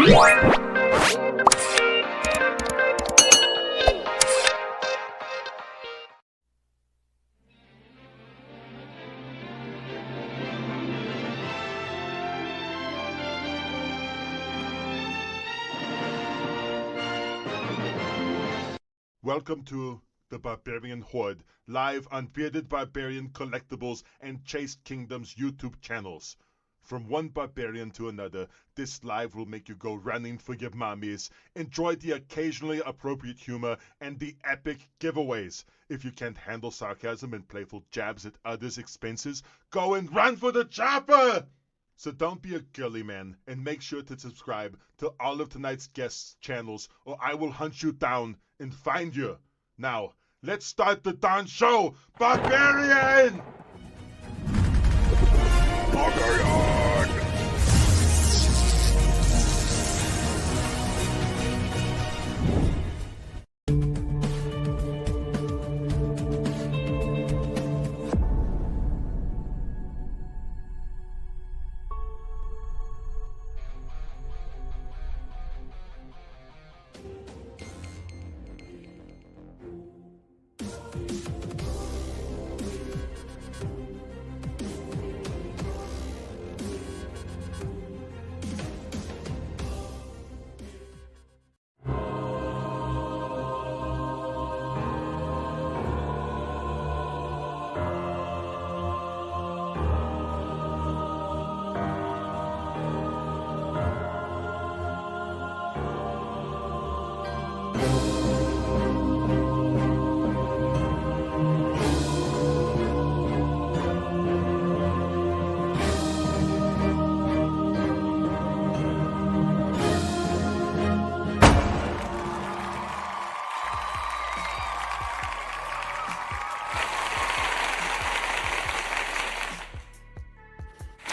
Welcome to the Barbarian Horde, live on Bearded Barbarian Collectibles and Chased Kingdoms YouTube channels. From one barbarian to another, this live will make you go running for your mommies, enjoy the occasionally appropriate humor, and the epic giveaways. If you can't handle sarcasm and playful jabs at others' expenses, go and run for the chopper! So don't be a girly man, and make sure to subscribe to all of tonight's guests' channels, or I will hunt you down and find you. Now, let's start the darn show! Barbarian! Barbarian!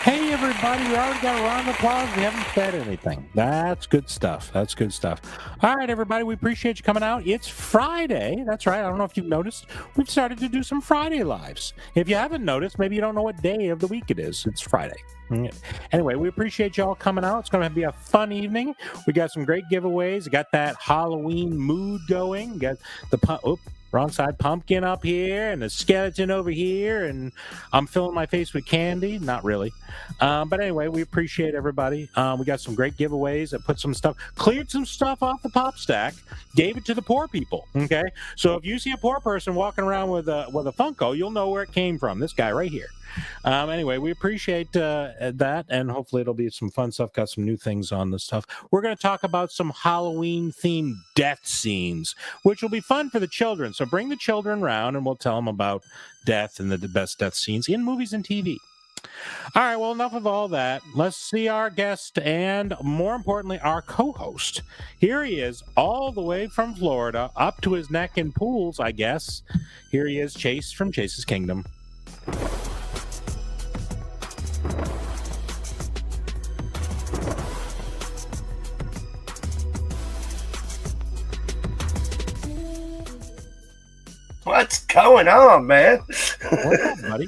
Hey, everybody, we already got a round of applause. We haven't said anything. That's good stuff. That's good stuff. All right, everybody, we appreciate you coming out. It's Friday. That's right. I don't know if you've noticed. We've started to do some Friday lives. If you haven't noticed, maybe you don't know what day of the week it is. It's Friday. Anyway, we appreciate y'all coming out. It's going to be a fun evening. We got some great giveaways. We got that Halloween mood going. We got the wrong side pumpkin up here and a skeleton over here, and I'm filling my face with candy. Not really. But anyway, we appreciate everybody. We got some great giveaways that put some stuff, cleared some stuff off the pop stack, gave it to the poor people. Okay. So if you see a poor person walking around with a Funko, you'll know where it came from. This guy right here. Anyway, we appreciate that, and hopefully it'll be some fun stuff. Got some new things on this stuff. We're going to talk about some Halloween-themed death scenes, which will be fun for the children. So bring the children around, and we'll tell them about death and the best death scenes in movies and TV. All right, well, enough of all that. Let's see our guest and, more importantly, our co-host. Here he is, all the way from Florida, up to his neck in pools, I guess. Here he is, Chase from Chase's Kingdom. What's going on, man? What's up, buddy?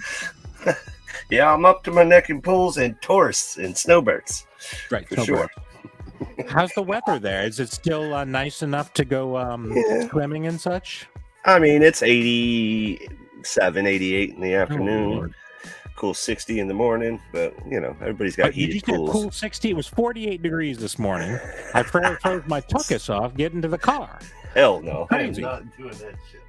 Yeah, I'm up to my neck in pools and tourists and snowbirds. Right, for sure. How's the weather there? Is it still nice enough to go swimming and such? I mean, it's 87, 88 in the afternoon. Cool 60 in the morning, but you know, everybody's got heated pools. Cool 60. It was 48 degrees this morning. I froze my tuchus off getting to the car. Hell no. Crazy. I am not doing that shit.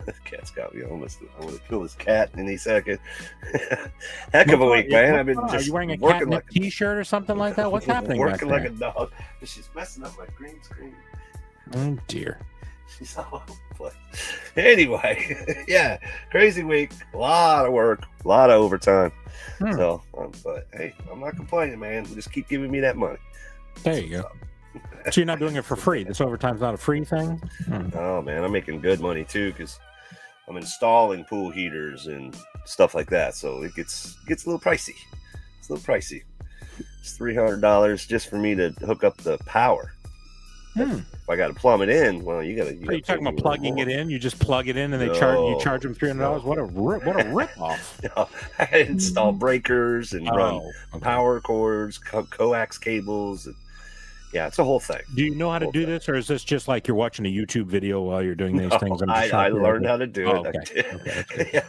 This cat's got me. I want to kill this cat any second. Heck of a week, man. I've been just. Are you wearing a catnip t-shirt or something like that? What's happening? Working like a dog. But she's messing up my green screen. Oh dear. She's all over the place. Anyway, yeah, crazy week. A lot of work, a lot of overtime. So, but hey, I'm not complaining, man. Just keep giving me that money. There you go. So you're not doing it for free. This overtime's not a free thing. Oh man, I'm making good money too because I'm installing pool heaters and stuff like that. So it gets a little pricey. It's a little pricey. It's $300 just for me to hook up the power. If I got to plumb it in, well, you got to. Are you talking about plugging it in? You just plug it in and they charge them $300. What a rip off! No, I install breakers and run power cords, coax cables, and Yeah, it's a whole thing. Do you know how to do this, or is this just like you're watching a YouTube video while you're doing these things? I learned how to do it. Okay. Okay,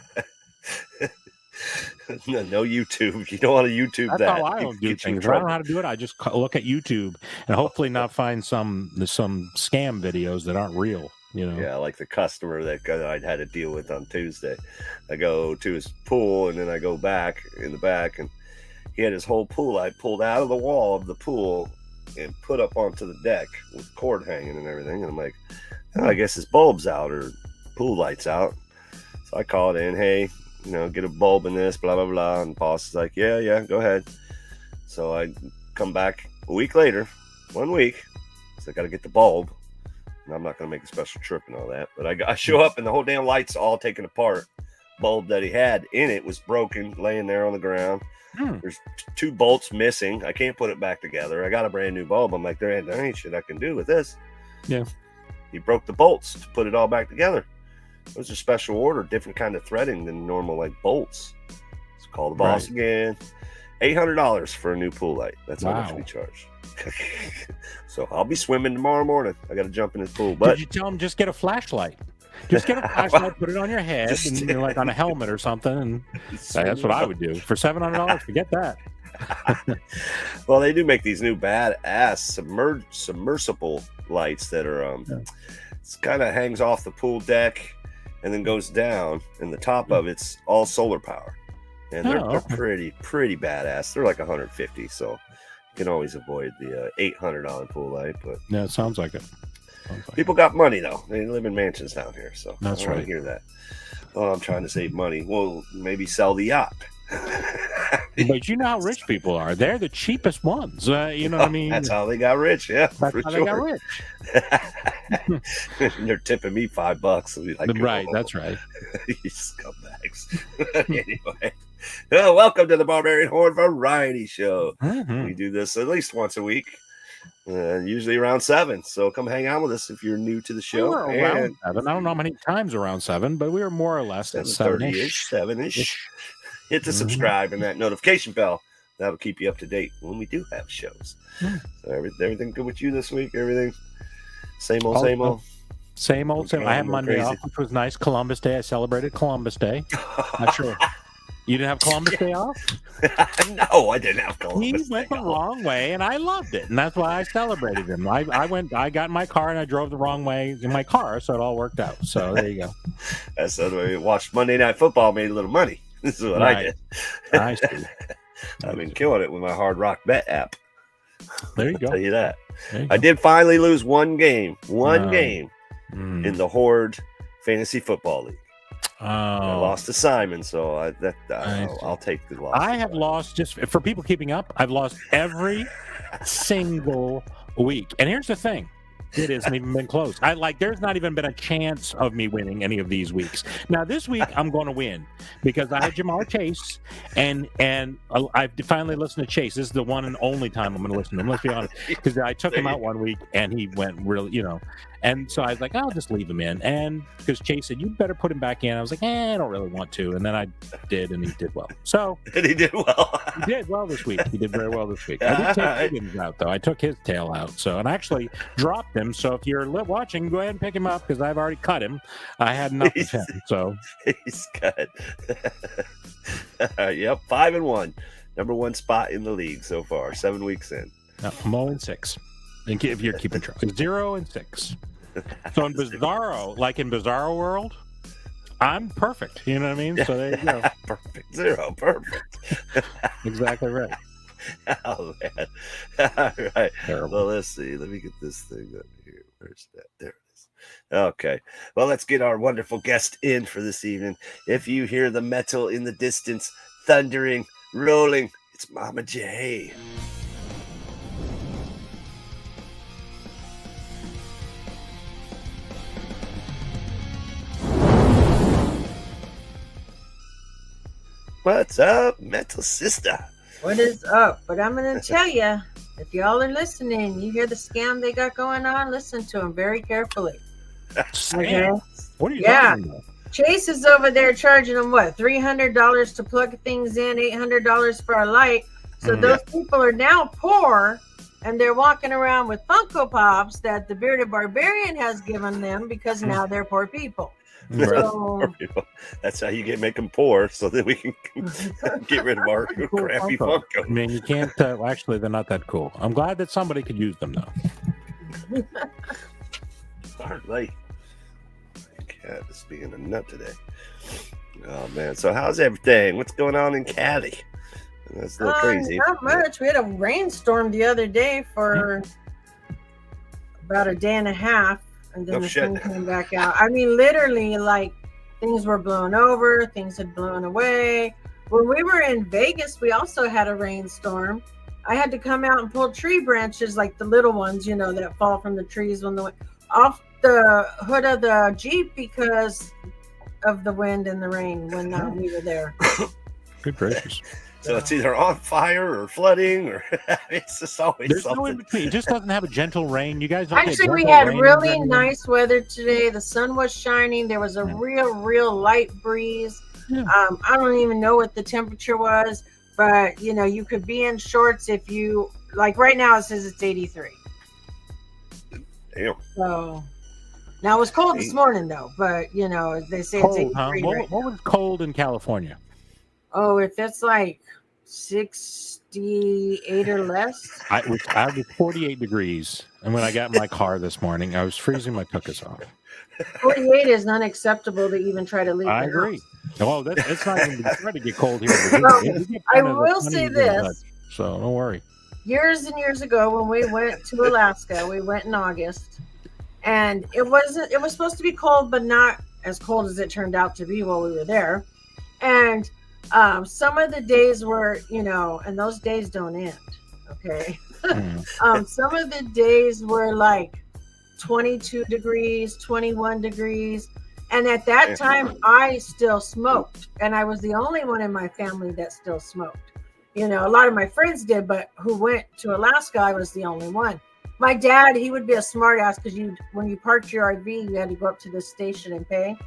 Yeah. No YouTube. You don't want to YouTube That's that. how I don't do things. If I don't know how to do it, I just look at YouTube and hopefully not find some scam videos that aren't real. You know? Yeah, like the customer that I'd had to deal with on Tuesday. I go to his pool, and then I go back in the back, and he had his whole pool light pulled out of the wall of the pool and put up onto the deck with cord hanging and everything. And I'm like, oh, I guess his bulb's out or pool light's out. So I called in, hey, get a bulb in this, blah, blah, blah. And boss is like, yeah, go ahead. So I come back a week later, 1 week. So I got to get the bulb. And I'm not going to make a special trip and all that. But I show up and the whole damn light's all taken apart. Bulb that he had in it was broken, laying there on the ground. There's 2 bolts missing. I can't put it back together. I got a brand new bulb. I'm like, there ain't shit I can do with this. Yeah. He broke the bolts to put it all back together. It was a special order, different kind of threading than normal like bolts. Let's call the boss again. $800 for a new pool light. That's how much we charge. So I'll be swimming tomorrow morning. I got to jump in his pool. But did you tell him just get a flashlight? Just get a flashlight, put it on your head, and like on a helmet or something. And that's what I would do for $700. Forget that. Well, they do make these new badass submersible lights that are it's kind of hangs off the pool deck and then goes down, and the top of it's all solar power, and they're pretty badass. They're like $150, so you can always avoid the $800 pool light. But yeah, it sounds like it. People got money though. They live in mansions down here, so that's I don't want to hear that. Oh, I'm trying to save money. Well, maybe sell the yacht. But you know how rich people are. They're the cheapest ones. You know what I mean? That's how they got rich. Yeah, that's how they got rich. They're tipping me $5. Like, right, that's right. You scumbags. Anyway, welcome to the Barbarian Horde Variety Show. Mm-hmm. We do this at least once a week. Usually around 7, so come hang out with us if you're new to the show. We were around 7. I don't know how many times around 7, but we were more or less at 7:30-ish, 7-ish. Hit the subscribe and that notification bell. That'll keep you up to date when we do have shows. So everything good with you this week? Everything same old. Same old. I had Monday off, which was nice. Columbus Day. I celebrated Columbus Day. Not sure. You didn't have Columbus Day off? No, I didn't have Columbus Day. He went the wrong way, and I loved it, and that's why I celebrated him. I got in my car, and I drove the wrong way in my car, so it all worked out. So there you go. That's the way we watched Monday Night Football, made a little money. This is what I did. I see. I've been killing it with my Hard Rock Bet app. There you go. I'll tell you that. I did finally lose one game in the Horde Fantasy Football League. I lost to Simon, so I'll take the loss. I have lost, just for people keeping up, I've lost every single week. And here's the thing. It hasn't even been close. There's not even been a chance of me winning any of these weeks. Now, this week, I'm going to win because I had Jamar Chase, and I've finally listened to Chase. This is the one and only time I'm going to listen to him. Let's be honest, because I took him out one week, and he went really, And so I was like, I'll just leave him in. And because Chase said, you better put him back in. I was like, I don't really want to. And then I did, and he did well. So and he did well. He did well this week. He did very well this week. I did take Higgins out, though. I took his tail out. So, and I actually dropped him. So if you're watching, go ahead and pick him up because I've already cut him. I had enough of him. So he's cut. Yep, 5-1. Number 1 spot in the league so far. 7 weeks in. No, I'm 0-6. If you're keeping track, 0-6. So in Bizarro World, I'm perfect. You know what I mean? So there you go. Perfect. 0. Perfect. Exactly right. Oh, man. All right. Terrible. Well, let's see. Let me get this thing up here. Where's that? There it is. Okay. Well, let's get our wonderful guest in for this evening. If you hear the metal in the distance, thundering, rolling, it's Mama J. What's up, Metal Sister? What is up? But I'm going to tell you, if y'all are listening, you hear the scam they got going on, listen to them very carefully. Okay? What are you talking about? Chase is over there charging them, what, $300 to plug things in, $800 for a light. So those people are now poor, and they're walking around with Funko Pops that the Bearded Barbarian has given them because now they're poor people. So, that's how you make them poor, so that we can get rid of our crappy Funko. I mean, you can't. Actually, they're not that cool. I'm glad that somebody could use them, though. Aren't they? My cat is being a nut today. Oh man! So how's everything? What's going on in Cali? That's a little crazy. Not much. We had a rainstorm the other day for about a day and a half. And then the sun came back out. I mean, literally, like, things were blown over, things had blown away. When we were in Vegas, we also had a rainstorm. I had to come out and pull tree branches, like the little ones, you know, that fall from the trees off the hood of the Jeep because of the wind and the rain when we were there. Good gracious. So it's either on fire or flooding, or it's just always There's something. no in between. It just doesn't have a gentle rain. You guys don't Actually, we had really nice weather today. The sun was shining. There was a real light breeze. Yeah. I don't even know what the temperature was, but you know, you could be in shorts if you like. Right now, it says it's 83. Damn. So now it was cold this morning, though. But you know, they say cold, it's 83. Huh? Right what was cold in California? Oh, if it's like 68 or less. I was 48 degrees, and when I got in my car this morning, I was freezing my tuchus off. 48 is unacceptable to even try to leave. I agree. Well, it's not even trying to get cold here. I will say this. So don't worry. Years and years ago, when we went to Alaska, we went in August, and it was supposed to be cold, but not as cold as it turned out to be while we were there. And some of the days were, you know, and those days don't end. Okay. Some of the days were like 22 degrees, 21 degrees. And at that time, I still smoked. And I was the only one in my family that still smoked. You know, a lot of my friends did, but who went to Alaska, I was the only one. My dad, he would be a smart ass because when you parked your RV, you had to go up to the station and pay.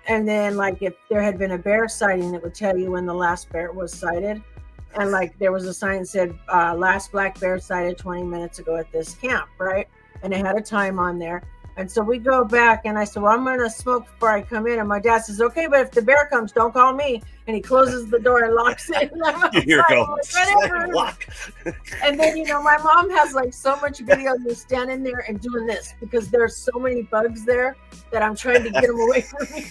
And then, like, if there had been a bear sighting, it would tell you when the last bear was sighted. And, like, there was a sign that said, last black bear sighted 20 minutes ago at this camp, right? And it had a time on there. And so we go back, and I said, well, I'm going to smoke before I come in. And my dad says, okay, but if the bear comes, don't call me. And he closes the door and locks it. Here goes. And then, you know, my mom has, like, so much video of me standing there and doing this because there's so many bugs there that I'm trying to get them away from me.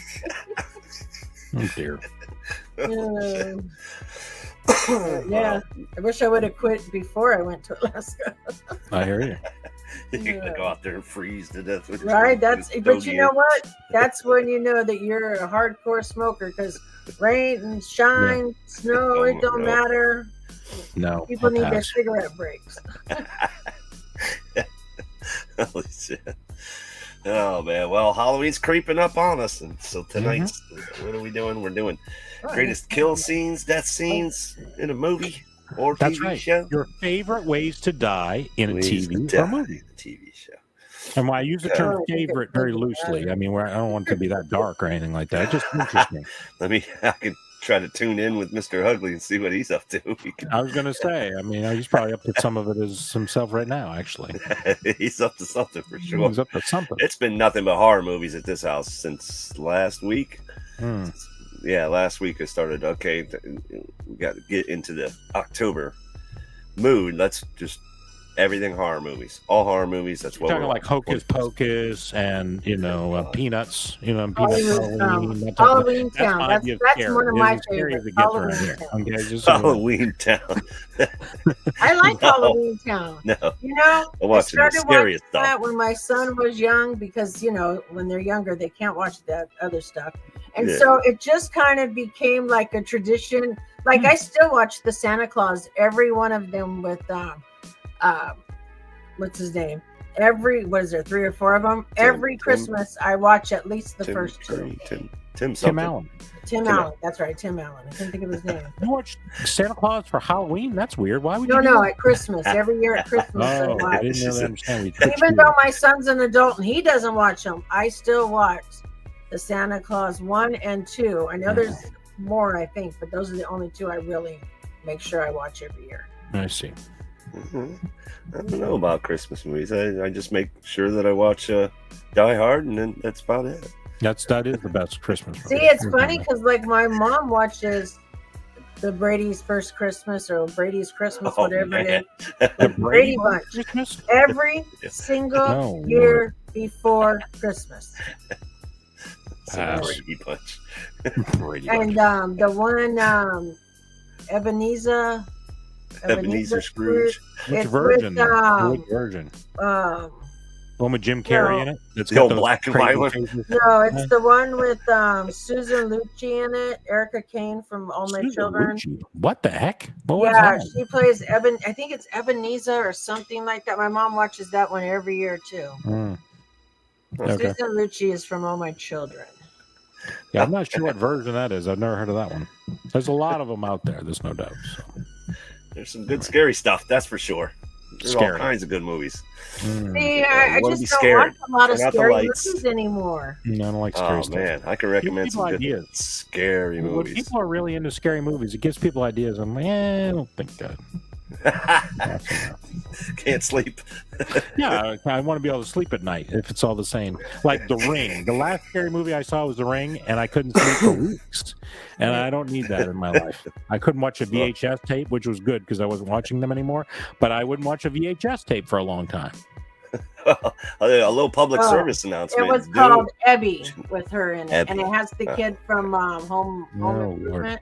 Oh, dear. Yeah, I wish I would have quit before I went to Alaska. I hear you. You're gonna go out there and freeze to death. Right, but you know what? That's when you know that you're a hardcore smoker because rain and shine, snow, it don't matter. No, people need their cigarette breaks. Holy shit. Oh man, well, Halloween's creeping up on us, and so tonight, what are we doing? We're doing greatest kill scenes, death scenes in a movie or TV show. Your favorite ways to die in a TV or movie. TV show. And when I use the term favorite very loosely, I mean, I don't want it to be that dark or anything like that. It just interests me. I can try to tune in with Mr. Hugley and see what he's up to. I was going to say, I mean, he's probably up to some of it himself right now, actually. He's up to something for sure. He's up to something. It's been nothing but horror movies at this house since last week. Yeah, last week I started, okay, we got to get into the October mood. Let's just everything horror movies, all horror movies. That's what we're talking like Hocus Pocus and Peanuts. Halloween Town. That's one of my favorites. Halloween Town. I like Halloween Town. No, you know, I started watching that when my son was young because you know when they're younger they can't watch that other stuff, and so it just kind of became like a tradition. Like I still watch the Santa Claus, every one of them with what's his name? What is there, 3 or 4 of them? Every Christmas I watch at least the first 2. Tim Allen. Tim Allen. That's right, Tim Allen. I couldn't think of his name. You watch Santa Claus for Halloween? That's weird. Why would you? No, at Christmas. Every year at Christmas. I didn't really understand. Even though my son's an adult and he doesn't watch them, I still watch the Santa Claus 1 and 2. I know there's more, I think, but those are the only 2 I really make sure I watch every year. I see. I don't know about Christmas movies. I just make sure that I watch Die Hard, and then that's about it. That is the best Christmas movie. See, it's funny because like my mom watches the Brady's First Christmas or Brady's Christmas, whatever it is. The Brady Bunch. Christmas? Every single year before Christmas. Brady Bunch. And the one Ebenezer Scrooge. Which It's version? with, Which version? One with Jim Carrey in it. It's The old got those black and crazy white one? faces. No, it's the one with Susan Lucci in it, Erica Kane from All My Susan Children. Lucci. What the heck? What was Yeah, that? she plays I think it's Ebenezer or something like that. My mom watches that one every year too. Okay. Susan Lucci is from All My Children. Yeah, I'm not sure what version that is. I've never heard of that one. There's a lot of them out there. There's no doubt. So. There's some good scary stuff, that's for sure. There's all Scary. kinds of good movies. See, I wanna just be don't scared. watch a lot of Turn out the scary lights. movies anymore. No, I don't like scary Oh stuff. man, I can recommend some people good ideas. scary When movies. people are really into scary movies, it gives people ideas. I'm like, I don't think that. Can't sleep. Yeah, I want to be able to sleep at night if it's all the same. Like The Ring. The last scary movie I saw was The Ring, and I couldn't sleep for weeks. And I don't need that in my life. I couldn't watch a VHS tape, which was good because I wasn't watching them anymore. But I wouldn't watch a VHS tape for a long time. A little public service It announcement. was Dude. called Ebby with her in it, Ebby. and it has the kid from Home Oh, Lord. Improvement.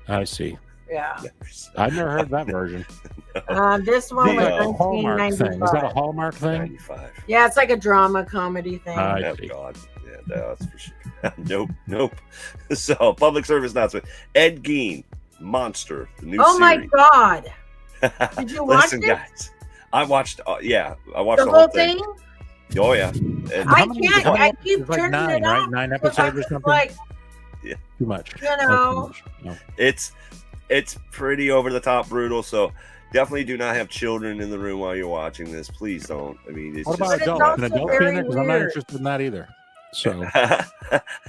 I see. Yeah. I've never heard that version. This one was The, Hallmark thing. Is that a 1995. Hallmark thing? 95. Yeah, it's like a drama comedy thing. I Oh see. God, yeah, that's for sure. Nope. So, public service announcement: Ed Gein, Monster, the new Oh my series. God! Did you watch Listen, it? guys, I watched. I watched The the whole thing? Oh yeah. And I How many- can't. how many I keep episodes? Like turning 9, it right? off. 9 because episodes or it's something? Like, Too much. you know. No. it's pretty over the top brutal. So definitely do not have children in the room while you're watching this. Please don't. I mean, it's What just. about But it's adults? Can also adults be in very there? Because I'm not weird. interested in that either. So,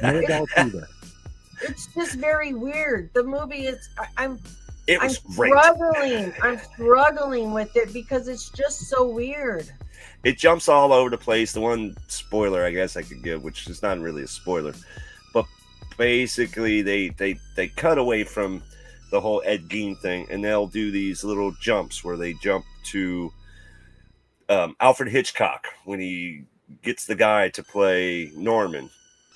no adults either. It's just very weird. The movie is. I'm It was great. struggling. I'm struggling with it because it's just so weird. It jumps all over the place. The one spoiler I guess I could give, which is not really a spoiler, but basically they cut away from the whole Ed Gein thing, and they'll do these little jumps where they jump to Alfred Hitchcock when he gets the guy to play Norman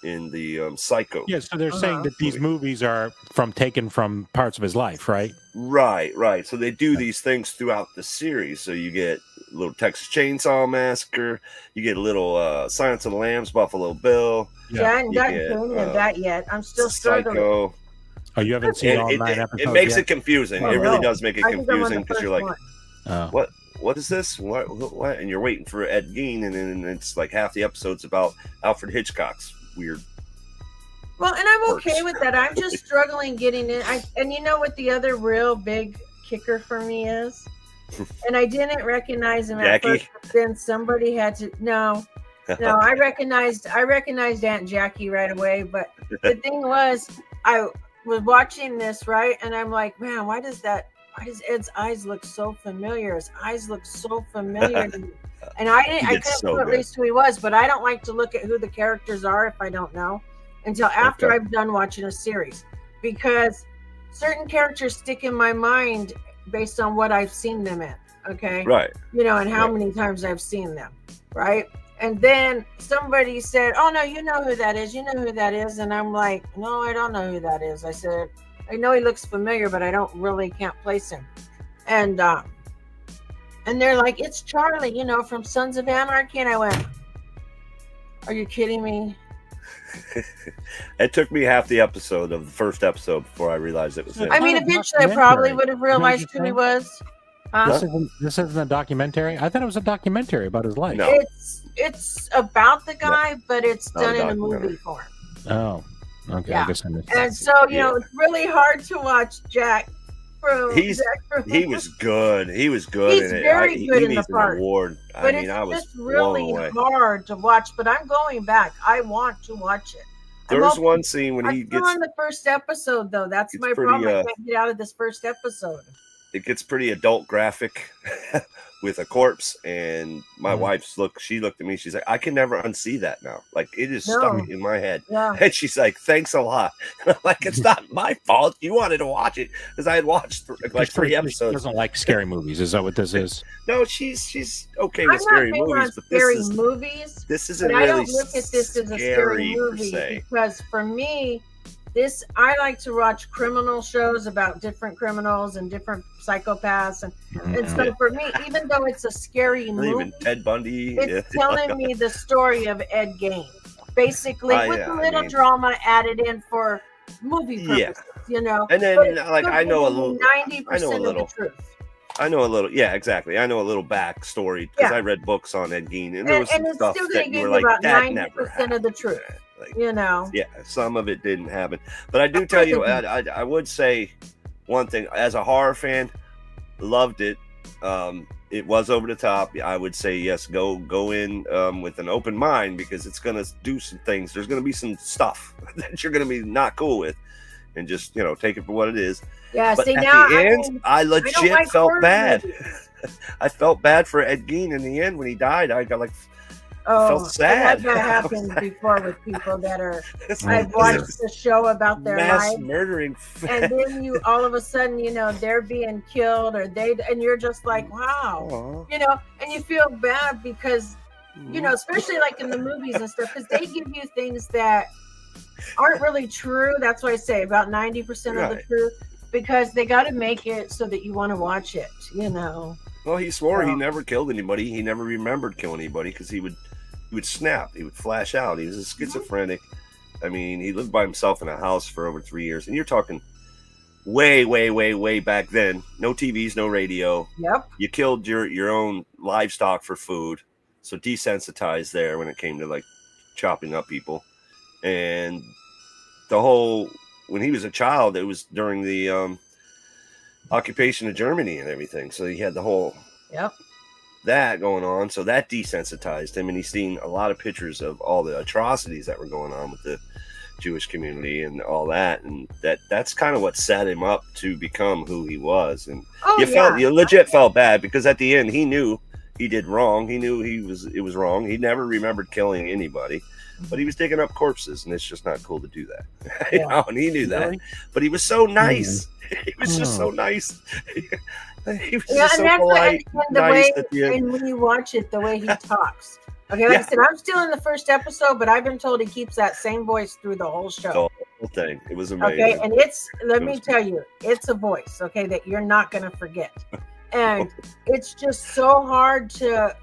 in the Psycho. Yeah, so they're saying that these movies are taken from parts of his life, right? Right. So they do these things throughout the series. So you get a little Texas Chainsaw Massacre, you get a little Silence of the Lambs, Buffalo Bill. Yeah, I haven't You gotten get, to any of that yet. I'm still struggling. Psycho. Oh, you haven't seen all And 9 episodes it makes yet? it confusing. Oh, It really no. does make it I think I'm on confusing the because you're first like, one. what is this? What? And you're waiting for Ed Gein, and then it's like half the episode's about Alfred Hitchcock's weird. Well, and I'm okay Works. with that. I'm just struggling getting in. And you know what the other real big kicker for me is? And I didn't recognize him at Jackie? first, but then somebody had to. No, I recognized Aunt Jackie right away. But the thing was, I was watching this, right, and I'm like, man, why does Ed's eyes look so familiar? His eyes look so familiar to me. And I couldn't so put at good. least who he was, but I don't like to look at who the characters are if I don't know until after Okay. I've done watching a series, because certain characters stick in my mind based on what I've seen them in. Okay. Right. You know, and how Right. many times I've seen them. Right. And then somebody said, oh no, you know who that is. You know who that is. And I'm like, no, I don't know who that is. I said, I know he looks familiar, but I can't place him. And they're like, it's Charlie, you know, from Sons of Anarchy. And I went, are you kidding me? It took me half the episode of the first episode before I realized it was him. I mean, Not a eventually I probably documentary. would have realized who he was. This isn't a documentary? I thought it was a documentary about his life. No. It's about the guy, but it's Not a done in a documentary. movie form. Oh, okay. Yeah. I guess I missed And that. so, you know, it's really hard to watch Jack from He was good. He was good He's in it. very good he in the needs part. an award. I but mean, it's I was just blown really away. hard to watch. But I'm going back. I want to watch it. There's one scene when I'm he still gets. on the first episode, though. That's It's my pretty, problem. I can't get out of this first episode. it gets pretty adult graphic with a corpse, and my wife's she looked at me, she's like, I can never unsee that now. Like, it is stuck in my head. Yeah. And she's like, thanks a lot. And I'm like, it's not my fault. You wanted to watch it because I had watched like 3 episodes. She doesn't like scary movies. Is that what this is? No, she's okay with scary movies, but this isn't really. I don't look at this as a scary movie because for me, I like to watch criminal shows about different criminals and different psychopaths, and so for me, even though it's a scary movie, even Ted Bundy, it's telling me the story of Ed Gein, basically with a little drama added in for movie purposes, you know. And then, like, I know a little, 90% of the truth. I know a little, yeah, exactly. I know a little backstory because I read books on Ed Gein, and there was some stuff that you were like, that never happened. Of the truth. Like, you know, some of it didn't happen, but I do tell you, I would say one thing as a horror fan, loved it. It was over the top. I would say yes, go in with an open mind because it's gonna do some things. There's gonna be some stuff that you're gonna be not cool with, and just take it for what it is. Yeah. But see, at now the end, I legit felt bad. I felt bad for Ed Gein in the end when he died. I got like. Felt sad. That happened before with people that are. I've watched the show about their mass life, murdering, and then you all of a sudden, they're being killed, and you're just like, wow, and you feel bad because, especially like in the movies and stuff, because they give you things that aren't really true. That's why I say about 90% of the truth, because they got to make it so that you want to watch it. Well, he swore he never killed anybody. He never remembered killing anybody because he would snap. He would flash out. He was a schizophrenic. I mean, he lived by himself in a house for over 3 years. And you're talking way, way, way, way back then. No TVs, no radio. Yep. You killed your own livestock for food. So desensitized there when it came to like chopping up people. And when he was a child, it was during the occupation of Germany and everything. So he had the whole that going on. So that desensitized him, and he's seen a lot of pictures of all the atrocities that were going on with the Jewish community and all that, and that's kind of what set him up to become who he was. And you legit felt bad because at the end he knew he did wrong. He knew it was wrong. He never remembered killing anybody, but he was digging up corpses, and it's just not cool to do that. And he knew that, but he was so nice. He was just so nice. He was just so polite, nice at the end. And when you watch it, the way he talks. Okay, like I said, I'm still in the first episode, but I've been told he keeps that same voice through the whole show. The whole thing. It was amazing. Okay, and let me tell you, it's a voice, okay, that you're not going to forget. And it's just so hard to,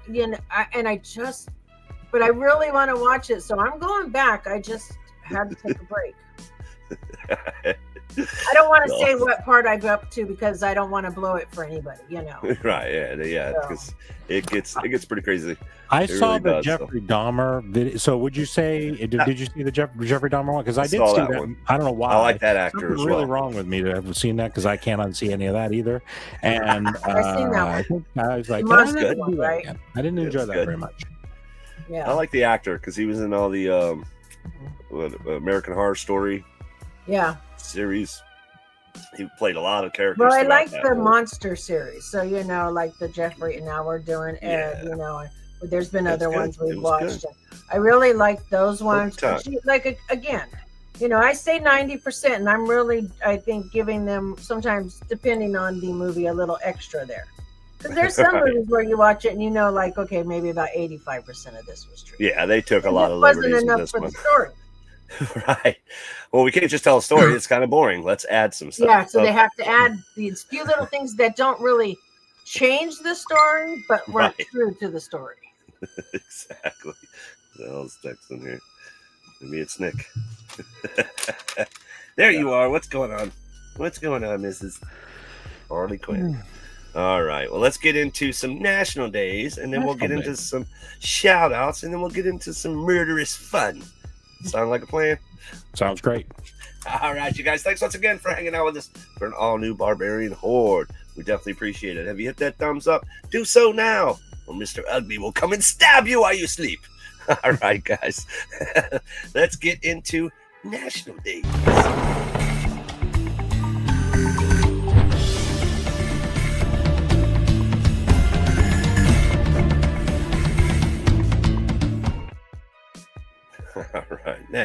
but I really want to watch it. So I'm going back. I just had to take a break. I don't want to say what part I'm up to because I don't want to blow it for anybody, Right? Yeah. Because it gets pretty crazy. I saw the Jeffrey Dahmer video. So would you say did you see the Jeffrey Dahmer one? Because I did see that one. I don't know why. I like that actor Something as well. Really wrong with me to have seen that because I can't unsee any of that either. And I've seen that one. I think I was like, good, right? I didn't enjoy that very much. Yeah, I like the actor because he was in all the American Horror Story. Yeah. Series. He played a lot of characters. Well, I like the monster series. So like the Jeffrey, and now we're doing there's been other ones we've watched. I really like those ones. Like again, I say 90%, and I'm really, I think, giving them sometimes, depending on the movie, a little extra there. Because there's some movies where you watch it and like, okay, maybe about 85% of this was true. Yeah, they took a lot of liberties with this one. The story. Right. Well, we can't just tell a story. It's kind of boring. Let's add some stuff. Yeah, so they have to add these few little things that don't really change the story, but weren't true to the story. Exactly. The hell's texting here? Maybe it's Nick. There you are. What's going on? What's going on, Mrs. Harley Quinn? All right. Well, let's get into some national days, and then we'll get into some shout outs, and then we'll get into some murderous fun. Sound like a plan? Sounds great. All right, you guys. Thanks once again for hanging out with us for an all-new Barbarian Horde. We definitely appreciate it. Have you hit that thumbs up? Do so now, or Mr. Ugly will come and stab you while you sleep. All right, guys. Let's get into National Days.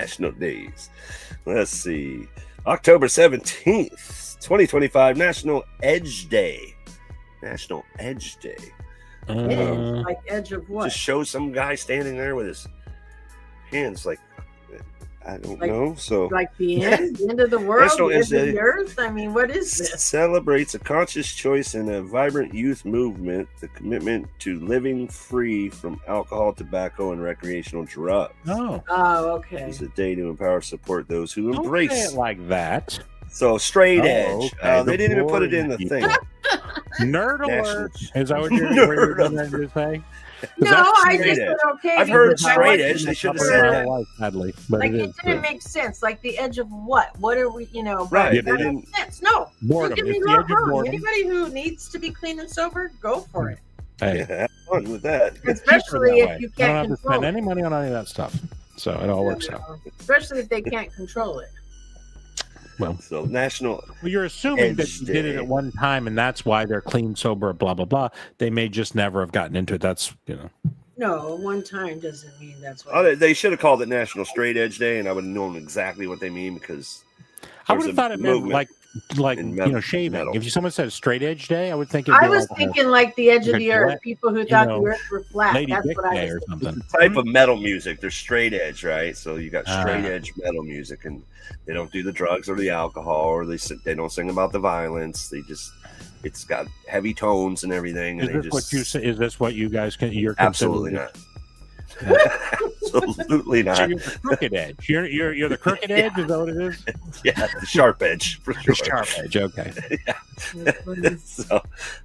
national days. Let's see. October 17th, 2025, National Edge Day. National Edge Day. Edge, like edge of what? Just show some guy standing there with his hands like, I don't know. So like the end of the world, National the end Edge of Day the earth. I mean, what is this? celebrates a conscious choice and a vibrant youth movement, the commitment to living free from alcohol, tobacco, and recreational drugs. Oh, Okay. It's a day to empower, support those who don't embrace. say it like that. So straight Oh, edge. okay. They didn't even put it in the boring thing. Nerd alert. Is that what you're Nerd going to say? No, That's I straight just edge. said okay. I've heard because I straight wasn't edge. They should have sure. said that. Life, sadly, but Like it it is didn't true. make sense. Like the edge of what? What are we? Right, That they didn't- makes sense. No. Boredom. Don't get me It's the edge of wrong. boredom. Anybody who needs to be clean and sober, go for it. Hey, Yeah, have fun with that. Especially that way. if you I don't can't have to control spend it. any money on any of that stuff, so it all works out. Especially if they can't control it. So National. Well, you're assuming that Edge you did it Day. at one time, and that's why they're clean, sober, blah blah blah. They may just never have gotten into it. That's No, one time doesn't mean that's what. Oh, they should have called it National Straight Edge Day, and I would have known exactly what they mean because I there's would have a thought it meant movement like in shaving. metal. If someone said straight edge day, I would think it'd be I was like thinking like the edge of like the a earth. flat, People who thought know, the earth were flat. Lady That's Dick what I Day or was thinking. something. type of metal music. There's straight edge, right? So you got straight Ah. edge metal music, and they don't do the drugs or the alcohol, or they don't sing about the violence. It's got heavy tones and everything. Is And this what you say? Is this what you guys you're Absolutely considered? not. Absolutely So not. you're the crooked edge. You're the crooked edge. Is that what it is? Yeah, the sharp edge for sure. Sharp edge. Okay. So,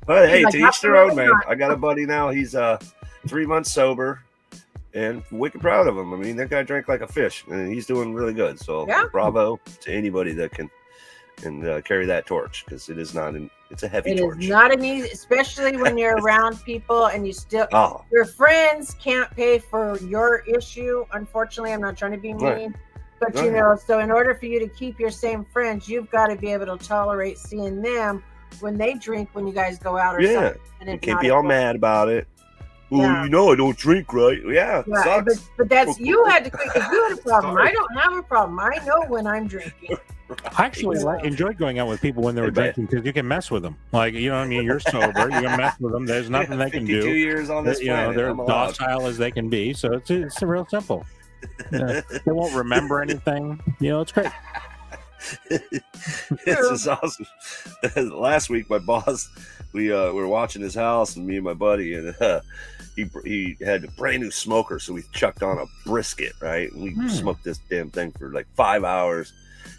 but hey, Like, to each their own, absolutely man. not. I got a buddy now. He's 3 months sober, and wicked proud of him. I mean, that guy drank like a fish, and he's doing really good. So, Yeah. bravo to anybody that can carry that torch, because it is not it's a heavy It torch. is not an easy, especially when you're around people and you still Oh, your friends can't pay for your issue. Unfortunately, I'm not trying to be mean, Right. but Right. you know, so in order for you to keep your same friends, you've got to be able to tolerate seeing them when they drink when you guys go out or yeah. something. And You it's can't not be a all good- mad about it. Well, Yeah. you know I don't drink, right? Yeah, Yeah, sucks. but that's you had to quit because you had a problem. Sorry. I don't have a problem. I know when I'm drinking. I actually enjoyed going out with people when they were Hey, man. drinking because you can mess with them. Like, you know what I mean? You're sober. You can mess with them. There's nothing they can 52 do. years on this You know, planet. they're I'm allowed. docile as they can be. So it's real simple. Yeah. They won't remember anything. You know, it's great. This is awesome. Last week, my boss, we were watching his house, and me and my buddy, and he had a brand new smoker, so we chucked on a brisket, right? And we smoked this damn thing for like 5 hours,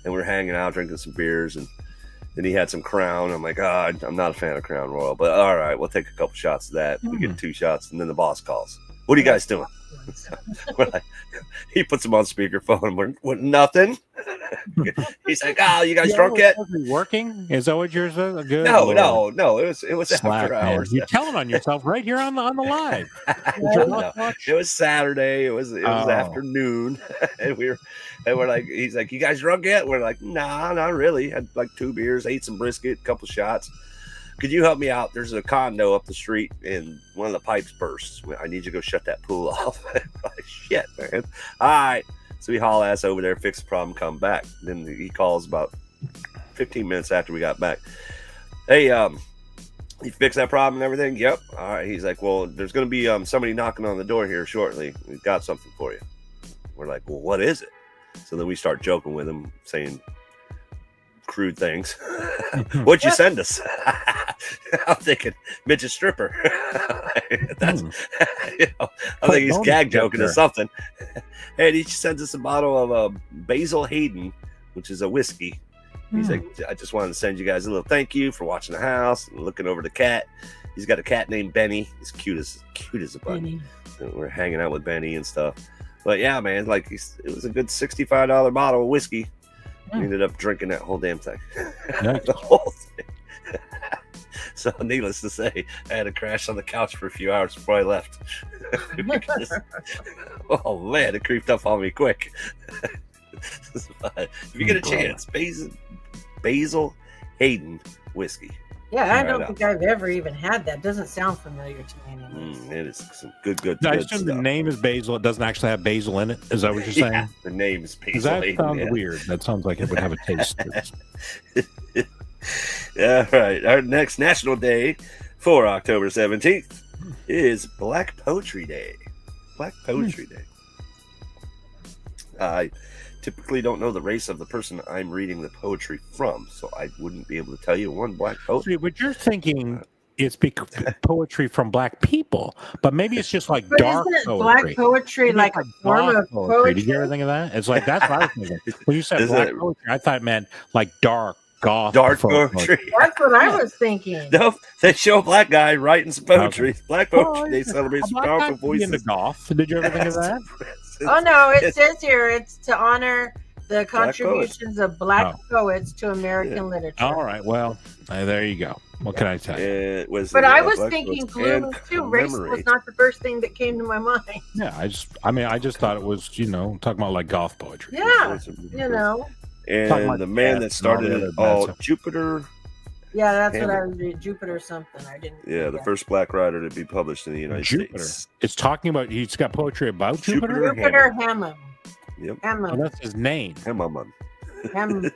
and we're hanging out, drinking some beers, and then he had some Crown. I'm like, I'm not a fan of Crown Royal, but all right, we'll take a couple shots of that. We get 2 shots, and then the boss calls. What are you guys doing? We're like, he puts him on speakerphone. We're nothing. He's like, you guys drunk yet? Working? Is that what yours is? Good. No. Lord. It was Slack, after man. hours. You're telling on yourself right here on the live. No, it was Saturday. It was Oh. afternoon, and we're like, he's like, you guys drunk yet? We're like, nah, not really. Had like 2 beers, ate some brisket, a couple shots. Could you help me out? There's a condo up the street, and one of the pipes bursts. I need you to go shut that pool off. Like, shit, man. All right. So we haul ass over there, fix the problem, come back. Then he calls about 15 minutes after we got back. Hey, you fix that problem and everything? Yep. All right. He's like, well, there's going to be somebody knocking on the door here shortly. We've got something for you. We're like, well, what is it? So then we start joking with him, saying crude things. What'd you send us? I'm thinking midget stripper. That's, I think he's gag joking or something. And he sends us a bottle of Basil Hayden, which is a whiskey. He's like, I just wanted to send you guys a little thank you for watching the house and looking over the cat. He's got a cat named Benny. He's cute as a bunny. And we're hanging out with Benny and stuff. But yeah, man, like it was a good $65 bottle of whiskey. We ended up drinking that whole damn thing. Nice. The whole thing. So needless to say, I had to crash on the couch for a few hours before I left. Because, oh man, it creeped up on me quick. If you get a chance, Basil Hayden whiskey. Yeah, I Try don't it think I've ever even had that. Doesn't sound familiar to me anyways. It is some good I good assume stuff. the name is basil. It doesn't actually have basil in it. Is that what you're saying? Yeah, the name is Because basil. that sounds weird. That sounds like it would have a taste. Yeah, right. Our next national day for October 17th is Black Poetry Day. Black Poetry Day. I typically don't know the race of the person I'm reading the poetry from, so I wouldn't be able to tell you one black poet. See, but you're thinking it's poetry from black people, but maybe it's just like But dark isn't poetry. black poetry Maybe like a it's form goth of poetry? Did you ever think of that? It's like that's what I was thinking. When you said Is black it- poetry, I thought it meant like dark goth poetry. That's what I was thinking. No, they show a black guy writing some poetry. Black poetry. Oh, They celebrate A some black guy powerful could be into voices. goth. Did you ever think of that? Oh no, it It's- says here it's to honor the poets. contributions of black Oh. poets to American literature. All right. Well, there you go. What can I tell you? It was But the, I was black thinking poets and blue too. Race was commemorate. not the first thing that came to my mind. Yeah, I just thought it was, talking about like goth poetry. Yeah, you know. Talking about And the man cats that and all started the it other bad all, stuff. Jupiter. Yeah, that's what I Hammer. was reading. Jupiter something. I didn't. Yeah, the first black writer to be published in the United Jupiter. States. It's talking about he's got poetry about Jupiter. Jupiter. Jupiter Hammond. Yep. Oh, Hammond. that's his name. Hammond. Hammond.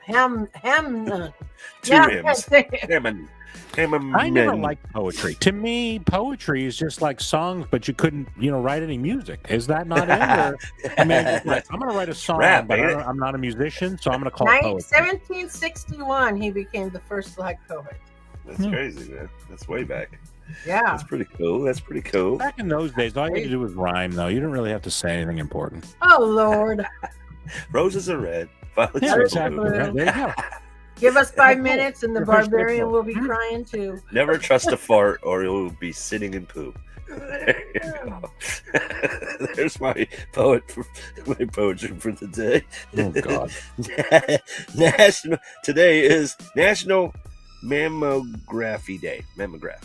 Two M's. Hammond. I never liked poetry. To me, poetry is just like songs, but you couldn't, write any music. Is that not it? Or, I mean, like, I'm going to write a song, Rap, but ain't it? I'm not a musician, so I'm going to call it poetry. 1761, he became the first black poet. That's crazy, man. That's way back. Yeah. That's pretty cool. That's pretty cool. Back in those days, all you had to do was rhyme, though. You didn't really have to say anything important. Oh Lord. Roses are red. Violets Yeah, are exactly. blue. Right, there you go. Give us 5 minutes and the Your first barbarian book. will be crying too. Never trust a fart or you'll be sitting in poo. There you go. There's my my poetry for the day. Oh, God. Today is National Mammography Day. Mammogram.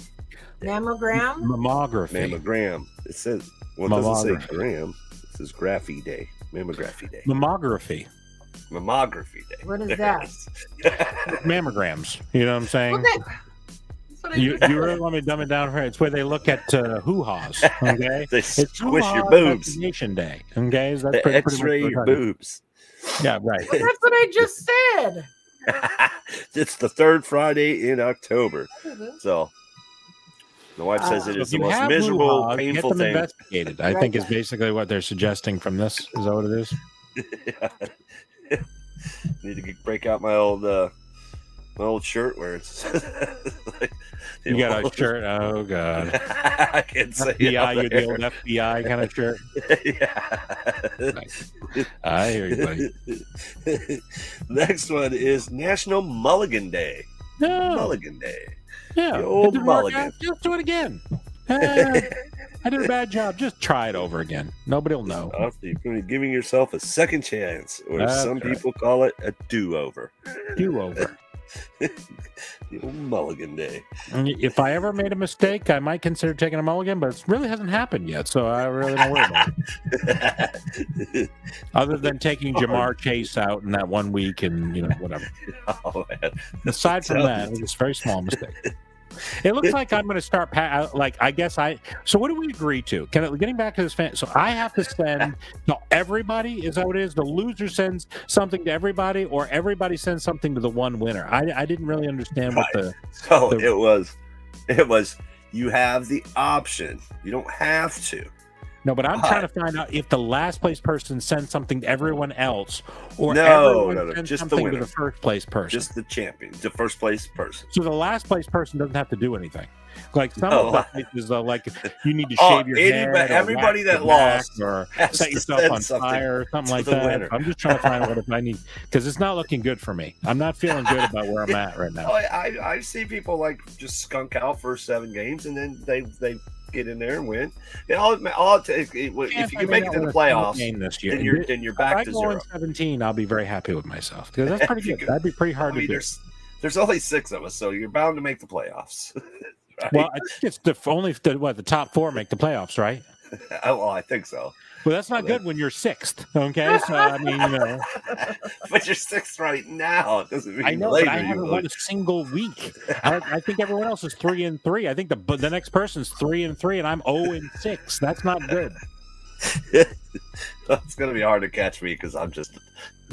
Mammogram? Mammography. Mammogram. It says, well, it doesn't say Mammography. gram. It says graphy day. Mammography day. Mammography. Mammography day. What is There that? it is. Mammograms. You know what I'm saying? Well, that's what I You just really want me to dumb it down for it? It's where they look at hoo-haws, okay? They It's squish your Hoo-Ha boobs. Investigation Day, okay? That's They pretty X-ray much your what we're talking- boobs. Yeah, right. Well, that's what I just said. It's the third Friday in October. So my wife says it So is if the you most have miserable, hoo-has, painful get them thing. investigated. I think is basically what they're suggesting from this. Is that what it is? Need to break out my old shirt where it's like, You got a shirt? Oh, God. I can't say it FBI, on you're the air. old FBI kind of shirt. Yeah. Nice. I hear you, buddy. Next one is National Mulligan Day. No. Mulligan Day. Yeah. The old It didn't work mulligan. out, just do it again. I did a bad job. Just try it over again. Nobody will know. You're giving yourself a second chance, or That's some right. people call it a do-over. Do over. The old Mulligan Day. If I ever made a mistake, I might consider taking a mulligan, but it really hasn't happened yet, so I really don't worry about it. Other than taking Jamar Chase out in that 1 week and, whatever. Oh, man. Aside from that, it's a very small mistake. It looks like I'm going to start, so what do we agree to? Getting back to this so I have to send to everybody, is that what it is? The loser sends something to everybody, or everybody sends something to the one winner? I didn't really understand what the... So it was, you have the option. You don't have to. No, but I'm trying to find out if the last place person sends something to everyone else, or No, everyone sends just the something to winner. the first place person. Just the champion, the first place person. So the last place person doesn't have to do anything. Like some No. of the places, like you need to Oh, shave your head, or everybody wax that your back, lost or has set to yourself send on something fire, or something to like the that. winner. I'm just trying to find out what if I need, because it's not looking good for me. I'm not feeling good about where I'm at right Oh, now. I see people like just skunk out first 7 games and then they get in there and win. And I'll take if you can make it to the playoffs, game this year, then you're if back I to go zero. in 17, I'll be very happy with myself because that's pretty good. That'd be pretty hard to do. There's only 6 of us, so you're bound to make the playoffs. Right? Well, I think it's the top 4 make the playoffs, right? Well, I think so. Well, that's not good when you're sixth. Okay, so I mean, But you're sixth right now. It doesn't mean I know, later but I you haven't will. won a single week. I think everyone else is 3-3. I think the next person's 3-3, and I'm 0-6. That's not good. It's gonna be hard to catch me because I'm just.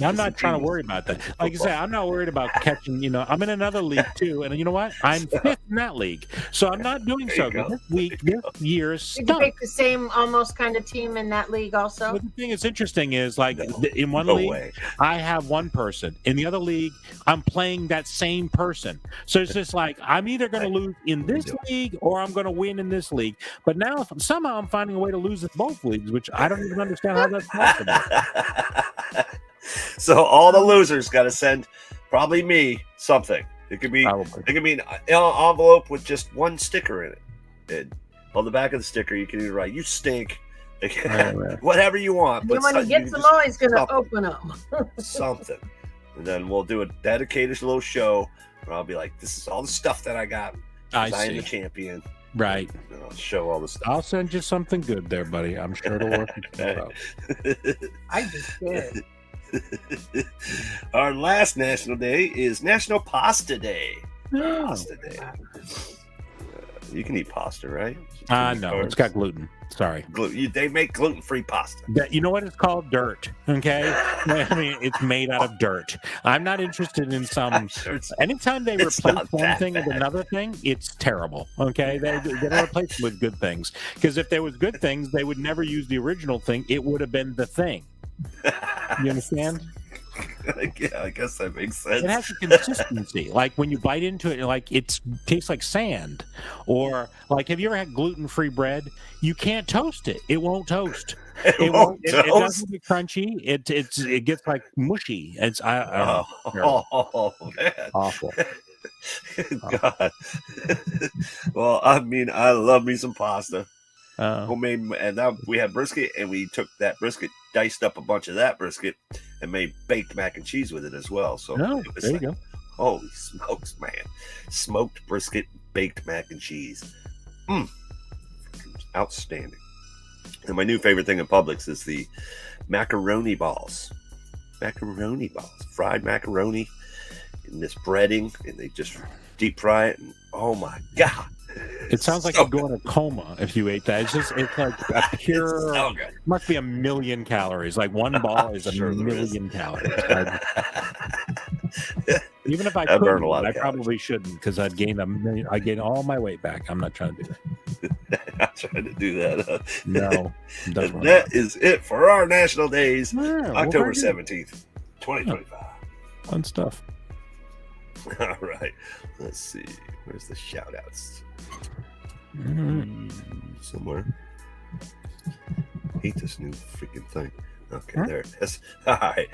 I'm not trying to worry about that. Like I say, I'm not worried about catching. I'm in another league too, and you know what? I'm fifth in that league, so I'm not doing so good this week. This year is Did you stuck. pick the same almost kind of team in that league also? But the thing that's interesting is, like, in one No league, way. I have one person. In the other league, I'm playing that same person. So it's just like I'm either going to lose in this league or I'm going to win in this league. But now somehow I'm finding a way to lose in both leagues, which I don't even understand how that's possible. So all the losers got to send probably me something. It could be Probably. it could be an envelope with just one sticker in it. And on the back of the sticker, you can either write "You stink," Right. whatever you want. And then when he you gets can them just all, he's going to something. open them. something, and then we'll do a dedicated little show where I'll be like, "This is all the stuff that I got. I I am see. the champion." Right. And I'll show all the stuff. I'll send you something good there, buddy. I'm sure it'll work itself out. I just did. Our last national day is National Pasta Day. Oh. Pasta Day. You can eat pasta, right? No, it's got gluten. Sorry. They make gluten-free pasta. You know what it's called? Dirt. Okay. I mean, it's made out of dirt. I'm not interested in some. I'm sure it's Anytime they It's replace not one that thing with bad. another thing, it's terrible. Okay, they don't replace it with good things, because if there was good things, they would never use the original thing. It would have been the thing. You understand? Yeah, I guess that makes sense. It has a consistency. Like when you bite into it, like it tastes like sand. Or like, have you ever had gluten-free bread? You can't toast it. It won't toast. It won't It toast. doesn't get crunchy. It gets like mushy. It's I don't know. Oh, man. Awful. God. Well, I mean, I love me some pasta. Uh, Homemade, and now we had brisket, and we took that brisket, diced up a bunch of that brisket, and made baked mac and cheese with it as well. So no, it was there you like, go. holy smokes, man! Smoked brisket, baked mac and cheese, outstanding. And my new favorite thing in Publix is the macaroni balls. Macaroni balls, fried macaroni in this breading, and they just deep fry it. And oh my god! It sounds like so you'd go in a coma if you ate that. It's like a pure. It's so good. Must be 1,000,000 calories. Like one ball is Sure there is. 1,000,000 calories. Even if I I could, burn a lot I of probably shouldn't, because I'd gain 1,000,000. I gain all my weight back. I'm not trying to do that. I'm trying to do that. No, And definitely that is it for our national days, not. Yeah, well, October very good. 17th, 2025. Fun stuff. All right. Let's see. Where's the shout outs? Mhm. Somewhere. Hate this new freaking thing. Okay, Huh? there it is. All right.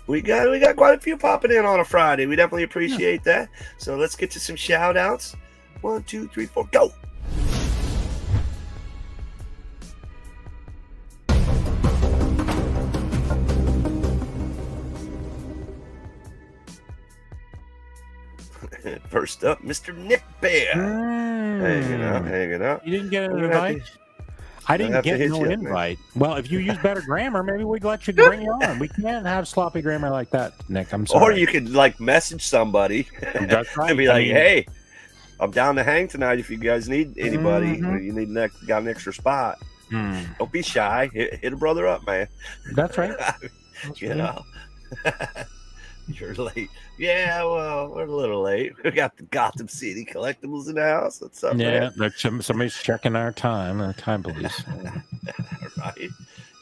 we got quite a few popping in on a Friday. We definitely appreciate that. So let's get to some shout outs. 1, 2, 3, 4, go. First up, Mr. Nick Bear. Hanging out. You didn't get an We're gonna have invite? I didn't have to get hit no you up, man. invite. Well, if you use better grammar, maybe we'd let you bring you on. We can't have sloppy grammar like that, Nick. I'm sorry. Or you could like message somebody That's right. and be I like, mean, "Hey, I'm down to hang tonight. If you guys need anybody, Mhm. or you need got an extra spot, hmm, don't be shy. Hit a brother up, man. that's right. That's You right. know, you're late. Yeah, well, we're a little late. We got the Gotham City collectibles in the house. What's up, Yeah, man? somebody's checking our time. Time police. All right.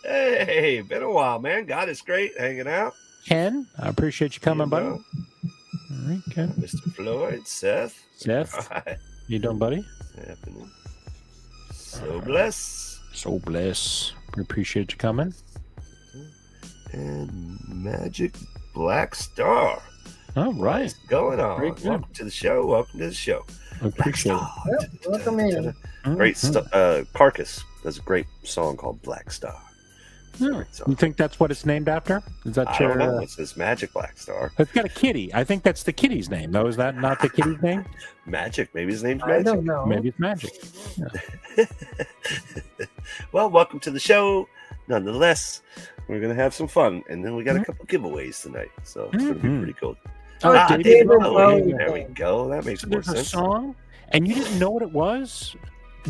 Hey, been a while, man. God is great hanging out. Ken, I appreciate you coming, You buddy. know, All right, Ken. Mr. Floyd, Seth. Seth, All right. you doing, buddy? What's happening? So bless. So bless. We appreciate you coming. And Magic Black Star. All right. What's going on? Very good. Welcome to the show. Welcome to the show. I appreciate it. Yep, welcome in. Mhm. Great stuff. Carcass does a great song called Black Star. Yeah. Great song. You think that's what it's named after? Is that I your? don't know. It says Magic Black Star. It's got a kitty. I think that's the kitty's name, though. Is that not the kitty's name? Magic. Maybe his name's I Magic. don't know. Maybe it's Magic. Well, welcome to the show. Nonetheless, we're gonna have some fun, and then we got a couple giveaways tonight, so it's gonna be pretty cool. Oh, David Bowie. There we go. That makes more There's a sense. song, and you didn't know what it was?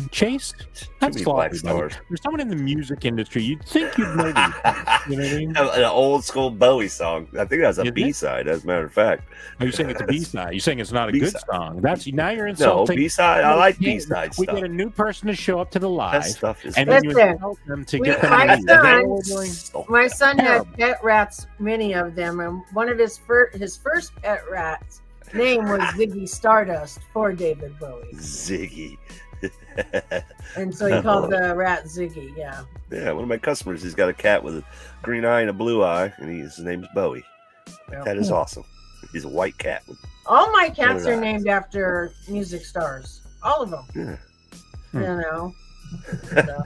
Chase? That's many black sloppy, buddy. stars. There's someone in the music industry. You'd think you'd know these things. You know what I mean? An old school Bowie song. I think that's a Is it? B-side, as a matter of fact. Are you saying it's a B-side? You're saying it's not a good B-side. song. That's now you're No, insulting. B-side. I like B-side We stuff. get a new person to show up to the That live, stuff is and then you Listen, insult them to we- get them my to leave. son- That's what we're doing. My son had Terrible. pet rats, many of them, and one of his first pet rat's name was Ziggy Stardust for David Bowie, Ziggy. and so he called the rat Ziggy. Yeah. Yeah, one of my customers, he's got a cat with a green eye and a blue eye, and his name is Bowie. Yeah. That is awesome. He's a white cat. All my cats Blue are eyes. named after music stars. All of them. Yeah. You know. So,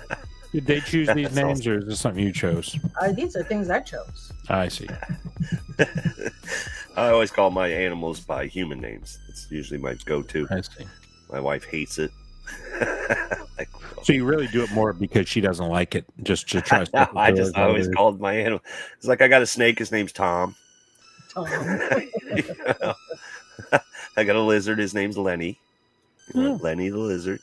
Did they choose these That's names, or is this something you chose? these are things I chose. I see. I always call my animals by human names. It's usually my go-to. I see. My wife hates it. Like, So you really do it more because she doesn't like it, just to try to. no, I always called my animal. It's like I got a snake. His name's Tom. Tom. You know? I got a lizard. His name's Lenny. You know, Lenny the lizard.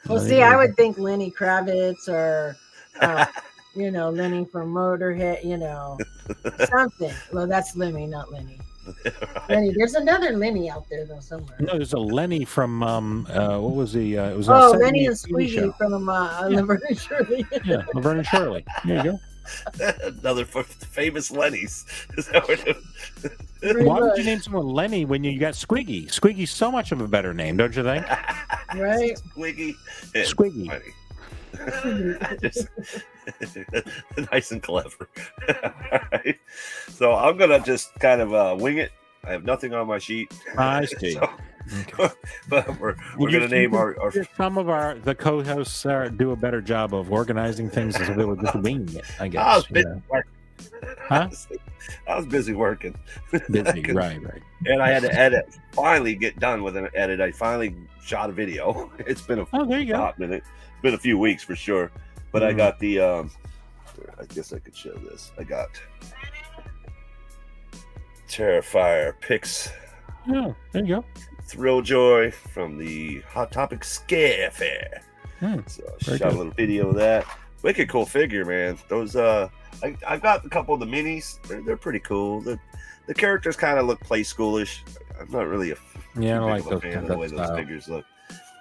Well, see, I would think Lenny Kravitz or, Lenny from Motorhead, something. Well, that's Lemmy, not Lenny. Right. Lenny, there's another Lenny out there though somewhere. No, there's a Lenny from what was the? It was Oh, a Lenny 70s and TV Squeaky show. from Laverne and Shirley. Yeah, Laverne and Shirley. There you go. Another famous Lenny's. Is that what it is? Pretty Why would much, you name someone Lenny when you got Squiggy? Squiggy's so much of a better name, don't you think? right? Squiggy. Yeah, Squiggy. funny. Just- nice and clever. Alright. So I'm gonna just kind of wing it. I have nothing on my sheet. I see. So, but we're Well, gonna name our Some of the co-hosts do a better job of organizing things as if they were just winging it. I I guess. was busy working. Huh? I was busy working. Busy, right. And I had to edit. Finally get done with an edit. I finally shot a video. It's been a Oh, there you go. hot minute. It's been a few weeks for sure. But I got the I guess I could show this. I got Terrifier picks Oh, there you go. Thrill Joy from the Hot Topic Scare Fair. Hmm, So I very shot good. a little video of that. Wicked cool figure, man. Those I got a couple of the minis. They're pretty cool. The characters kind of look play schoolish. I'm not really a Yeah, I don't big like of a those fan kind of the of way those style. figures look.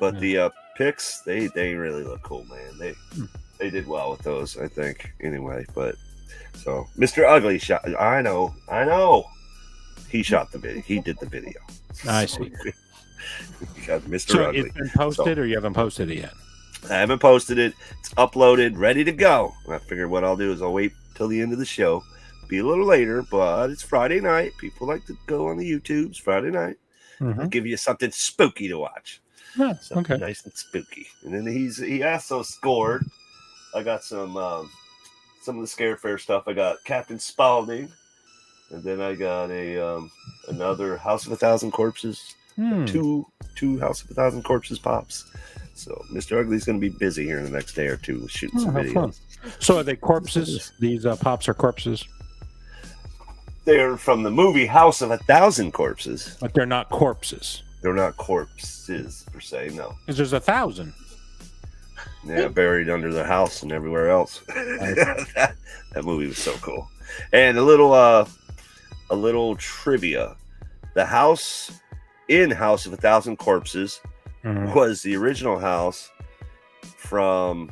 But the picks, they really look cool, man. They did well with those, I think. Anyway, but so Mr. Ugly shot. I know. He shot the video. He did the video. I see. You got Mr. So Ugly. it's been posted, or you haven't posted it yet? I haven't posted it. It's uploaded, ready to go. And I figured what I'll do is I'll wait till the end of the show. Be a little later, but it's Friday night. People like to go on the YouTubes Friday night. Mm-hmm. I'll give you something spooky to watch. Yeah, Something okay. nice and spooky. And then he also scored. I got some of the Scare Fair stuff. I got Captain Spaulding, and then I got another House of a Thousand Corpses. Hmm. Two House of a Thousand Corpses pops. So Mr. Ugly's going to be busy here in the next day or two shooting some how fun. videos. So are they corpses? These pops are corpses, They're from the movie House of a Thousand Corpses. but they're not corpses. They're not corpses per se, no. Because there's 1,000. Yeah, buried under the house and everywhere else. that movie was so cool. And a little trivia: the house in House of a Thousand Corpses Mhm. was the original house from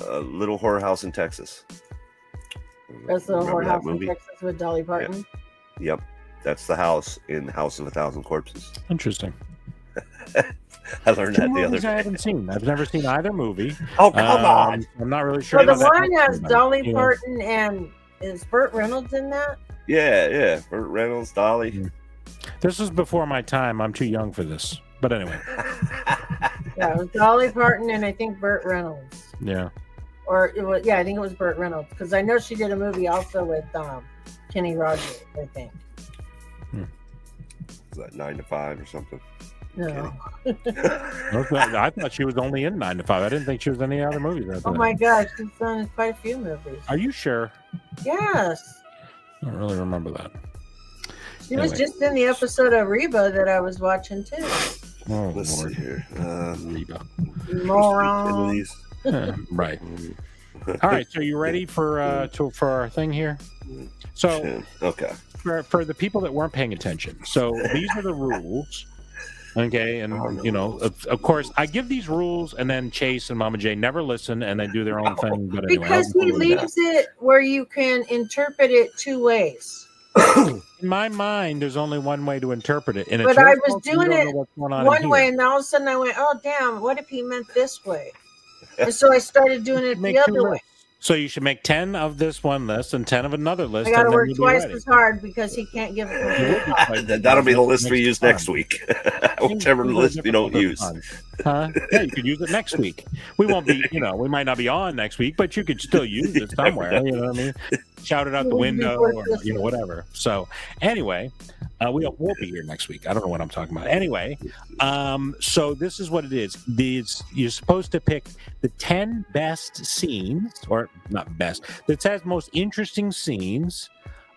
a Little Horror House in Texas. That's the Remember that whorehouse in movie? Texas with Dolly Parton. Yep, that's the house in House of a Thousand Corpses. Interesting. I learned that Two the other movies I day. haven't seen. I've never seen either movie. Oh, come on! I'm not really sure. So the how that one works has for them, Dolly you know. Parton and is Burt Reynolds in that? Yeah. Burt Reynolds, Dolly. Mm. This was before my time. I'm too young for this. But anyway, Yeah, it was Dolly Parton and I think Burt Reynolds. yeah. Or it was, I think it was Burt Reynolds because I know she did a movie also with Kenny Rogers, I think. Is that 9 to 5 or something? No. I thought she was only in 9 to 5. I didn't think she was in any other movies. After Oh that. my gosh, she's done quite a few movies. Are you sure? Yes. I don't really remember that. She was Anyway. just in the episode of Reba that I was watching too. Oh, Let's Lord. see here. Reba. Moron. Right. All right. So you ready for our thing here? So Okay. for the people that weren't paying attention, so these are the rules. Okay, and of course, I give these rules, and then Chase and Mama J never listen, and they do their own thing. But anyway, Because he leaves it where you can interpret it 2 ways. in my mind, there's only one way to interpret it, and But it's I your was fault you doing don't it know what's going on in one here. way, and all of a sudden I went, "Oh damn! What if he meant this way?" And so I started doing it Make the 2 other way. lists. So you should make 10 of this one list and 10 of another list. I got to and then work you'll be twice ready. as hard because he can't give it. That'll be the list we use fun. next week. Whichever list we don't use. Huh? Yeah, you could use it next week. We won't be, we might not be on next week, but you could still use it somewhere. You know what I mean? Shout it out the window or whatever. So anyway, we'll be here next week. I don't know what I'm talking about. Anyway, so this is what it is. You're supposed to pick the 10 best scenes, or not best, that says most interesting scenes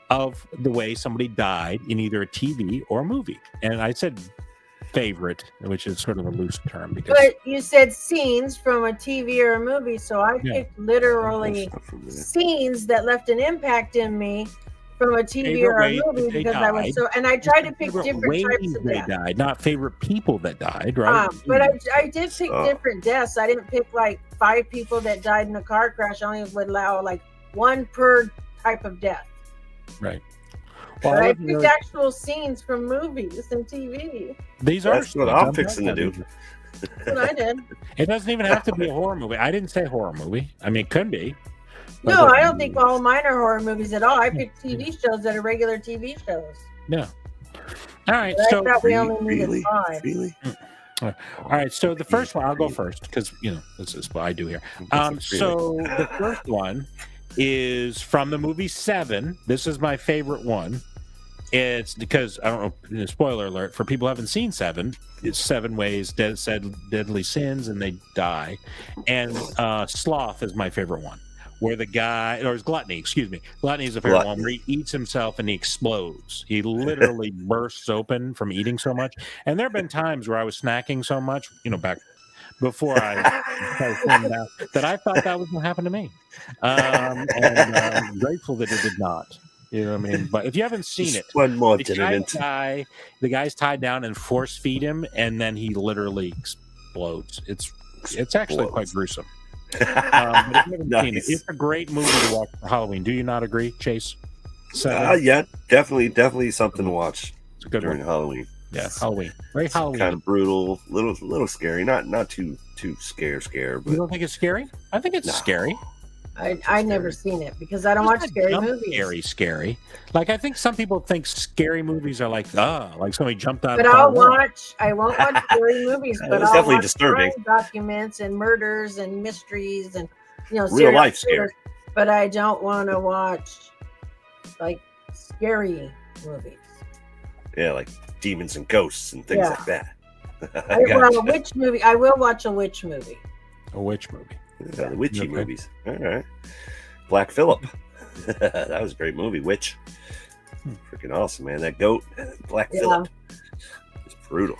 of the way somebody died in either a TV or a movie. And I said favorite, which is sort of a loose term because. But you said scenes from a TV or a movie, so I picked literally scenes that left an impact in me from a TV or a movie because I was so. And I tried to pick different types of they death. died, not favorite people that died, right? But I did pick different deaths. I didn't pick like 5 people that died in a car crash. I only would allow like 1 per type of death. Right. Well, but I picked actual scenes from movies and TV. That's what I'm fixing to do. That's what I did. It doesn't even have to be a horror movie. I didn't say horror movie. I mean, it could be. No, I don't think all mine are horror movies at all. I picked TV shows that are regular TV shows. Yeah. All right. But so I thought we only needed 5. All right. So the first one, I'll go first because this is what I do here. So the first one is from the movie Seven. This is my favorite one. It's because I don't know. Spoiler alert for people who haven't seen Seven. It's 7 ways said deadly sins, and they die. And Sloth is my favorite one, where the guy, or it's Gluttony. Excuse me, Gluttony is the favorite one where he eats himself and he explodes. He literally bursts open from eating so much. And there have been times where I was snacking so much, back before I started feeling that I thought that was going to happen to me. And I'm grateful that it did not. You know what I mean? But if you haven't seen it, one more the guy's tied down and force feed him, and then he literally explodes. It's actually quite gruesome. But if you haven't seen it, it's a great movie to watch for Halloween. Do you not agree, Chase? Yeah, definitely something to watch It's a good during one. Halloween. Yeah, Halloween. Very Halloween. Kind of brutal, little scary. Not too scare. But You don't think it's scary? I think it's scary. I never seen it because I don't watch scary movies. Scary. Like I think some people think scary movies are like somebody jumped out. But I won't watch scary movies. But it's I'll definitely watch disturbing. crime documents and murders and mysteries and real life scary. But I don't want to watch like scary movies. Yeah, like demons and ghosts and things like that. A witch movie. I will watch a witch movie. A witch movie. The witchy movies. All right. Black Phillip. That was a great movie. Witch. Freaking awesome, man. That goat. Black Phillip. It's brutal.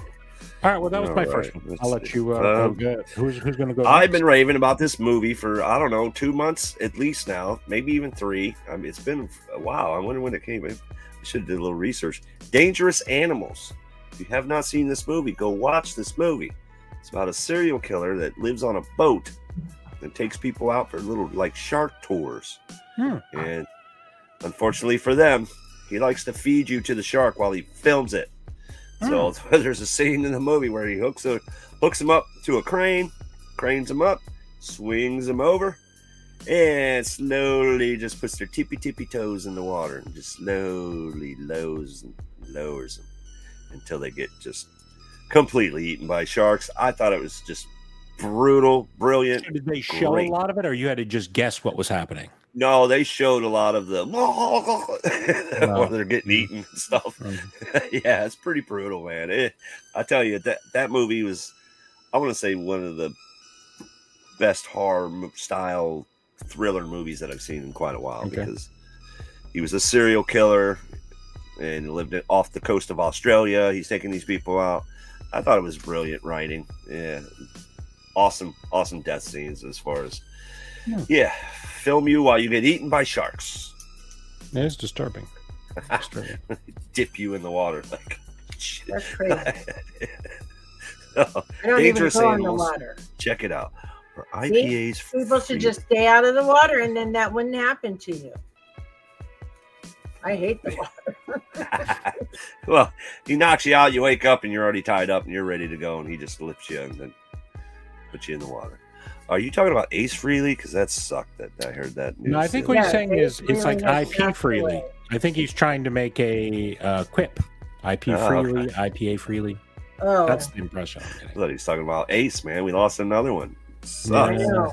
All right. Well, that was my first one. I'll let you go. Who's going to go? I've been raving about this movie for, I don't know, 2 months at least now. Maybe even 3. I mean, it's been a while. I wonder when it came in. I should have did a little research. Dangerous Animals. If you have not seen this movie, go watch this movie. It's about a serial killer that lives on a boat and takes people out for little shark tours. And unfortunately for them, he likes to feed you to the shark while he films it. So there's a scene in the movie where he hooks him up to a crane, cranes him up, swings him over, and slowly just puts their tippy toes in the water and just slowly lowers them until they get just completely eaten by sharks. I thought it was just brutal, brilliant. Did they show a lot of it, or you had to just guess what was happening? No, they showed a lot of the where they're getting eaten and stuff. Yeah, it's pretty brutal, man. I tell you, that movie was, I want to say, one of the best horror style thriller movies that I've seen in quite a while, because he was a serial killer and lived off the coast of Australia. He's taking these people out. I thought it was brilliant writing. Yeah, awesome death scenes as far as film you while you get eaten by sharks. It is disturbing. Dip you in the water like shit. That's crazy. No, I don't Dangerous even go in Animals. the water. Check it out. For IPAs, People should just stay out of the water, and then that wouldn't happen to you. I hate the water. Well, he knocks you out, you wake up, and you're already tied up, and you're ready to go, and he just lifts you and then puts you in the water. Are you talking about Ace Frehley? Because that sucked. That I heard that news. No, I think what he's saying is it's like IP Freely. I think he's trying to make a quip. IP Freely, IPA Freely. Oh, That's the impression I'm I getting. thought he was talking about Ace, man. We lost another one. I Sucks. know.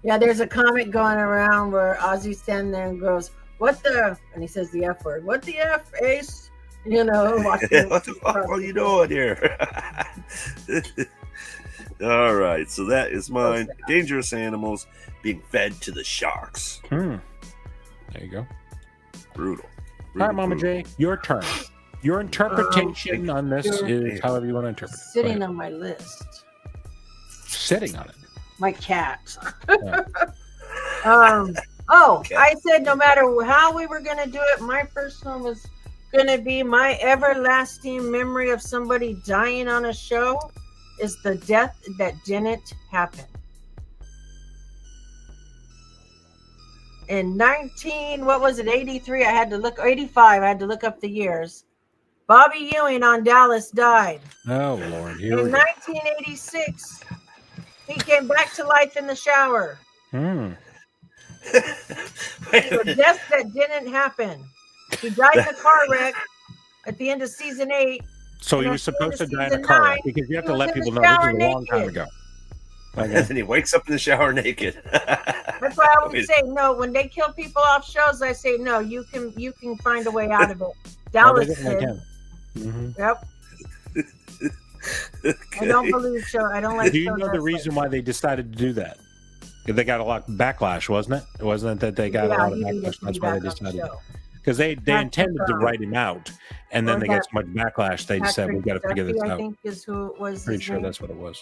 Yeah, there's a comment going around where Ozzy's standing there and goes, "What the?" And he says the F word. What the F, Ace? You know, What the fuck are you doing here? All right, so that is mine. Dangerous Animals being fed to the sharks. There you go. Brutal. All right, Mama J, your turn. Your interpretation on this is however you want to interpret it. Sitting on my list. Sitting on it. My cat. Yeah. I said no matter how we were going to do it, my first one was going to be my everlasting memory of somebody dying on a show is the death that didn't happen. In 83, 85, I had to look up the years. Bobby Ewing on Dallas died. Oh, Lord. Here In we go. 1986, he came back to life in the shower. Hmm. The death that didn't happen. He died in a car wreck at the end of season 8. So he was supposed to die in a car wreck because you have to let people know this is a long time ago. And then he wakes up in the shower naked. That's why I always say no. When they kill people off shows, I say no. You can find a way out of it. Dallas did. Yep. I don't believe show. I don't like. Do you know the reason why they decided to do that? They got a lot of backlash, wasn't it? It wasn't that they got a lot of backlash. That's why they decided. Because they intended to write him out, and then they got so much backlash. They said, "We've got to figure this out." I think is who it was. Pretty sure that's what it was.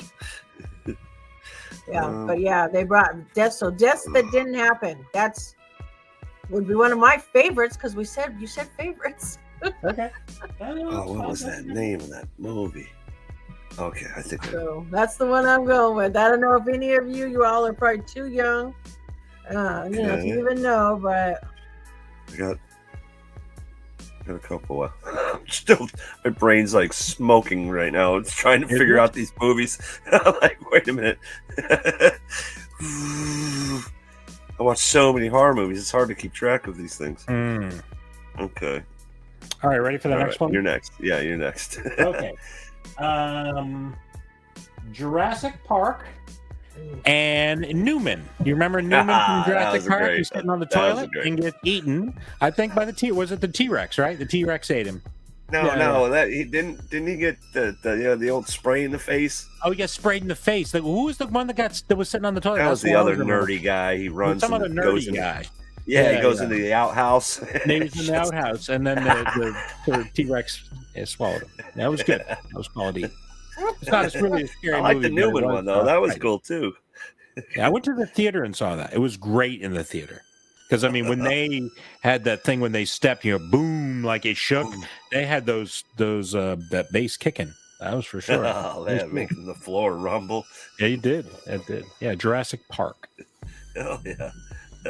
Yeah, but yeah, they brought deaths. So deaths that didn't happen. That's would be one of my favorites because you said favorites. Okay. Oh, what was that name of that movie? Okay, I think. So that's the one I'm going with. I don't know if any of you all are probably too young, to even know, but I got a couple. Still, my brain's like smoking right now. It's trying to figure out these movies. I'm like, wait a minute. I watch so many horror movies. It's hard to keep track of these things. Okay. All right, ready for the next one? You're next. Yeah, you're next. Okay. Jurassic Park and Newman. You remember Newman from Jurassic Park? He's sitting on the toilet and gets eaten. I think by the was it the T-Rex, right? The T-Rex ate him. No, that he didn't he get the old spray in the face? Oh, he got sprayed in the face. Like, who was the one that was sitting on the toilet? That was the other nerdy guy. He runs. Some other nerdy guy. Yeah, he goes into the outhouse. And he was in the outhouse, and then the T-Rex swallowed him. That was good. That was quality. It's not really a scary movie. I like the Newman one though. That was cool too. Yeah, I went to the theater and saw that. It was great in the theater. Because I mean, when they had that thing when they stepped, boom, like it shook. They had that bass kicking. That was for sure. Oh, man, making the floor rumble. Yeah, you did. It did. Yeah, Jurassic Park. Oh yeah,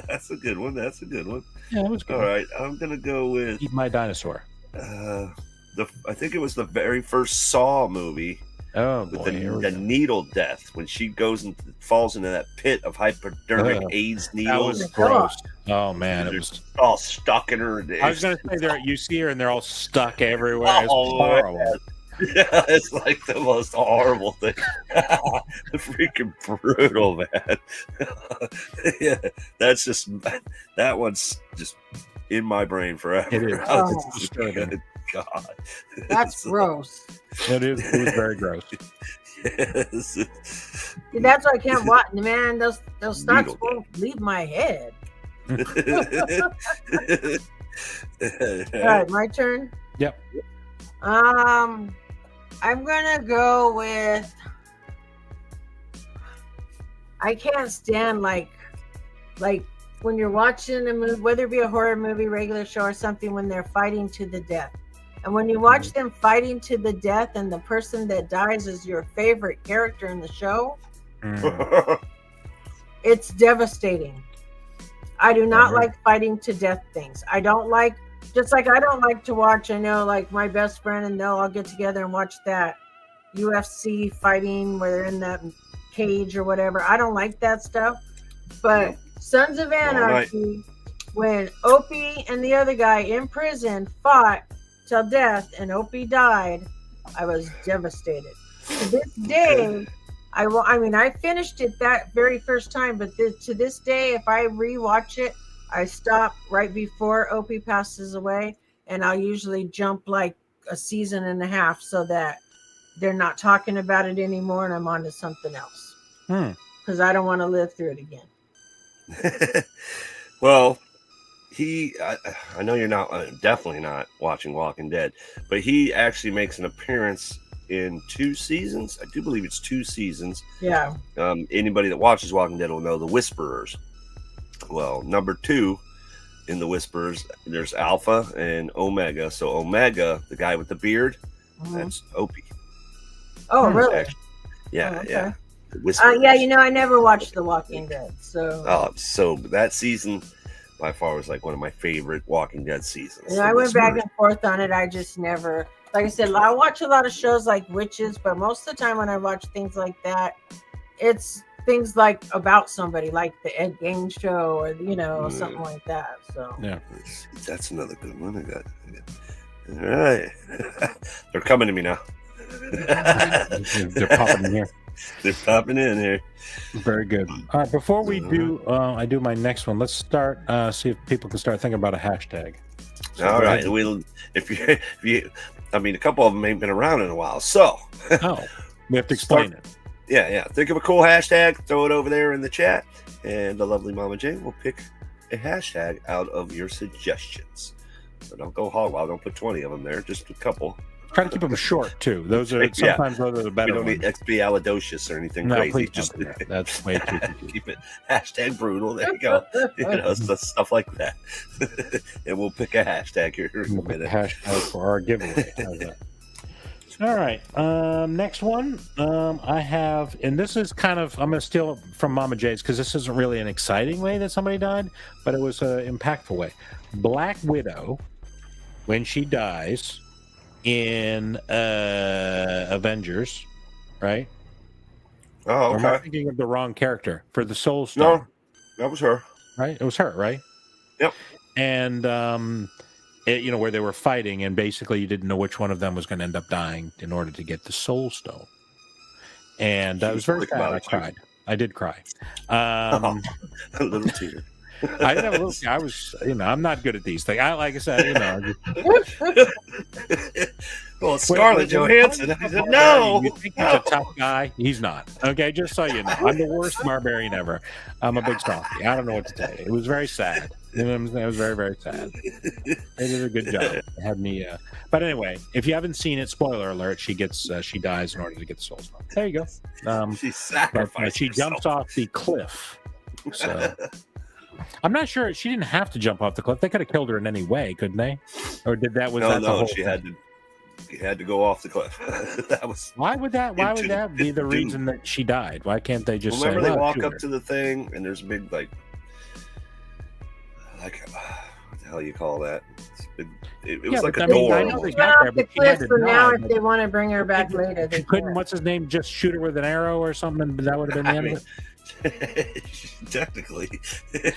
that's a good one. Yeah, that was good. All right, I'm gonna go with Eat My Dinosaur. I think it was the very first Saw movie. Oh with boy, the needle death when she goes and falls into that pit of hypodermic AIDS needles. That was gross. Oh man, it was all stuck in her. I was gonna say you see her and they're all stuck everywhere. It's horrible. Yeah, it's like the most horrible thing. Freaking brutal, man. Yeah, that's just that one's just in my brain forever. It is. I was It's just, disturbing. good God. That's gross. It is. It was very gross. Yes. See, that's why I can't watch. Man, those thoughts Needle won't leave my head. All All right, my turn. Yep. I'm gonna go with. I can't stand like when you're watching a movie, whether it be a horror movie, regular show, or something, when they're fighting to the death. And when you watch them fighting to the death, and the person that dies is your favorite character in the show, it's devastating. I do not like fighting to death things. I don't like, just like I don't like to watch, I know, like my best friend and they'll all get together and watch that UFC fighting where they're in that cage or whatever. I don't like that stuff. But Sons of Anarchy, when Opie and the other guy in prison fought till death and Opie died, I was devastated. To this day, I finished it that very first time, but to this day, if I rewatch it, I stop right before Opie passes away, and I'll usually jump like a season and a half so that they're not talking about it anymore, and I'm on to something else. Because I don't want to live through it again. Well, I know you're not, definitely not watching Walking Dead, but he actually makes an appearance in 2 seasons. I do believe it's 2 seasons. Yeah. Anybody that watches Walking Dead will know the Whisperers. Well, number 2 in the Whisperers, there's Alpha and Omega. So Omega, the guy with the beard, that's Opie. Oh, really? Actually, yeah, okay. yeah. Yeah, I never watched The Walking Dead, so. So that season by far was like one of my favorite Walking Dead seasons. Yeah, I went back and forth on it. I just never, like I said, I watch a lot of shows like Witches, but most of the time when I watch things like that, it's things like about somebody, like the Ed Gein show, or something like that. So yeah, that's another good one. I got. All right, they're coming to me now. They're popping in here. They're popping in here. Very good. All right, before we do, I do my next one. Let's start. See if people can start thinking about a hashtag. So all right, if you, a couple of them ain't been around in a while, so we have to explain it. Yeah. Think of a cool hashtag, throw it over there in the chat, and the lovely Mama Jane will pick a hashtag out of your suggestions. So don't go hog wild. Don't put 20 of them there. Just a couple. Try to keep them short too. Those are sometimes those are the better. We don't need expialidocious or anything crazy. Please just that's way too keep it hashtag brutal. There you go. Stuff like that. And we'll pick a hashtag here in a minute. Hashtag for our giveaway. All right. Next one. I have, and this is kind of, I'm going to steal it from Mama J's because this isn't really an exciting way that somebody died, but it was an impactful way. Black Widow, when she dies in Avengers, right? Oh, okay. Or am I thinking of the wrong character for the Soul Stone? No, that was her. Right? It was her, right? Yep. And where they were fighting, and basically you didn't know which one of them was going to end up dying in order to get the Soul Stone. And that was very sad. I cried. I did cry. A little tear. I did have a little. I was, I'm not good at these things. Like I said, Well, Scarlett Johansson. I said, no. You think he's a tough guy? He's not. Okay, just so you know, I'm the worst barbarian ever. I'm a big softy. I don't know what to tell you. It was very sad. It was very, very sad. They did a good job. It had me. But anyway, if you haven't seen it, spoiler alert: she dies in order to get the Soul Stone. There you go. She sacrificed. She jumps off the cliff. So. I'm not sure. She didn't have to jump off the cliff. They could have killed her in any way, couldn't they? Or did that was that the whole she had to go off the cliff. That was why would that be the reason that she died? Why can't they just remember they walk up to the thing and there's a big like what the hell you call that? It was like a door. I know they got there, but she had to die. Now if they want to bring her back later, they couldn't. What's his name? Just shoot her with an arrow or something. That would have been the end of it. Technically,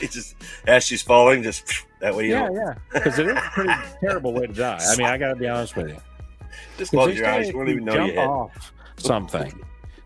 just as she's falling, just that way. Yeah, because it is a pretty terrible way to die. I mean, I got to be honest with you. Just Because close they your say eyes. if You won't you even know you jump hit. off something,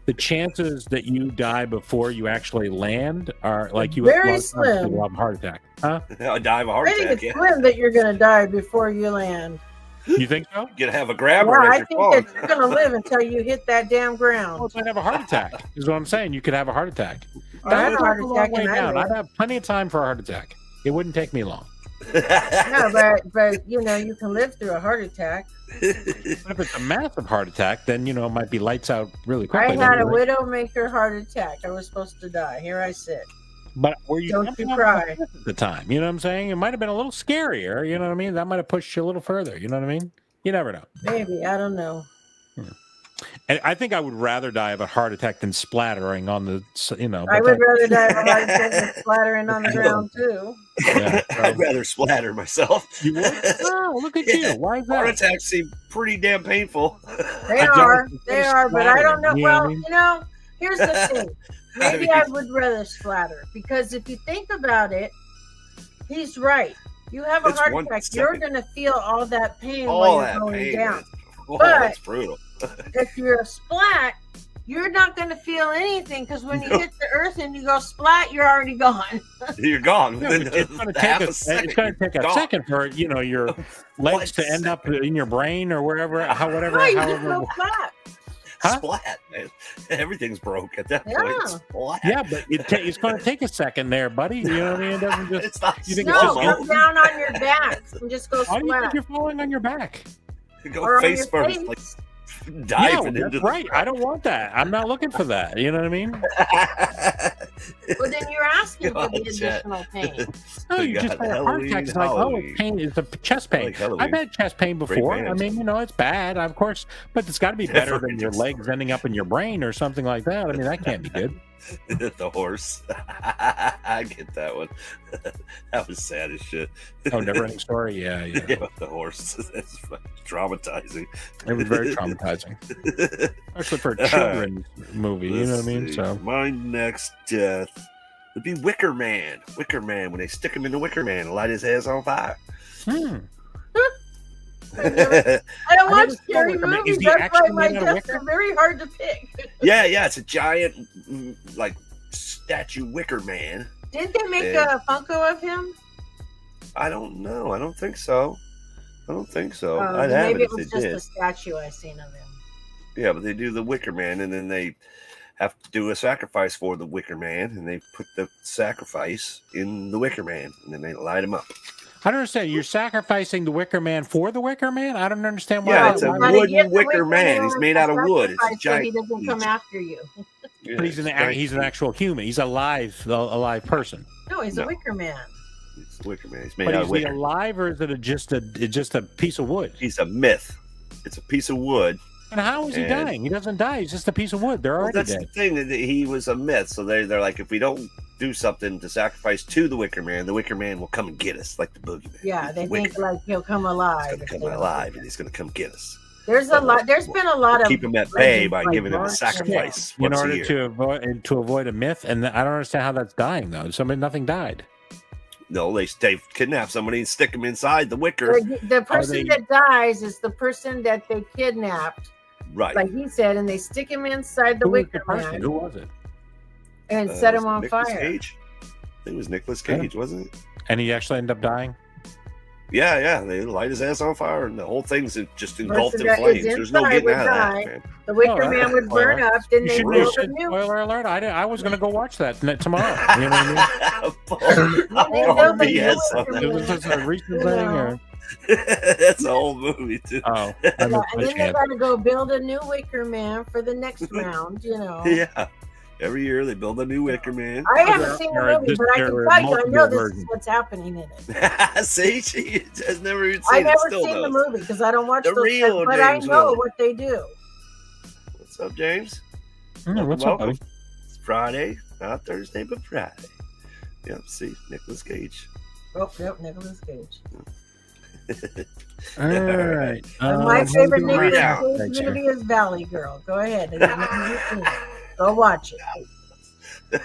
the chances that you die before you actually land are like you Very a lot of times slim. people have a heart attack. Huh? I die of a heart I think attack. it's Yeah. slim that you're going to die before you land. You think so? You gotta have a Yeah, grabber as I you're think falling. that you're going to live until you hit that damn Well, ground. you might have a heart attack. Is what I'm saying. You could have a heart attack. I had a I'd heart walk a long attack way and I down. I'd lived. have plenty of time for a heart attack. It wouldn't take me long. No, but you know, you can live through a heart attack. But if it's a massive heart attack, then it might be lights out really I quickly. had a don't you think? widowmaker heart attack. I was supposed to die. Here I sit. But were you Don't jumping you off cry. the cliff at the time? You know what I'm saying? It might have been a little scarier. You know what I mean? That might have pushed you a little further. You know what I mean? You never know. Maybe. I don't know. And I think I would rather die of a heart attack than splattering on the. I would rather die of a heart attack than splattering on the ground, too. Yeah, I'd rather splatter myself. You would? Oh, look at you! Why is Heart that? attacks seem pretty damn painful. They I don't are. think They it's are. But I don't know. splattering, you know what I Well, mean? here's the thing. Maybe I I mean- would rather splatter because if you think about it, he's right. You have a It's heart 1 attack, you're second. going to feel all that pain All while you're that going pain. down. Oh, But- that's brutal. If you're a splat, you're not going to feel anything because when you No. hit the earth and you go splat, you're already gone. You're gone. Yeah, but it's going to Half take a second. It's going to take a Gone. second for your legs to end up in your brain or wherever, whatever, No, you just however. go flat. Huh? Splat, man. Everything's broke at that point. Yeah. Splat. Yeah, but it's going to take a second there, buddy. You know what I mean? It doesn't just. It's not You think No, it's just come down on your back and just go Why do you think splat. you're falling on your back? Go Or on face your first, face. like Yeah, diving that's into right. I don't want that. I'm not looking for that. You know what I mean? Well, then you're asking for the God, Chet. additional pain. No, We you got just had a heart attack. It's like, oh, Halloween. it's pain. It's a chest pain. Like Halloween. I've had chest pain before. I band. mean, it's bad, of course, but it's got to be better than your Just- legs ending up in your brain or something like that. I mean, that can't be good. The horse. I get that one. That was sad as shit. Oh, never ending story. Yeah. Yeah, the horse. That's fucking traumatizing. It was very traumatizing, especially for a children's movie. You know what I mean? Let's So see. My next death would be Wicker Man. Wicker Man, when they stick him in the Wicker Man and light his ass on fire. I don't I watch never saw scary Wicker Man. Is movies. he That's why actually my made out of deaths wicker? are very hard to pick. yeah, it's a giant, like, statue Wicker Man. Did they make Yeah. a Funko of him? I don't know. I don't think so. Oh, I'd have maybe it it was if they just did. a statue I seen of him. Yeah, but they do the Wicker Man, and then they have to do a sacrifice for the Wicker Man, and they put the sacrifice in the Wicker Man, and then they light him up. I don't understand. You're sacrificing the Wicker Man for the Wicker Man? I don't understand why. Yeah, Well, it's a you gotta wooden give the wicker man. He's made out of wood. It's a sacrifice so he giant- doesn't come after you. Yeah, But he's an giant- he's an actual human. He's a live person. No, he's No. a wicker man. It's the Wicker Man. He's made But out is of he wicker. alive or is it just a piece of wood? He's a myth. It's a piece of wood. And how is he And- dying? He doesn't die. He's just a piece of wood. They're Well, already that's dead. the thing. That he was a myth. So they're like, if we don't do something to sacrifice to the Wicker Man will come and get us, like the boogeyman. Yeah, they The Wicker think like he'll come alive. He's gonna come alive, and he's gonna come get us. There's a lot. There's been a lot of Keep him at bay legends by like giving him a March sacrifice In once a order year. to avoid a myth, and I don't understand how that's dying though. Nothing died. No, they kidnap somebody and stick him inside the wicker. The person they- that dies is the person that they kidnapped, Right. like he said, and they stick him inside the Who was wicker the person? man Who was it? and set was him on Nicolas fire. Cage? I think it was Nicolas Yeah. Cage, wasn't it? And he actually ended up dying. Yeah. They light his ass on fire, and the whole thing's just engulfed in Person that flames. is There's no inside getting would out of die. that, man. The wicker Oh, man would spoiler. burn up. Then You they should build a new. spoiler alert. I was going to go watch that tomorrow. You know what I mean? They Paul build a new BS on Wicker that. It was just a recent thing, or That's a whole movie too. oh, I Yeah, missed and my then they chance. got to go build a new wicker man for the next round. You know. Yeah. Every year they build a new Wicker Man. I haven't seen the There are movie, but I can there are tell you, I know multiple this versions. is what's happening in it. See, she has never even I've seen it. never Still seen the knows. movie because I don't watch The those real things, but I James know Miller. what they do. What's up, James? What's up, buddy? It's Friday, not Thursday, but Friday. Yep, see, Nicolas Cage. Oh, yep, Nicolas Cage. All right. And my favorite moving Nicolas down. Cage Thanks, movie is Valley Girl. Go ahead. Go watch it.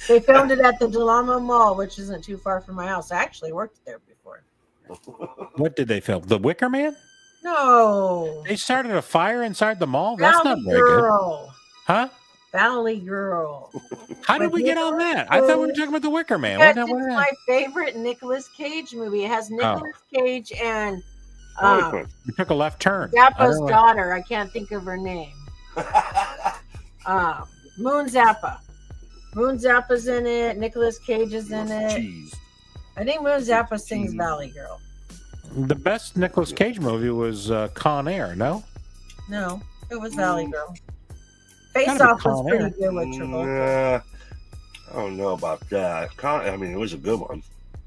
They filmed it at the Delamo Mall, which isn't too far from my house. I actually worked there before. What did they film? The Wicker Man? No. They started a fire inside the mall? That's Valley not very good. Girl. Huh? Valley Girl. How did With we get on Nicolas that? I thought we were Cage. talking about the Wicker Man. Because What it's my favorite Nicolas Cage movie. It has Nicolas Cage and We took a left turn. Zappa's daughter. I can't think of her name. Moon Zappa. Moon Zappa's in it. Nicolas Cage is in it. Jeez. I think Moon Zappa sings Valley Girl. The best Nicolas Cage movie was Con Air, no? No, it was Valley Girl. Face Gotta be Off was Con pretty Air. good with Travolta. I don't know about that. I mean, it was a good one.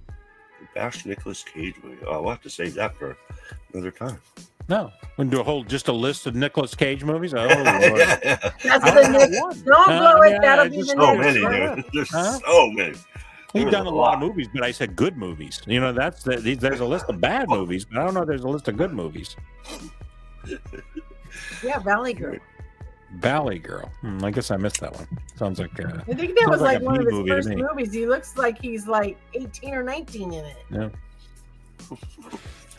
The best Nicolas Cage movie. Oh, we'll have to save that for another time. No. We can do just a list of Nicolas Cage movies? Oh, Lord. That's the next. Don't blow it. yeah, That'll be just the So next many, one. dude. There's Huh? so many. We've There's done a lot of movies, but I said good movies. You know, there's a list of bad movies, but I don't know if there's a list of good movies. Yeah, Valley Girl. Valley Girl. I guess I missed that one. Sounds like I think that was sounds like like a one of his B-movie to first me. movies. He looks like he's like 18 or 19 in it. yeah. All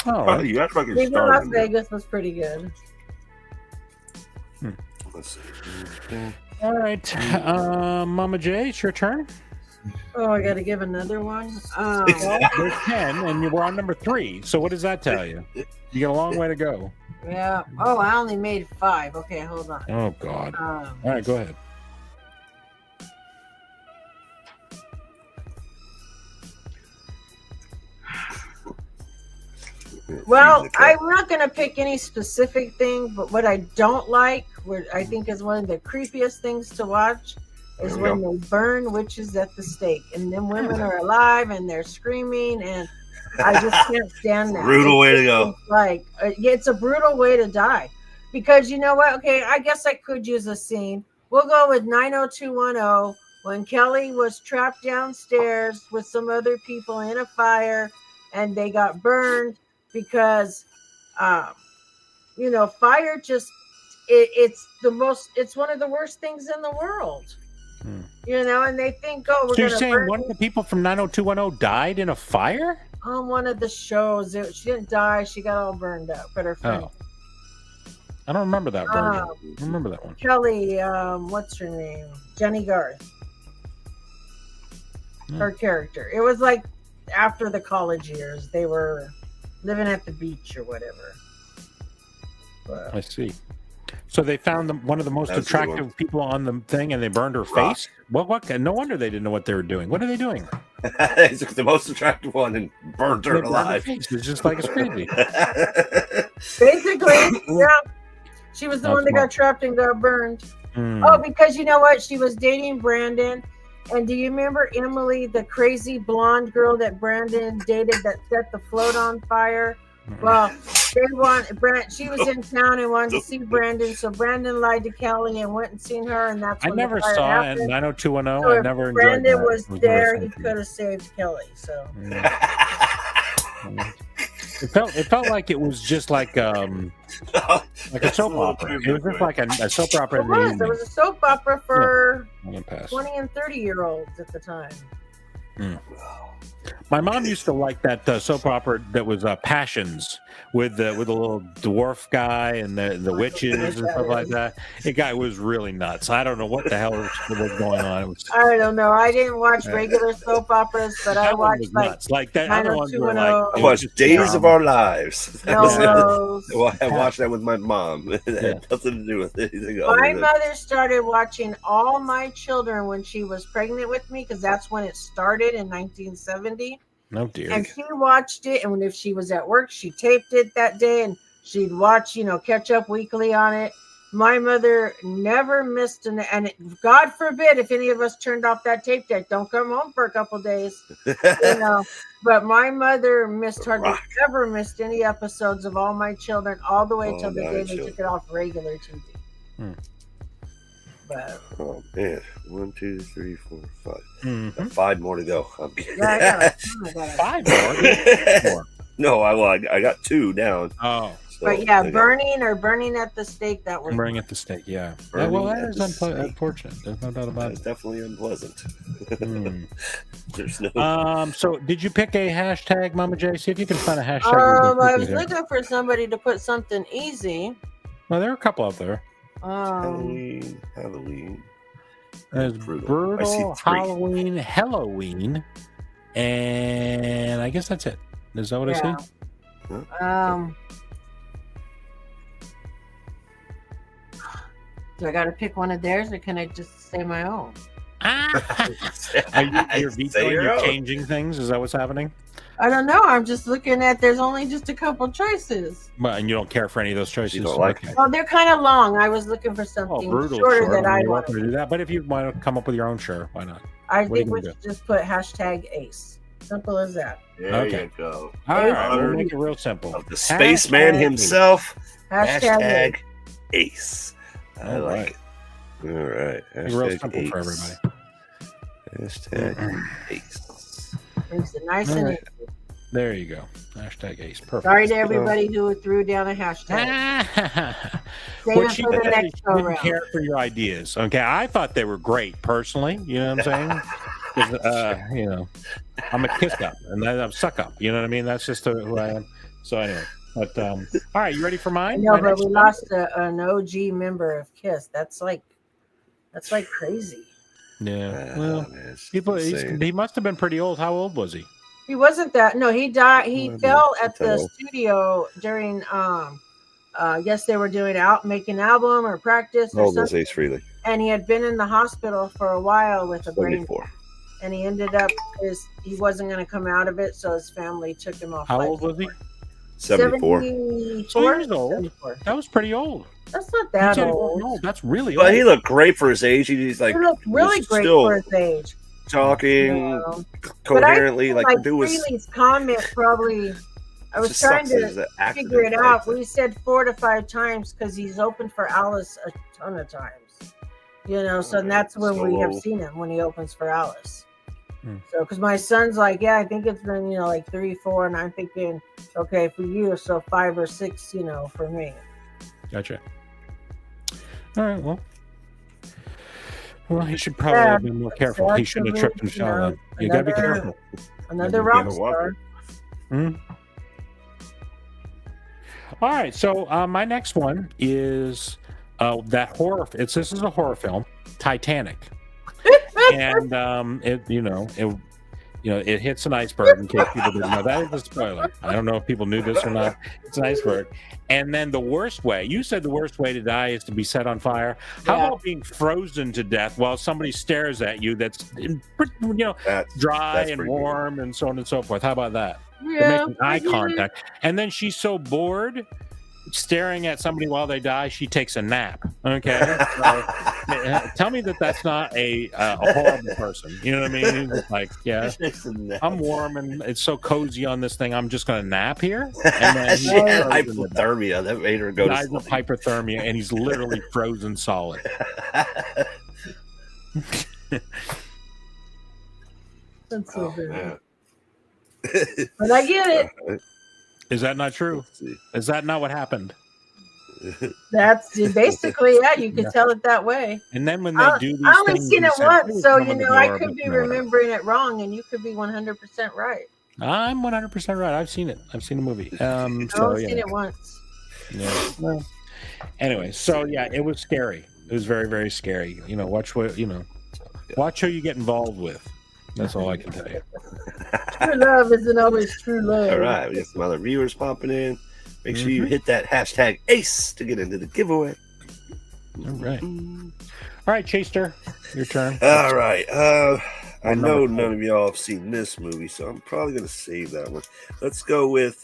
Oh, right. you act like you're Leaving Las starving. Vegas was pretty good. Let's see. All right. Mama J, it's your turn. Oh, I got to give another one. There's 10, and we're on number 3. So what does that tell you? You got a long way to go. Yeah. Oh, I only made 5. Okay, hold on. Oh, God. All right, go ahead. Well, I'm not going to pick any specific thing, but what I don't like, what I think is one of the creepiest things to watch, is There we when they burn witches at the stake, and then women are alive and they're screaming, and I just can't stand that. Brutal way to go. It's like it's a brutal way to die, because you know what? Okay, I guess I could use a scene. We'll go with 90210 when Kelly was trapped downstairs with some other people in a fire, and they got burned because, fire just it's one of the worst things in the world. And they think, oh, we're So you're gonna saying burn one of the people from 90210 died in a fire? on one of the shows. She didn't die; she got all burned up. But her friend I don't remember that version. I don't remember that one. Kelly, what's her name? Jenny Garth. Her character. It was like after the college years. They were living at the beach or whatever. But, I see. So they found one of the most That's a good attractive people on the thing, and they burned her Rock. face. What? No wonder they didn't know what they were doing. What are they doing? It's the most attractive one and burned her They burned her alive. face. It's just like it's crazy. basically, yeah. She was the That's one that smart. got trapped and got burned. Hmm. Oh, because you know what? She was dating Brandon. And do you remember Emily, the crazy blonde girl that Brandon dated that set the float on fire? Well, she was in town and wanted to see Brandon, so Brandon lied to Kelly and went and seen her, and that's I when never the fire saw it. happened. 90210. So I if never enjoyed Brandon that. was It very there, he funky. could have saved Kelly. So It felt like it was just like a soap opera. It was just like a soap opera. it was. There was a soap opera for I'm gonna pass. 20 and 30-year-olds at the time. My mom used to like that soap opera that was Passions with the little dwarf guy and the witches and stuff like that. The guy was really nuts. I don't know what the hell was going on. It was, I don't know. I didn't watch regular soap operas, but I that one watched was like nuts. Like that other ones were 90210. I watched Days of Our Lives. Melrose. Well, I watched that with my mom. It had nothing to do with anything other My than- mother started watching All My Children when she was pregnant with me, because that's when it started in 1970. no dear. And she watched it, and if she was at work, she taped it that day, and she'd watch, catch up weekly on it. My mother never missed God forbid if any of us turned off that tape deck, don't come home for a couple days, But my mother ever missed any episodes of All My Children all the way till the day they took it off regular TV. But oh man, 1, 2, 3, 4, 5. Mm-hmm. 5 more to go. I'm kidding. yeah, I got it. 5 more. No, I got 2 down. Oh, But yeah, burning at the stake, that was Burning at the stake, yeah. Burning Well, that at is the stake. unfortunate. There's no doubt about That's it. definitely unpleasant. Hmm. There's no. So did you pick a hashtag, Mama J? See if you can find a hashtag. I was looking for somebody to put something easy. Well, there are a couple out there. Halloween. There's Brutal. I see Brutal, 3. Halloween, and I guess that's it. Is that what I see? Do I got to pick one of theirs, or can I just say my own? You're vetoing, you're changing things? Is that what's happening? I don't know. I'm just looking at. There's only just a couple choices. And you don't care for any of those choices? You don't like okay. Oh, they're kind of long. I was looking for something shorter that I want to do that. But if you want to come up with your own, sure, why not? I think we should just put hashtag Ace. Simple as that. There you go. All right, we'll make it real simple. Of the spaceman himself. Hashtag Ace. I like it. All right. Real simple for everybody. Hashtag Ace. It's nice and easy. There you go. Hashtag Ace. Perfect. Sorry to everybody who threw down a hashtag. What she didn't care for your ideas. Okay, I thought they were great personally. You know what I'm saying? You know, I'm a kiss up and I'm a suck up. You know what I mean? That's just who I am. So anyway, but all right, you ready for mine? No, but we lost an OG member of KISS. That's like crazy. Yeah. Well, he must have been pretty old. How old was he? He wasn't that. No, he died. He fell at the studio during. Yes, they were making an album or practice. How old was Ace Frehley? And he had been in the hospital for a while with a brain. 74. And he ended up he wasn't going to come out of it, so his family took him off. How old was he? 74. So he was old. 74. That was pretty old. That's not that old. No, that's really old. Well, he looked great for his age. He's like, he looked really great for his age. Talking coherently, like the dude was. Frehley's comment probably. I was trying to figure it out. We said 4 to 5 times because he's opened for Alice a ton of times. You know, so that's when we have seen him, when he opens for Alice. So, because my son's like, yeah, I think it's been, like 3, 4, and I'm thinking, okay, for you, so 5 or 6, for me. Gotcha. All right, well, he should probably have been more careful. He shouldn't have tripped and fell. You gotta be careful. Another rock star. All right, so my next one is that horror. This is a horror film, Titanic, and it hits an iceberg. In case people didn't know, that is a spoiler. I don't know if people knew this or not. It's an iceberg, and then the worst way. You said the worst way to die is to be set on fire. How about being frozen to death while somebody stares at you? That's dry and warm and so on and so forth. How about that? Yeah, making eye contact, and then she's so bored staring at somebody while they die, she takes a nap. Okay, so, tell me that's not a horrible person. You know what I mean? It's like, yeah, I'm warm and it's so cozy on this thing. I'm just gonna nap here. And then she had hypothermia that made her go to sleep. Hypothermia, and he's literally frozen solid. That's so bad. But I get it. Is that not true? Is that not what happened? That's basically, you could tell it that way. And then when they do these I only things, seen it once, so I could be remembering it wrong, and you could be 100% right. I'm 100% right. I've seen it. I've seen the movie. I've seen it once. Yeah. Well, anyway, so yeah, it was scary. It was very, very scary. Watch who you get involved with. That's all I can tell you. True love isn't always true love. All right, we got some other viewers popping in. Make sure you hit that hashtag ACE to get into the giveaway. All right. All right, Chaster, your turn. All right. I know none of y'all have seen this movie, so I'm probably going to save that one. Let's go with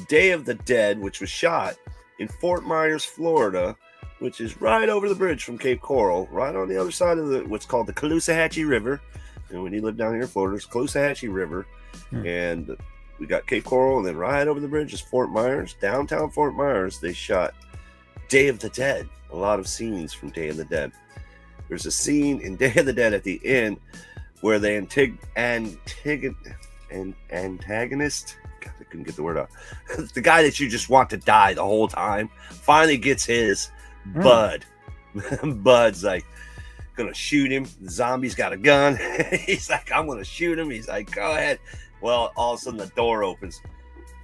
Day of the Dead, which was shot in Fort Myers, Florida, which is right over the bridge from Cape Coral, right on the other side of what's called the Caloosahatchee River. And when you live down here in Florida, it's Caloosahatchee River. And we got Cape Coral, and then right over the bridge is Fort Myers. Downtown Fort Myers, they shot Day of the Dead. A lot of scenes from Day of the Dead. There's a scene in Day of the Dead at the end where the antagonist God, I couldn't get the word out. The guy that you just want to die the whole time finally gets his. Bud. Bud's like gonna shoot him. The zombie's got a gun. He's like, I'm gonna shoot him. He's like, go ahead. Well, all of a sudden the door opens.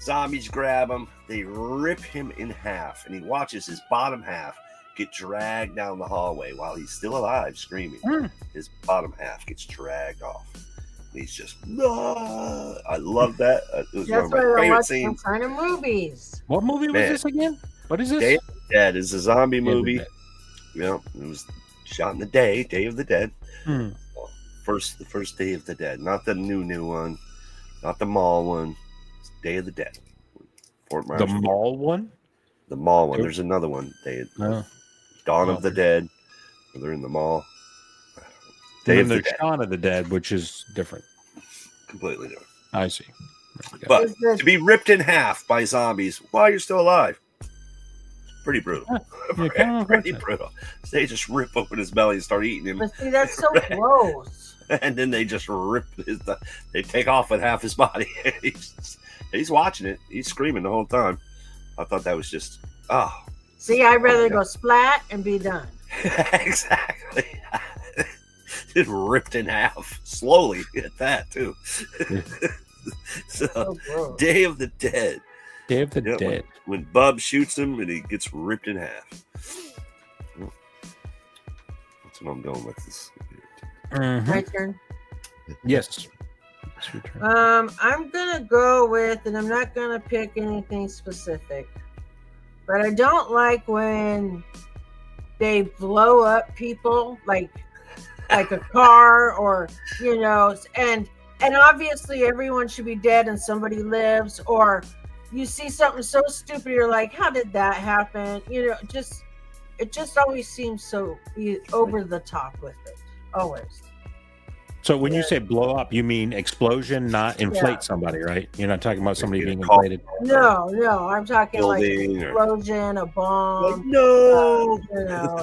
Zombies grab him. They rip him in half, and he watches his bottom half get dragged down the hallway while he's still alive, screaming. His bottom half gets dragged off. He's just, ah. I love that. It was That's one of my why I favorite watch scenes. kind of movies. What movie was this again? What is this? Day of the Dead is a zombie Day of the movie. Dead. Yeah, it was shot in the Day of the Dead. Hmm. The first Day of the Dead, not the new one, not the mall one. It's Day of the Dead. Fort Myers. The mall one? The mall one. There's another one. Dawn of the Dead. Where they're in the mall. Day of the Dead. Shaun of the Dead, which is different. Completely different. I see. But to be ripped in half by zombies while you're still alive, pretty brutal. Pretty brutal. So they just rip open his belly and start eating him. But see, that's so gross. And then they just rip they take off with half his body. He's watching it. He's screaming the whole time. I thought that was just, See, I'd rather go splat and be done. Exactly. Just ripped in half slowly at that too. So Day of the Dead. Day of the Dead. When Bub shoots him and he gets ripped in half. That's what I'm going with this. My turn. Yes. I'm gonna go with, and I'm not gonna pick anything specific, but I don't like when they blow up people like a car, or and obviously everyone should be dead and somebody lives, or you see something so stupid you're like, how did that happen? It just always seems so over the top with it, always. So when you say blow up, you mean explosion, not inflate somebody, right? You're not talking about somebody being inflated. No, I'm talking like an explosion, a bomb,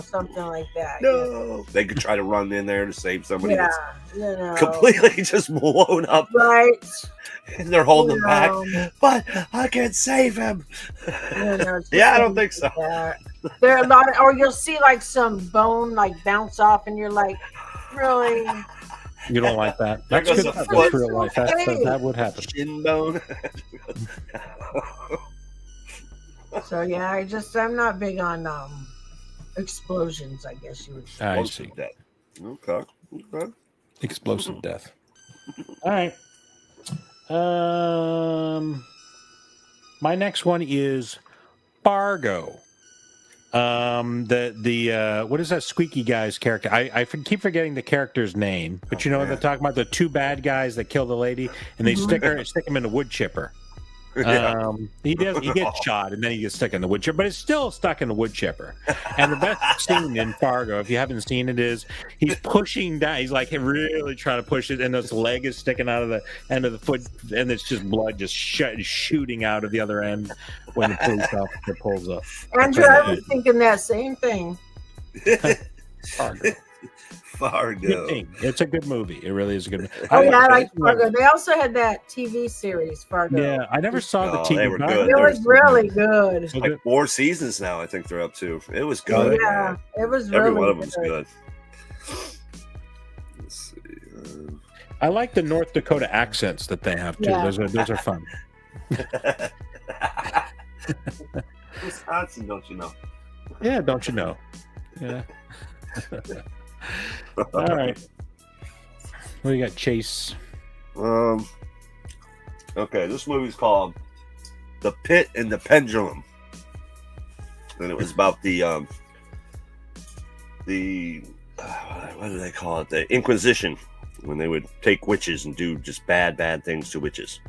something like that. No, they could try to run in there to save somebody that's completely just blown up, right? And they're holding him back, but I can save him. Yeah, I don't think so. There are a lot or you'll see like some bone like bounce off, and you're like, really? You don't like that? That's good. That's real life. That would happen. Shin bone. So yeah, I'm not big on explosions, I guess you would say. I see. Okay. Explosive death. All right. My next one is Fargo. What is that squeaky guy's character? I keep forgetting the character's name, but they're talking about the two bad guys that kill the lady, and they stick him in a wood chipper. He gets shot, and then he gets stuck in the wood chipper, but it's still stuck in the wood chipper. And the best scene in Fargo, if you haven't seen it, is he's pushing down. He's like really trying to push it, and his leg is sticking out of the end of the foot, and it's just blood just shooting out of the other end when the police officer pulls up. Andrew, I was thinking that same thing. Fargo. It's a good movie. It really is a good movie. I like Fargo. They also had that TV series, Fargo. Yeah, I never saw the TV. They were good. It was really good. It's like 4 seasons now, I think they're up to. It was good. Yeah, it was really Every one of them's good. Let's see. I like the North Dakota accents that they have too. Yeah. Those are fun. Wisconsin, don't you know? Yeah, don't you know? Yeah. All right. What do you got, Chase? Okay, this movie's called The Pit and the Pendulum, and it was about the what do they call it? The Inquisition, when they would take witches and do just bad things to witches,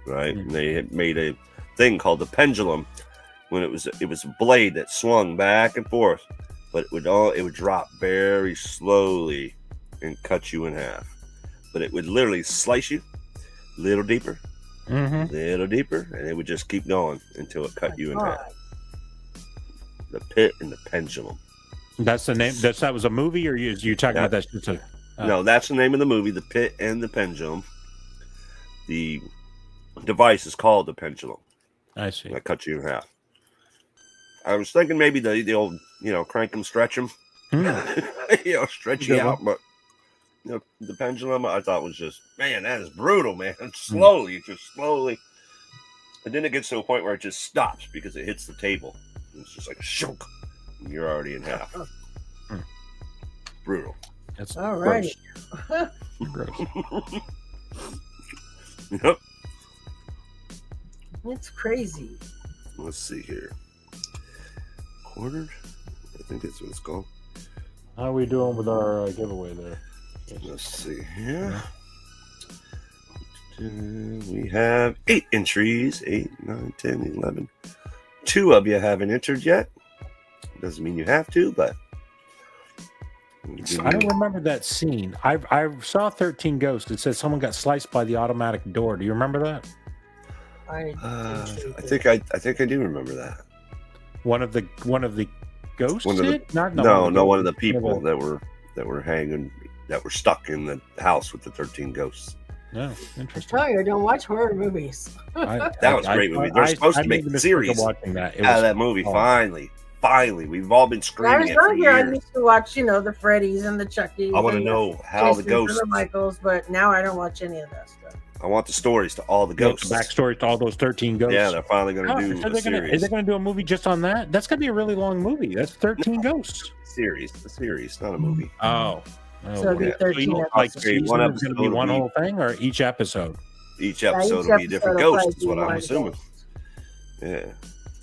right? And they had made a thing called the pendulum, when it was a blade that swung back and forth, but it would drop very slowly and cut you in half. But it would literally slice you a little deeper, and it would just keep going until it cut you in half. The Pit and the Pendulum. That's the name. That was a movie, or you talking about that? No, that's the name of the movie, The Pit and the Pendulum. device is called the pendulum. I see. That cuts you in half. I was thinking maybe the old, crank them, stretch them, stretch you Good out. But the pendulum, I thought was just, man, that is brutal, man. Slowly, and then it gets to a point where it just stops because it hits the table. And it's just like shunk, and you're already in half. Brutal. That's All right. gross. Yep. It's crazy. Let's see here. Quartered? I think that's what it's called. How are we doing with our giveaway there? Let's see here. We have 8 entries. 8, 9, 10, 11. 2 of you haven't entered yet. Doesn't mean you have to, but I don't remember that scene. I saw 13 Ghosts. It said someone got sliced by the automatic door. Do you remember that? I think I do remember that. One of the ghosts? One of the, one of the people that were hanging, that were stuck in the house with the 13 ghosts. No, interesting. Oh, you don't watch horror movies. That was a great movie. They're supposed to make a series watching that. out of that movie. Finally, we've all been screaming it for I years. used to watch, the Freddys and the Chuckies. I want to know how the ghosts. The Michaels, but now I don't watch any of that stuff. I want the stories to all the ghosts. The backstory to all those 13 ghosts. Yeah, they're finally going to do a series. Is they going to do a movie just on that? That's going to be a really long movie. That's 13 ghosts. A series, not a movie. Oh. So it'll be 13 so episodes. One episode going to be one whole thing, or each episode? Each episode will be a different ghost, is what I'm assuming. Ghost. Yeah.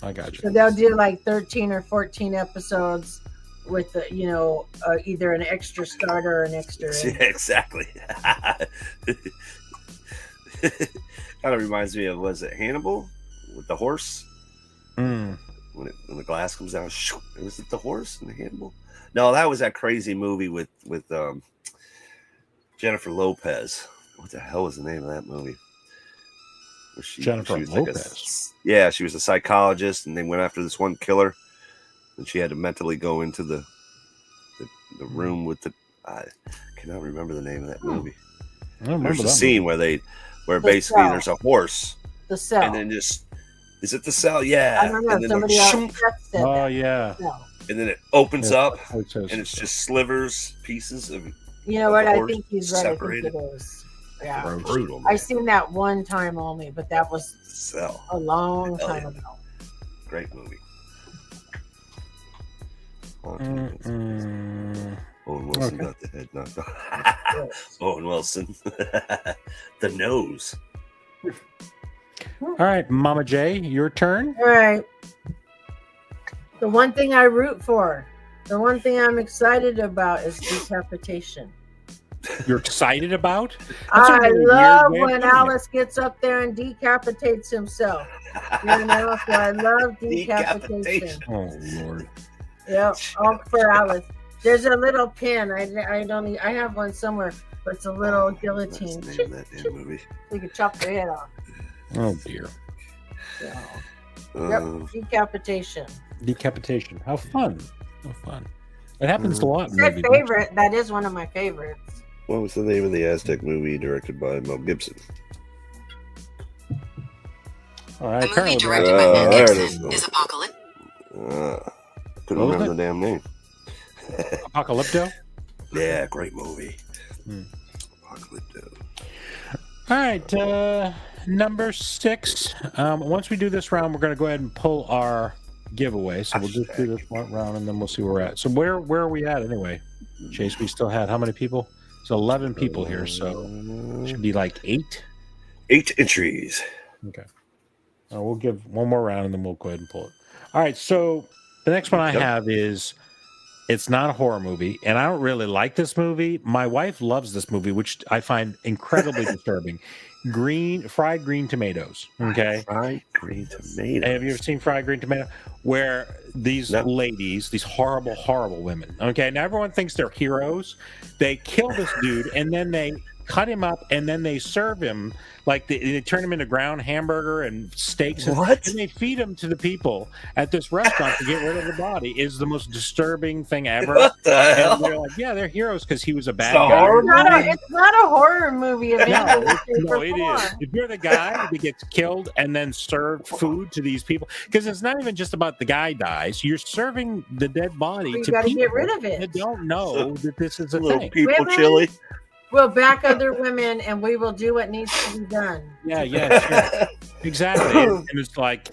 I got you. So they'll do like 13 or 14 episodes with the, either an extra starter or an extra. Yeah, exactly. Kind of reminds me of, was it Hannibal with the horse? When the glass comes down, was it the horse in the Hannibal? No, that was that crazy movie with Jennifer Lopez. What the hell was the name of that movie? Jennifer Lopez. She was a psychologist, and they went after this one killer, and she had to mentally go into the room with the. I cannot remember the name of that movie. There's a scene where basically there's a horse. The Cell. And then is it The Cell? Yeah. I don't know. And then Somebody else said Oh that. yeah. Cell. And then it opens up, and it's just slivers, pieces of. You know what? I think he's right. separated. I think it is. Yeah. Brutal, man. I seen that one time only, but that was Cell. a long time ago. Great movie. Owen Wilson got the head knocked off. Owen Wilson. The nose. All right, Mama J, your turn. All right. The one thing I root for, the one thing I'm excited about is decapitation. You're excited about? I love when Alice gets up there and decapitates himself. So I love decapitation. Oh Lord. Yep, all for Alice. There's a little pin. I have one somewhere, but it's a little guillotine. That's the name of that damn movie. You can chop their head off. Oh dear. So, decapitation. Decapitation. How fun. How fun. It happens a lot. My favorite. That is one of my favorites. What was the name of the Aztec movie directed by Mel Gibson? All right. The movie directed by Mel Gibson is Apocalypse. Couldn't remember the damn name. Apocalypto? Yeah, great movie. Apocalypto. All right. Number 6. Once we do this round, we're going to go ahead and pull our giveaway. So we'll just do this one round, and then we'll see where we're at. So where are we at anyway? Chase, we still had how many people? It's 11 people here, so it should be like 8. 8 entries. Okay. We'll give one more round, and then we'll go ahead and pull it. All right. So the next one I have is, it's not a horror movie, and I don't really like this movie. My wife loves this movie, which I find incredibly disturbing. Fried green tomatoes. Okay. Fried green tomatoes. Have you ever seen fried green tomato? Where these ladies, these horrible, horrible women. Okay. Now everyone thinks they're heroes. They kill this dude, and then they cut him up and then they serve him like they turn him into ground hamburger and steaks. What? And they feed him to the people at this restaurant to get rid of the body. Is the most disturbing thing ever. What the hell? And they're like, yeah, they're heroes because he was a bad It's a guy. horror It's not a horror movie. Of No, any shape no, or it form. is. If you're the guy that gets killed and then served food to these people, because it's not even just about the guy dies. You're serving the dead body You to gotta people get rid of it. that don't know that this is a Little thing. people Women? chili. We'll back other women, and we will do what needs to be done. Yeah, sure. Exactly. And it's like,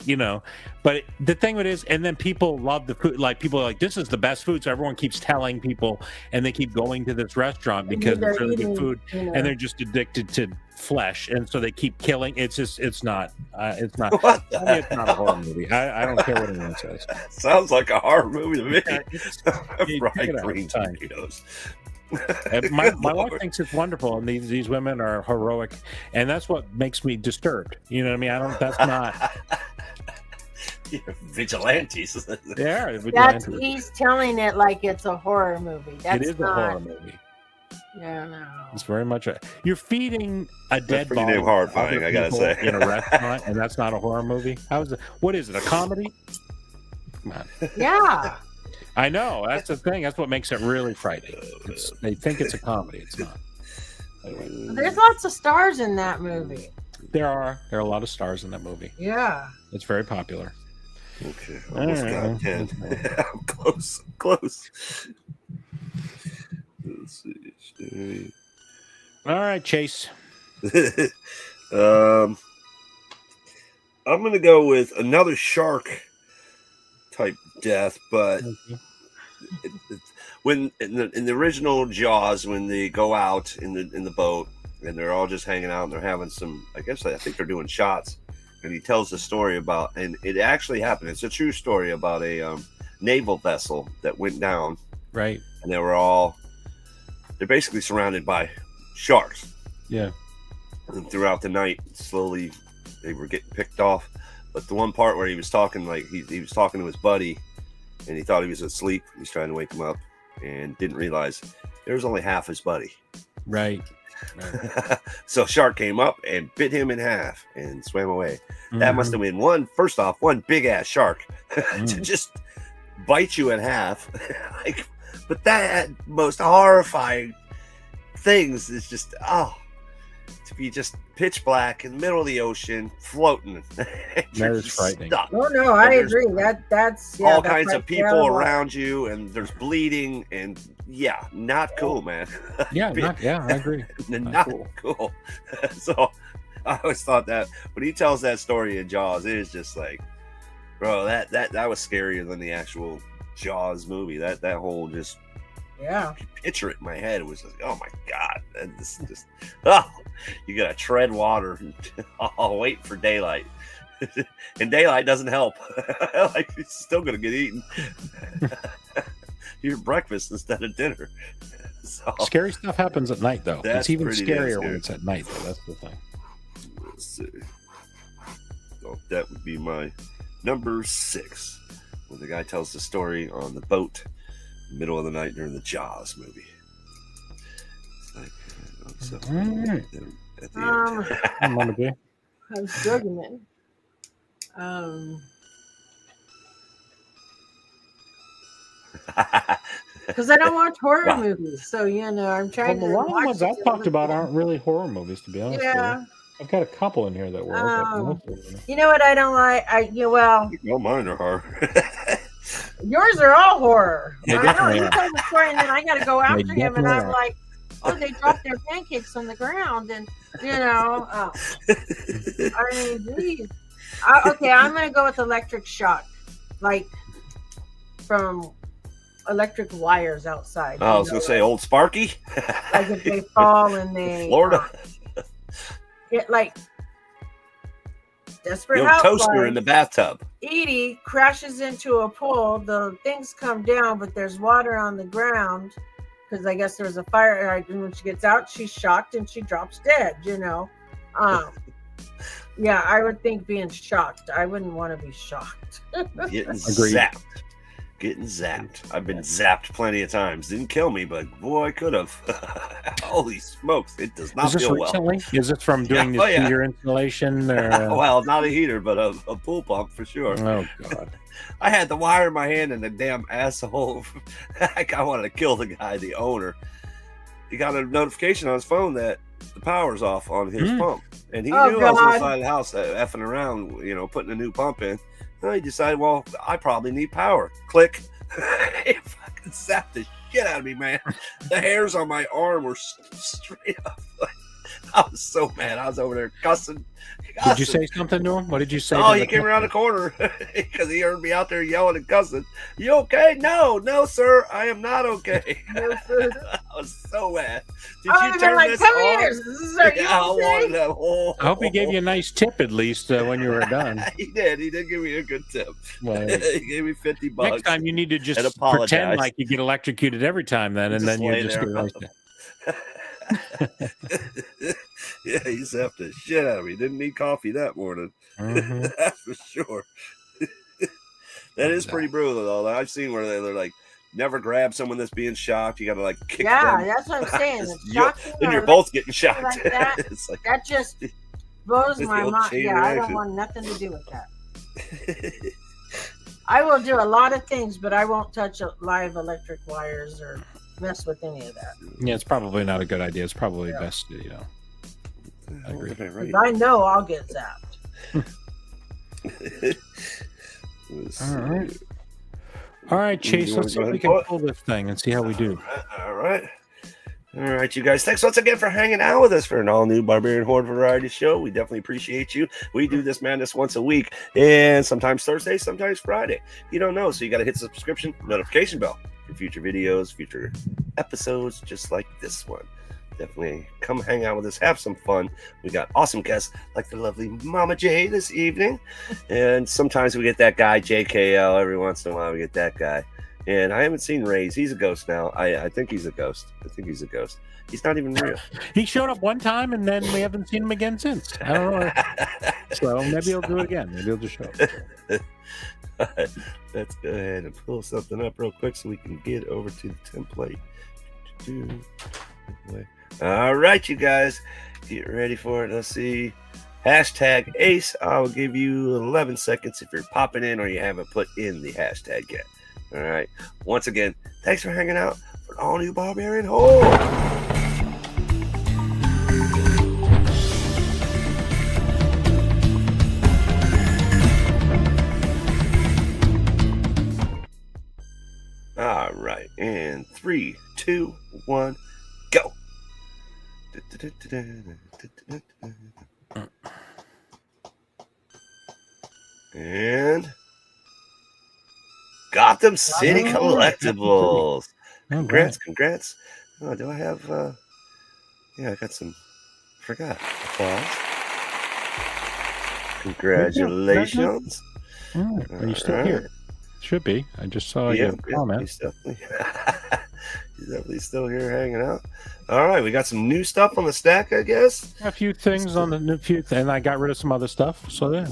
but the thing with it is, and then people love the food. Like people are like, this is the best food. So everyone keeps telling people, and they keep going to this restaurant because they're it's really eating, good food, and they're just addicted to flesh, and so they keep killing. It's not. It's not. What I the mean, it's not a horror movie. I don't care what anyone says. Sounds like a horror movie to me. You check Fried it out, green it's fine. tomatoes. And my wife Lord. thinks it's wonderful, and these women are heroic, and that's what makes me disturbed. You know what I mean? I don't. That's not. Yeah, vigilantes. They are vigilantes. He's telling it like it's a horror movie. That's It is not, a horror movie. Yeah, no. It's very much a. You're feeding a dead pretty body damn horrifying, to other I gotta people say. in a restaurant, and that's not a horror movie. How is it? What is it? A comedy? Come on. Yeah. I know. That's the thing. That's what makes it really frightening. They think it's a comedy. It's not. Anyway, There's lots of stars in that movie. there are a lot of stars in that movie. Yeah. It's very popular. Okay, almost got 10. I'm close. Let's see. All right, Chase. I'm gonna go with another shark type death, but when in the original Jaws, when they go out in the boat and they're all just hanging out and they're having some, I think they're doing shots, and he tells the story about, and it actually happened. It's a true story about a naval vessel that went down, Right. and they're basically surrounded by sharks. Yeah. And throughout the night, slowly they were getting picked off. But the one part where he was talking, like he was talking to his buddy, and he thought he was asleep. He's trying to wake him up, and didn't realize there was only half his buddy. Right. So shark came up and bit him in half and swam away. That must have been one big ass shark to just bite you in half. But that most horrifying things is just to be just pitch black in the middle of the ocean, floating. That is frightening. Stuck. Oh no, I there's agree. That's all that's kinds like of people terrible. around you, and there's bleeding, and not cool, man. Yeah, I agree. Not cool. So I always thought that when he tells that story in Jaws, it is just like, bro, that was scarier than the actual Jaws movie. That whole just picture it in my head. It was just, oh my god, and this just you gotta tread water. I'll wait for daylight. And daylight doesn't help. Like, it's still gonna get eaten. Your breakfast instead of dinner. So, Scary stuff happens at night, though. That's It's even pretty damn scarier scary. when it's at night, though. That's the thing. let's see. So that would be my number 6. When the guy tells the story on the boat, middle of the night during the Jaws movie. It's like, so, at the end. Mama J. I was struggling. Because I don't watch horror movies, so I'm trying Well, a to. lot of the ones I've talked about aren't really horror movies, to be honest. Yeah. With you. I've got a couple in here that were. but most of them- You know what I don't like? Well, mine are horror. Yours are all horror. They I know definitely you are. tell the story, and then I got to go after him, and definitely I'm are. like, oh, they dropped their pancakes on the ground, and I mean, geez. Okay, I'm gonna go with electric shock, like from electric wires outside. I was gonna say Old Sparky. Like if they fall and they Florida. Get like Desperate Your toaster Housewives. in the bathtub. Edie crashes into a pole. The things come down, but there's water on the ground because I guess there's a fire. And when she gets out, she's shocked and she drops dead. Yeah, I would think being shocked. I wouldn't want to be shocked. Getting Agreed. zapped. Getting zapped. I've been zapped plenty of times. Didn't kill me, but boy, I could have. Holy smokes! It does not Is this feel recently? Is this from doing Yeah, oh, this yeah. heater installation? Or, well, not a heater, but a pool pump for sure. Oh God! I had the wire in my hand and the damn asshole. I wanted to kill the guy, the owner. He got a notification on his phone that the power's off on his pump, and he knew I was inside the house effing around, you know, putting a new pump in. And he decided, well, I probably need power. Click. He fucking zapped the shit out of me, man. The hairs on my arm were straight up. I was so mad. I was over there cussing. Did you say something to him? What did you say? Oh, he came around the corner because he heard me out there yelling and cussing. You okay? No, sir. I am not okay. No, sir. I was so mad. Did I you was turn like, this come on? here. I hope he gave you a nice tip at least when you were done. He did. He did give me a good tip. Well, He gave me $50. next time you need to just and apologize. pretend like you get electrocuted every time, then, and then you lay just there. get a nice tip. Yeah, he zapped the shit out of me. Didn't need coffee that morning. That's for sure. That is pretty brutal, though. I've seen where they're like, never grab someone that's being shocked. You got to like kick them. That's what I'm saying. It's shocking. Then you're both getting shocked. Like that. It's like, That just blows It's my the old mind. chain Yeah, I don't reaction. want nothing to do with that. I will do a lot of things, but I won't touch live electric wires or mess with any of that. Yeah, it's probably not a good idea. It's probably best to, you know. I agree. Right. 'Cause I know I'll get zapped. All right, Chase. You Let's see wanna if go we ahead can pull this thing and see how we do. All right, you guys. Thanks once again for hanging out with us for an all-new Barbarian Horde variety show. We definitely appreciate you. We do this madness once a week, and sometimes Thursday, sometimes Friday. You don't know, so you got to hit the subscription notification bell for future videos, future episodes, just like this one. Definitely come hang out with us, have some fun. We got awesome guests like the lovely Mama J this evening, and sometimes we get that guy JKL. Every once in a while, we get that guy. And I haven't seen Ray's. He's a ghost now. I think he's a ghost. He's not even real. He showed up one time, and then we haven't seen him again since. I don't know. So maybe he'll do it again. Maybe he'll just show up. All right, let's go ahead and pull something up real quick so we can get over to the template. All right, you guys, get ready for it. Let's see. Hashtag Ace. I'll give you 11 seconds if you're popping in or you haven't put in the hashtag yet. All right. Once again, thanks for hanging out for an all-new Barbarian Horde. All right. And 3, 2, 1, go. And Gotham City Collectibles. Congrats. Oh, do I have I got some forgot. Applause. Congratulations. Are you still here? Should be. I just saw your comment. He's definitely still here hanging out. All right, we got some new stuff on the stack, I guess. A few things on the new and I got rid of some other stuff. So yeah.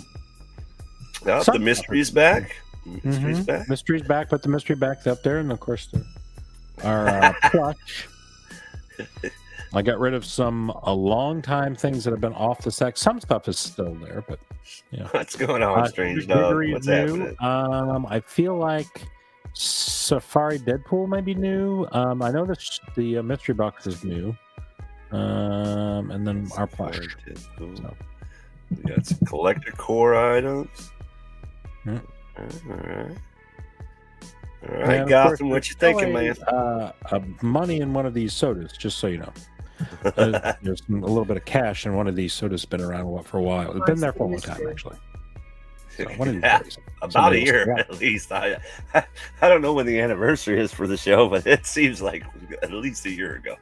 The mystery's back. Mystery's back. Mystery's back, but the mystery back's up there, and of course our plush. I got rid of some a long time things that have been off the stack. Some stuff is still there, but yeah. What's going on, Strange Dog? What's happening? I feel like Safari Deadpool may be new. I know the mystery box is new. And then our plush. So. We got some collector core items. All right, Gotham, what you thinking, man? Money in one of these sodas, just so you know. There's a little bit of cash in one of these sodas. Been around for a while. It's been there for a long time, actually. So one of these days, about a year at least. I don't know when the anniversary is for the show, but it seems like at least a year ago.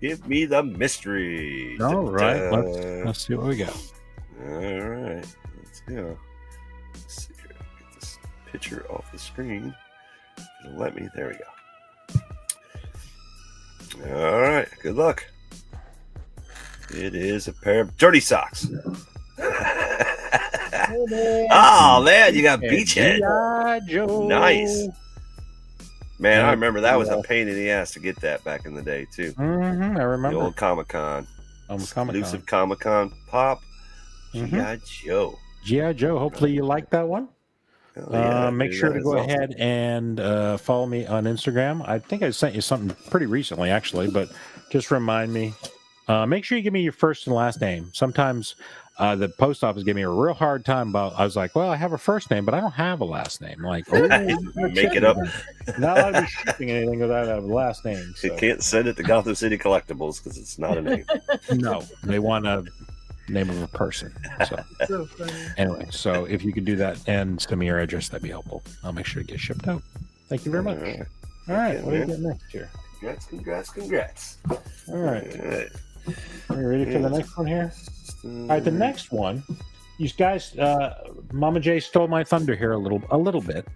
Give me the mystery. All right, let's see what we got. All right, let's go. Let's see here. Get this picture off the screen. It'll let me. There we go. All right, good luck. It is a pair of dirty socks. Oh man, you got And Beachhead. G.I. Joe. Nice. Man, I Yeah, remember that was a yeah. pain in the ass to get that back in the day too. Mm-hmm, I The remember. old Comic-Con. Comic-Con. Exclusive Comic-Con pop. Mhm. G.I. Joe. G.I. Joe. Hopefully you like that one. Hell yeah, Make dude, sure that to is go awesome. ahead and follow me on Instagram. I think I sent you something pretty recently, actually, but just remind me. Make sure you give me your first and last name. Sometimes the post office gave me a real hard time about. I was like, well, I have a first name, but I don't have a last name. Like, oh, Make it up. Not allowed to be shipping anything without a last name. You So. can't send it to Gotham City Collectibles because it's not a name. No, they want a name of a person. So So funny. anyway, so if you could do that and send me your address, that'd be helpful. I'll make sure to get shipped out. Thank you very much. All right, Okay, what do you man. got next here? Congrats. All right, All right. are you ready for the next one here? All right, the next one. You guys, Mama J stole my thunder here a little bit,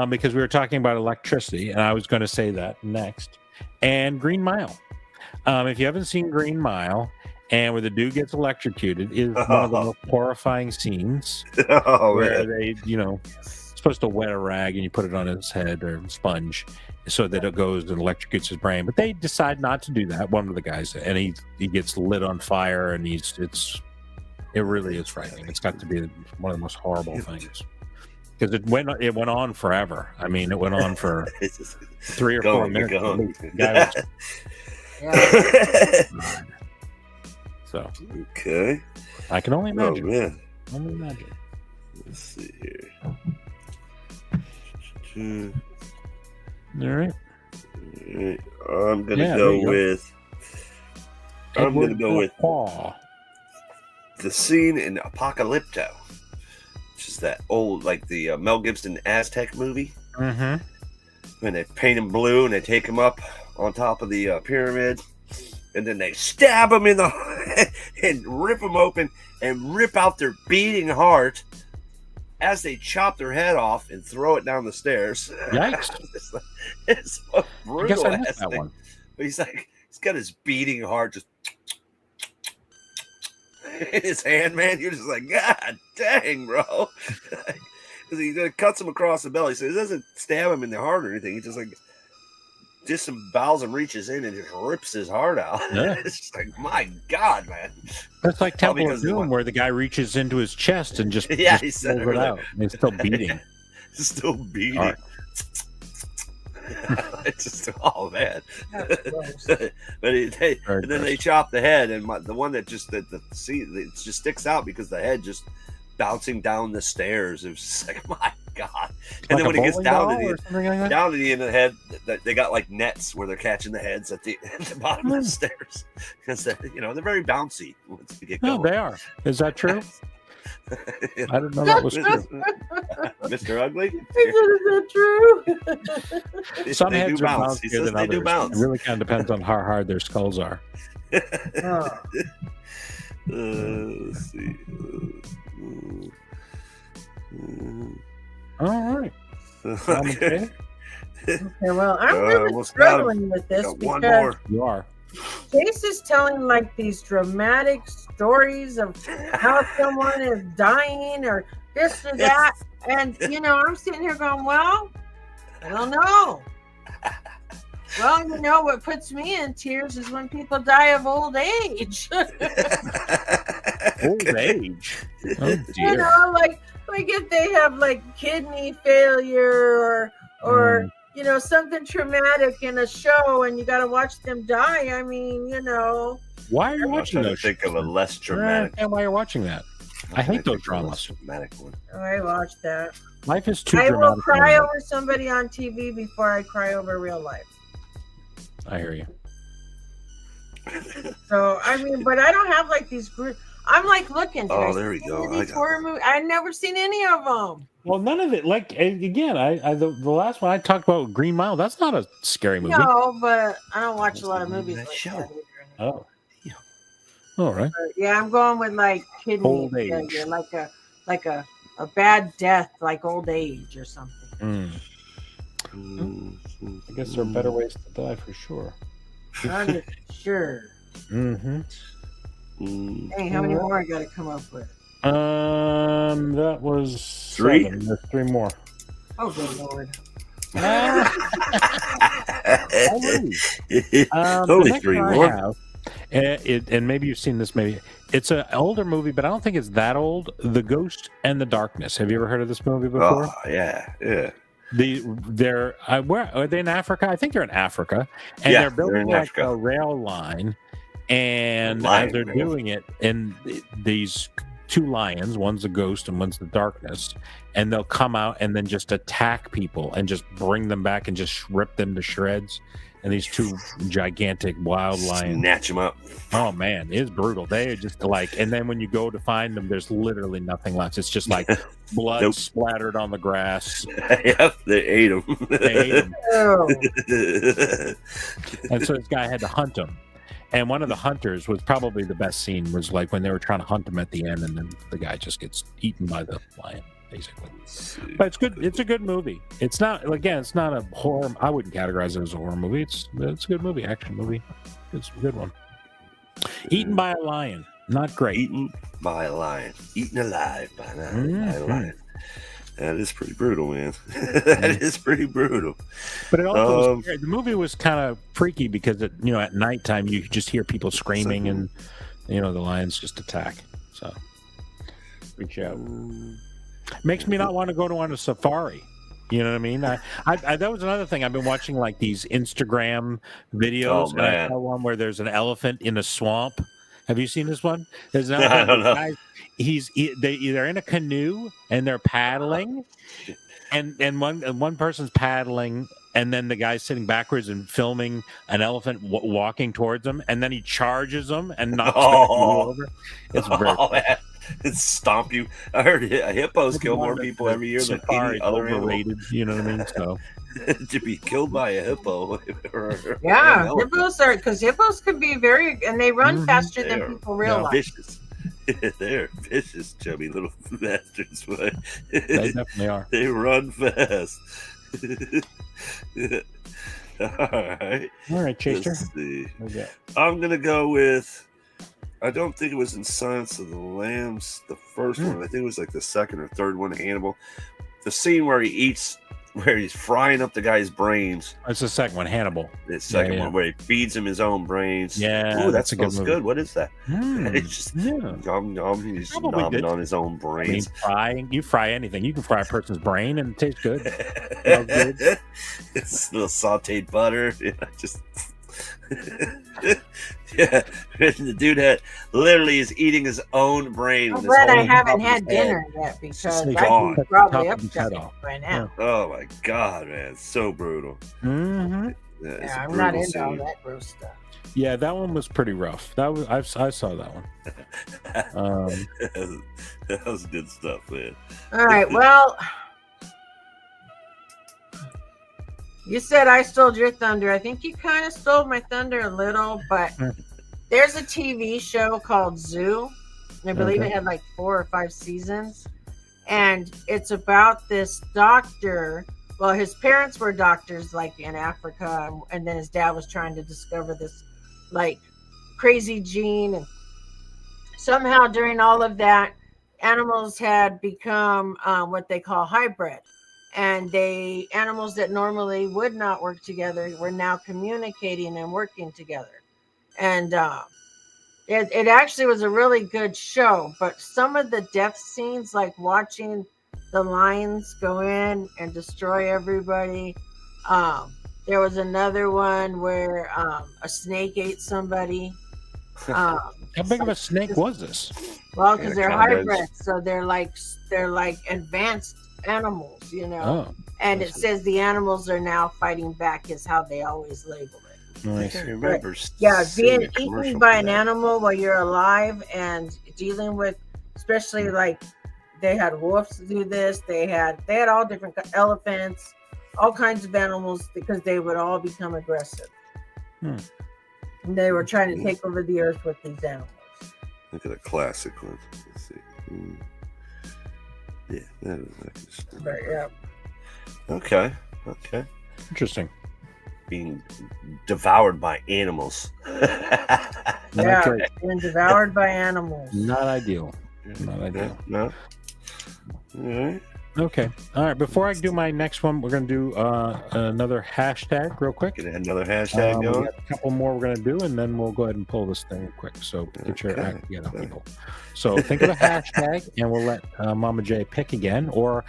because we were talking about electricity, and I was going to say that next. And Green Mile. If you haven't seen Green Mile, and where the dude gets electrocuted, is one of the most horrifying scenes. Oh Where man. they, supposed to wet a rag and you put it on his head or sponge so that it goes and electrocutes his brain. But they decide not to do that. One of the guys, and he gets lit on fire, and it really is frightening. It's got to be one of the most horrible things because it went on forever. I mean, it went on for It's just 3 or 4 going, minutes. going. at least. The guy was Yeah. so Okay. I can only Oh imagine. man. Only imagine. Let's see here. All right. Alright, I'm gonna Yeah, there go you go. with. I'm gonna go with Paw. the scene in Apocalypto, which is that old, like the Mel Gibson Aztec movie, Mm-hmm. when they paint him blue and they take him up on top of the pyramid, and then they stab him in the and rip him open and rip out their beating heart as they chop their head off and throw it down the stairs. Yikes. It's so I guess brutal. I missed ass that thing. one. But he's got his beating heart just in his hand, man. You're just like, God dang, bro. Because he cuts him across the belly. So he doesn't stab him in the heart or anything. He just disembowels him, reaches in, and just rips his heart out. Yeah. It's just like, my God, man. That's like Probably Temple of because of Doom, what- where the guy reaches into his chest and just, Yeah, just he said pulls it it earlier. out. And he's still beating. It's still beating. All right. It's just, oh man. That's gross. But Very and then they gross. chop the head, and the one that just it just sticks out because the head just bouncing down the stairs. It was just like, my God. And Like then a when it gets bowling down ball to or something like that? down to the end of the head, they got like nets where they're catching the heads at the bottom of the stairs because they're very bouncy once you get No, going. they are. Is that true? Yeah. I didn't know that was true. Mr. Ugly. Is that true? Some They heads do are bounce. He bouncier says than they do others. bounce. It really kind of depends on how hard their skulls are. Oh. Let's see. All right. Okay. Okay, well, I'm Uh, really almost got him. struggling with this Got one because more. You are. Chase is telling like these dramatic stories of how someone is dying or this or that. And, I'm sitting here going, well, I don't know. Well, what puts me in tears is when people die of old age. Old age. Oh, dear. like if they have like kidney failure or something traumatic in a show and you got to watch them die. I mean, Why are you I'm watching trying to those? think of a less I don't dramatic. understand why you're watching that. I hate those dramas. Dramatic one. I watch that. Life is too I dramatic. will cry over somebody on TV before I cry over real life. I hear you. So, I mean, but I don't have like these group. I'm like looking. did Oh, I there we see go. any of I these got horror movies? I've never seen any of them. Well, none of it. Like again, the last one I talked about, Green Mile. That's not a scary movie. No, but I don't watch a lot of What's the movies name of like that show? that either. Oh. All right. But, yeah, I'm going with like kidney Old age. failure, like a bad death, like old age or something. I guess there are better ways to die for sure. I'm not sure. Mm-hmm. Hey, how many more I got to come up with? That was 3? 7. There's 3 more. Oh, good lord. Only The next 3 one I more. have, and maybe you've seen this. Maybe it's an older movie, but I don't think it's that old. The Ghost and the Darkness. Have you ever heard of this movie before? Oh, yeah. Where are they in Africa? I think they're in Africa, and Yeah, they're building in like Africa. a rail line. And Lion, as they're man. doing it, and these 2 lions, one's the ghost and one's the darkness, and they'll come out and then just attack people and just bring them back and just rip them to shreds. And these 2 gigantic wild lions, Snatch them up. oh man, it's brutal. They are just like, and then when you go to find them, there's literally nothing left. It's just like blood Nope. splattered on the grass. Yep, they ate them. They ate 'em. Oh, And so this guy had to hunt them. And one of the hunters was probably the best scene, was like when they were trying to hunt him at the end, and then the guy just gets eaten by the lion, basically. But it's good. It's a good movie. It's not a horror. I wouldn't categorize it as a horror movie. It's a good movie, action movie. It's a good one. Eaten by a lion, not great. Eaten by a lion. Eaten alive by a lion. That is pretty brutal, man. That is pretty brutal. But it also was, the movie was kind of freaky because at nighttime you just hear people screaming and the lions just attack. So reach out. Makes me not want to go on a safari. You know what I mean? I that was another thing. I've been watching like these Instagram videos. Oh, And I man. saw one where there's an elephant in a swamp. Have you seen this one? There's an I elephant. don't know. Guys, they're in a canoe and they're paddling, and one person's paddling, and then the guy's sitting backwards and filming an elephant walking towards them, and then he charges them and knocks the canoe over. It's very Oh, man. It stomp you. I heard hippos kill more people every year than any other animal. overrated. You know what I mean? So To be killed by a hippo. yeah. an elephant. Because hippos can be and they run faster than They're people realize. vicious. They're vicious, chubby little bastards. But they definitely are. they run fast. All right. All right, Chaser. Let's see. Okay. I'm gonna go with. I don't think it was in Silence of the Lambs, the first one. I think it was like the second or third one, Hannibal. The scene where he's frying up the guy's brains. It's the second one, Hannibal. The second Yeah. one where he feeds him his own brains. Yeah, Ooh, that that's a good smells movie. good. What is that? Mm, It's just yeah. nom, he's Probably nomming good. on his own I mean, brains. you fry anything. You can fry a person's brain and it tastes good. Smells good. It's a little sauteed butter. Yeah, just yeah. The dude literally is eating his own brain. I'm with his glad I whole haven't top of had his head. dinner yet because Just I'd gone. be probably Top of his head upset off. right now. Oh my god, man, it's so brutal. Mm-hmm. Yeah, it's Yeah, a I'm not brutal into all scene. that gross stuff. Yeah, that one was pretty rough. I saw that one. That was good stuff, man. All right, well, you said I stole your thunder. I think you kind of stole my thunder a little, but there's a TV show called Zoo. I believe Okay. it had like 4 or 5 seasons. And it's about this doctor. Well, his parents were doctors like in Africa, and then his dad was trying to discover this like crazy gene. And somehow during all of that, animals had become what they call hybrid. And animals that normally would not work together were now communicating and working together. And it actually was a really good show, but some of the death scenes, like watching the lions go in and destroy everybody. There was another one where a snake ate somebody. How big of a snake was this? Well, because they're Condos. hybrids, so they're like advanced animals, you know. Oh, And it says the animals are now fighting back, is how they always label it. I nice. can't remember. Yeah, seeing being a commercial eaten by for an that. animal while you're alive and dealing with, especially like they had wolves do this. They had all different elephants, all kinds of animals, because they would all become aggressive. And they were trying to take over the earth with these animals. Look at a classic one. Let's see. Yeah, that is like But yeah, okay. Interesting. Being devoured by animals. Not yeah, great. being devoured by animals. Not ideal. Not ideal. No. All right. Okay. All right. Before I do my next one, we're going to do another hashtag real quick. Get another hashtag We going. got a couple more we're going to do, and then we'll go ahead and pull this thing quick. So get your act together, people. So think of a hashtag, and we'll let Mama J pick again, or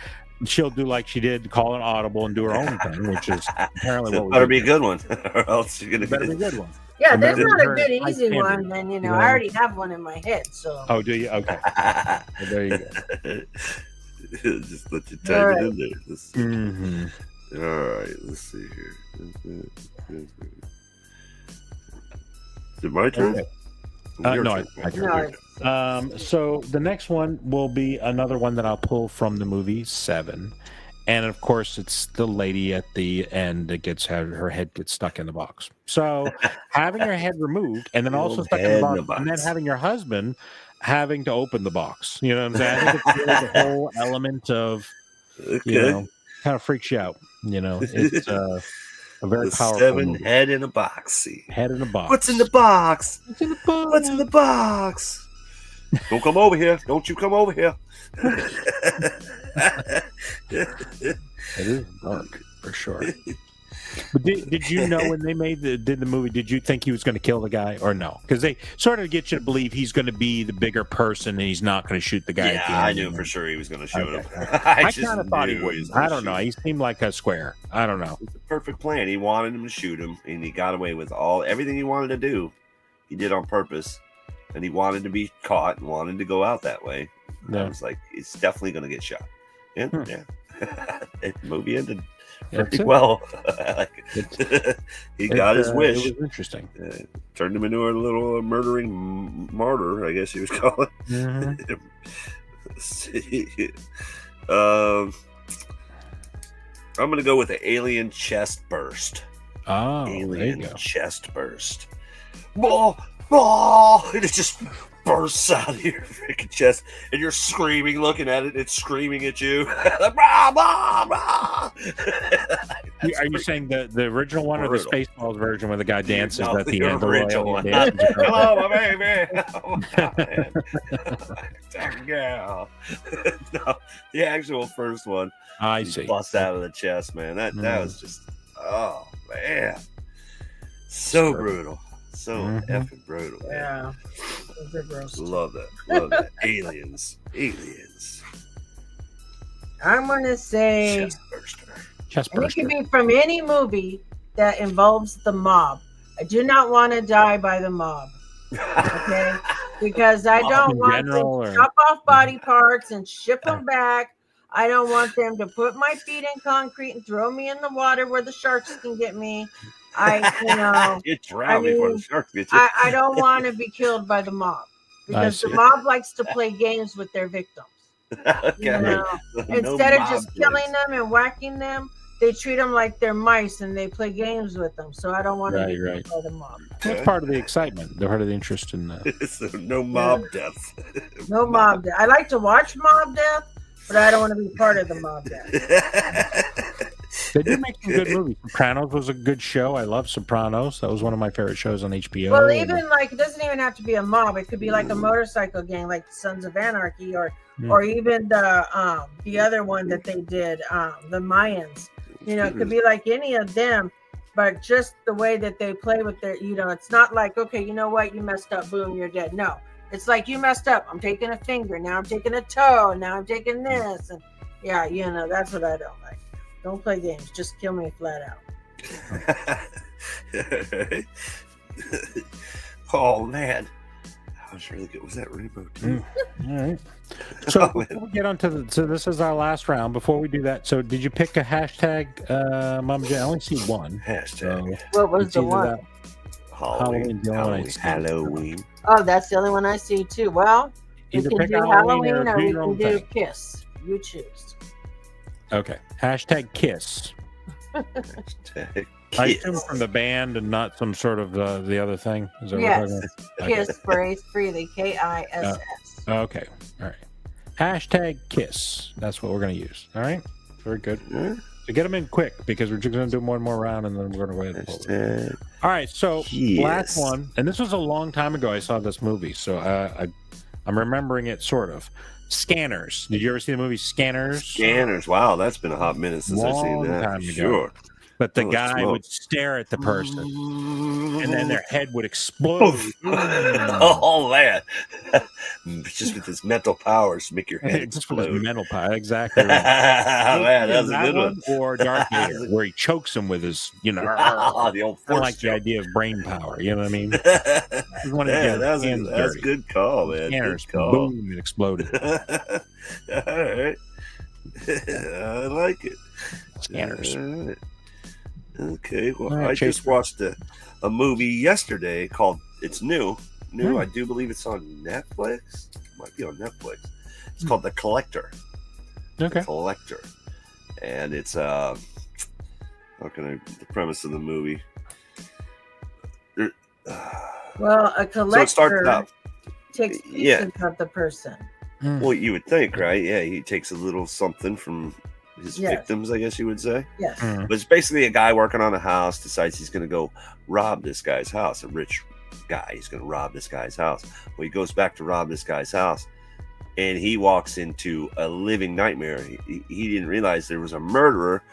she'll do like she did, call an audible and do her own thing, which is apparently what we Better do. be a good one, or else you're gonna Better get be a good one. Yeah, And there's then not a her good high easy standard, one. Then you know? I already have one in my head. So Oh, do you? Okay. Well, there you go. Just let you type All it right. in there. Mm-hmm. All right, let's see here. Is it my turn? Okay. Your No, turn. I do. no, So the next one will be another one that I'll pull from the movie Seven, and of course it's the lady at the end that gets her head gets stuck in the box. So having her head removed and then The also old stuck in head the in box, the box. and then having your husband having to open the box. You know what I'm saying? I think it's really the whole element of Okay. kind of freaks you out. It's a very The powerful 7 movie. head in a box. See. Head in a box. What's in the box? What's in the box? What's in the box? Don't come over here. Don't you come over here. It is dark for sure. But did you know when they did the movie? Did you think he was going to kill the guy or no? Because they sort of get you to believe he's going to be the bigger person and he's not going to shoot the guy. at the Yeah, I end. knew for sure he was going to shoot Okay. him. I just kind of thought he knew would. was gonna I don't know. shoot him. He seemed like a square. I don't know. It's the perfect plan. He wanted him to shoot him, and he got away with everything he wanted to do. He did on purpose, and he wanted to be caught and wanted to go out that way. I Yeah. was like, it's definitely going to get shot. And yeah, the movie ended That's pretty it. well. He It, got his wish. It was interesting. Turned him into a little murdering martyr, I guess he was calling. Mhm. I'm gonna go with the alien chest burst. Oh, there you Alien go. chest burst. Oh, and it just bursts out of your freaking chest, and you're screaming, looking at it. It's screaming at you. Like, "Rah, rah, rah." Are you saying the original one or the brutal. Spaceballs version where the guy dances No, at the the end? original one. Hello, my baby. Oh, man. Damn girl. No, the actual first one. I see. Bust out of the chest, man. That Mm. was just, oh man, so Sure. brutal, so Mhm. effing brutal. Man. yeah, those are gross. Love that. Aliens. I'm gonna say, Chest burster. Chest and it burster. could be from any movie that involves the mob. I do not want to die by the mob, okay? Because I don't in want general, them to or- chop off body parts and ship them back. I don't want them to put my feet in concrete and throw me in the water where the sharks can get me. You drown before mean, the sharks get you. I don't want to be killed by the mob because the see. mob likes to play games with their victims. Okay. You know, No instead of mob just plays. killing them and whacking them, they treat them like they're mice and they play games with them. So I don't want to be Right. killed by the mob. That's part of the excitement. They're part of the interest in So no mob death. No mob death. I like to watch mob death, but I don't want to be part of the mob death. They do make some good movies. Sopranos was a good show. I love Sopranos. That was one of my favorite shows on HBO. Well, even like it doesn't even have to be a mob. It could be like a motorcycle gang, like Sons of Anarchy, or even the other one that they did, the Mayans. You know, it could be like any of them, but just the way that they play with their, it's not like, okay, you know what, you messed up, boom, you're dead. No, it's like you messed up. I'm taking a finger, now I'm taking a toe, now I'm taking this, and yeah, that's what I don't like. Don't play games. Just kill me flat out. Oh man, that was really good. Was that Rainbow too? All right. So before we get on to so this is our last round. Before we do that, so did you pick a hashtag, Mama J? I only see one. Hashtag What was It's the either one? that- Halloween, the only one I see. Halloween. Oh, that's the only one I see too. Well, we Either can pick do Halloween Halloween or or do we your can own do thing. Kiss. You choose. Okay. Hashtag Kiss. Hashtag I kiss. assume from the band and not some sort of the other thing. Is that what Yes. we're talking about? Okay. Kiss phrase freely. KISS. Okay. All right. Hashtag Kiss. That's what we're going to use. All right. Very good. Yeah. So get them in quick because we're just going to do one more round and then we're going to go ahead and pull it. Hashtag All right. So Kiss. last one, and this was a long time ago I saw this movie. So I'm remembering it sort of. Scanners. Did you ever see the movie Scanners? Scanners. Wow, that's been a hot minute since I've seen Long that. time ago. Sure. But the Holy guy smoke. would stare at the person, and then their head would explode. Oh man! Just with his mental powers to make your head Just with his explode. mental power, exactly. Right. Man, that's a That good one. Or Darth Vader, where he chokes him with his, The old I force like the choke. idea of brain power. You know what I mean? Yeah, wanted to get his that's hands a dirty. good call, man. Scanners, Good call. boom, it exploded. All right. I like it. Scanners. All right. Okay, well, All right, I Chase. just watched a movie yesterday called, it's new. Hmm. I do believe it's on Netflix. It might be on Netflix. It's called The Collector. Okay. Collector. And it's, the premise of the movie. Well, a So it starts collector out, takes yeah. pieces of the person. well, you would think, right? Yeah, he takes a little something from his Yes. victims, I guess you would say. Yes. Mm. But it's basically a guy working on a house decides he's going to go rob this guy's house. A rich guy. He's going to rob this guy's house. Well, he goes back to rob this guy's house, and he walks into a living nightmare. He didn't realize there was a murderer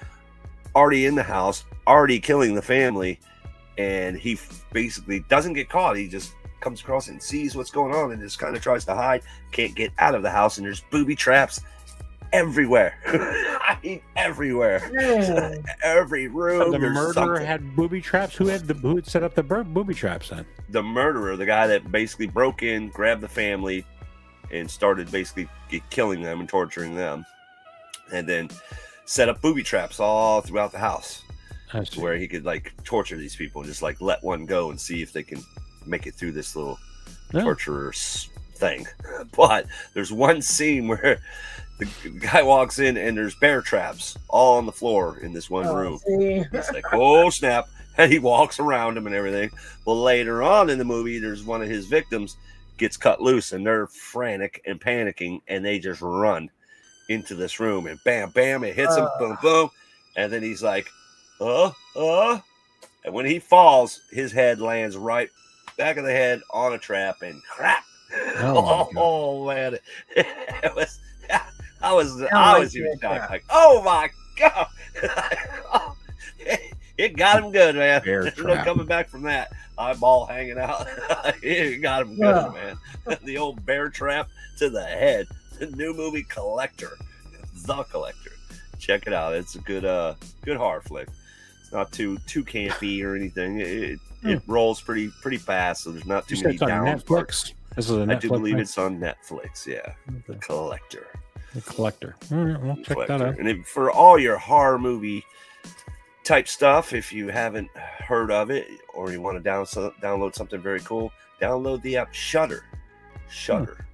already in the house, already killing the family, and he basically doesn't get caught. He just comes across and sees what's going on and just kind of tries to hide. Can't get out of the house, and there's booby traps everywhere. I mean, everywhere. Mm. Every room. The there's murderer something. had booby traps. Who had set up the booby traps then? The murderer, the guy that basically broke in, grabbed the family, and started basically killing them and torturing them, and then set up booby traps all throughout the house I see. where he could like torture these people, just like let one go and see if they can make it through this little Yeah. torturer's thing. But there's one scene where the guy walks in and there's bear traps all on the floor in this one room. See? It's like, oh snap. And he walks around him and everything. Well, later on in the movie, there's one of his victims gets cut loose and they're frantic and panicking and they just run into this room and bam, bam, it hits him, boom, boom. And then he's like, and when he falls, his head lands right back of the head on a trap and crap. Oh, Man. It was, I was even shocked. Like, oh my God. It got him good, man. Bear There's no trap. coming back from that. Eyeball hanging out. It got him good, Yeah. man. The old bear trap to the head. The new movie Collector. The Collector. Check it out. It's a good horror flick. It's not too campy or anything. It rolls pretty fast, so there's not too You said many it's on down parts. Netflix. This is a Netflix. I do believe thing? it's on Netflix. Yeah, The Okay. Collector. The Collector. All right, we'll check that out. And for all your horror movie type stuff, if you haven't heard of it or you want to download something very cool, download the app Shudder. Shudder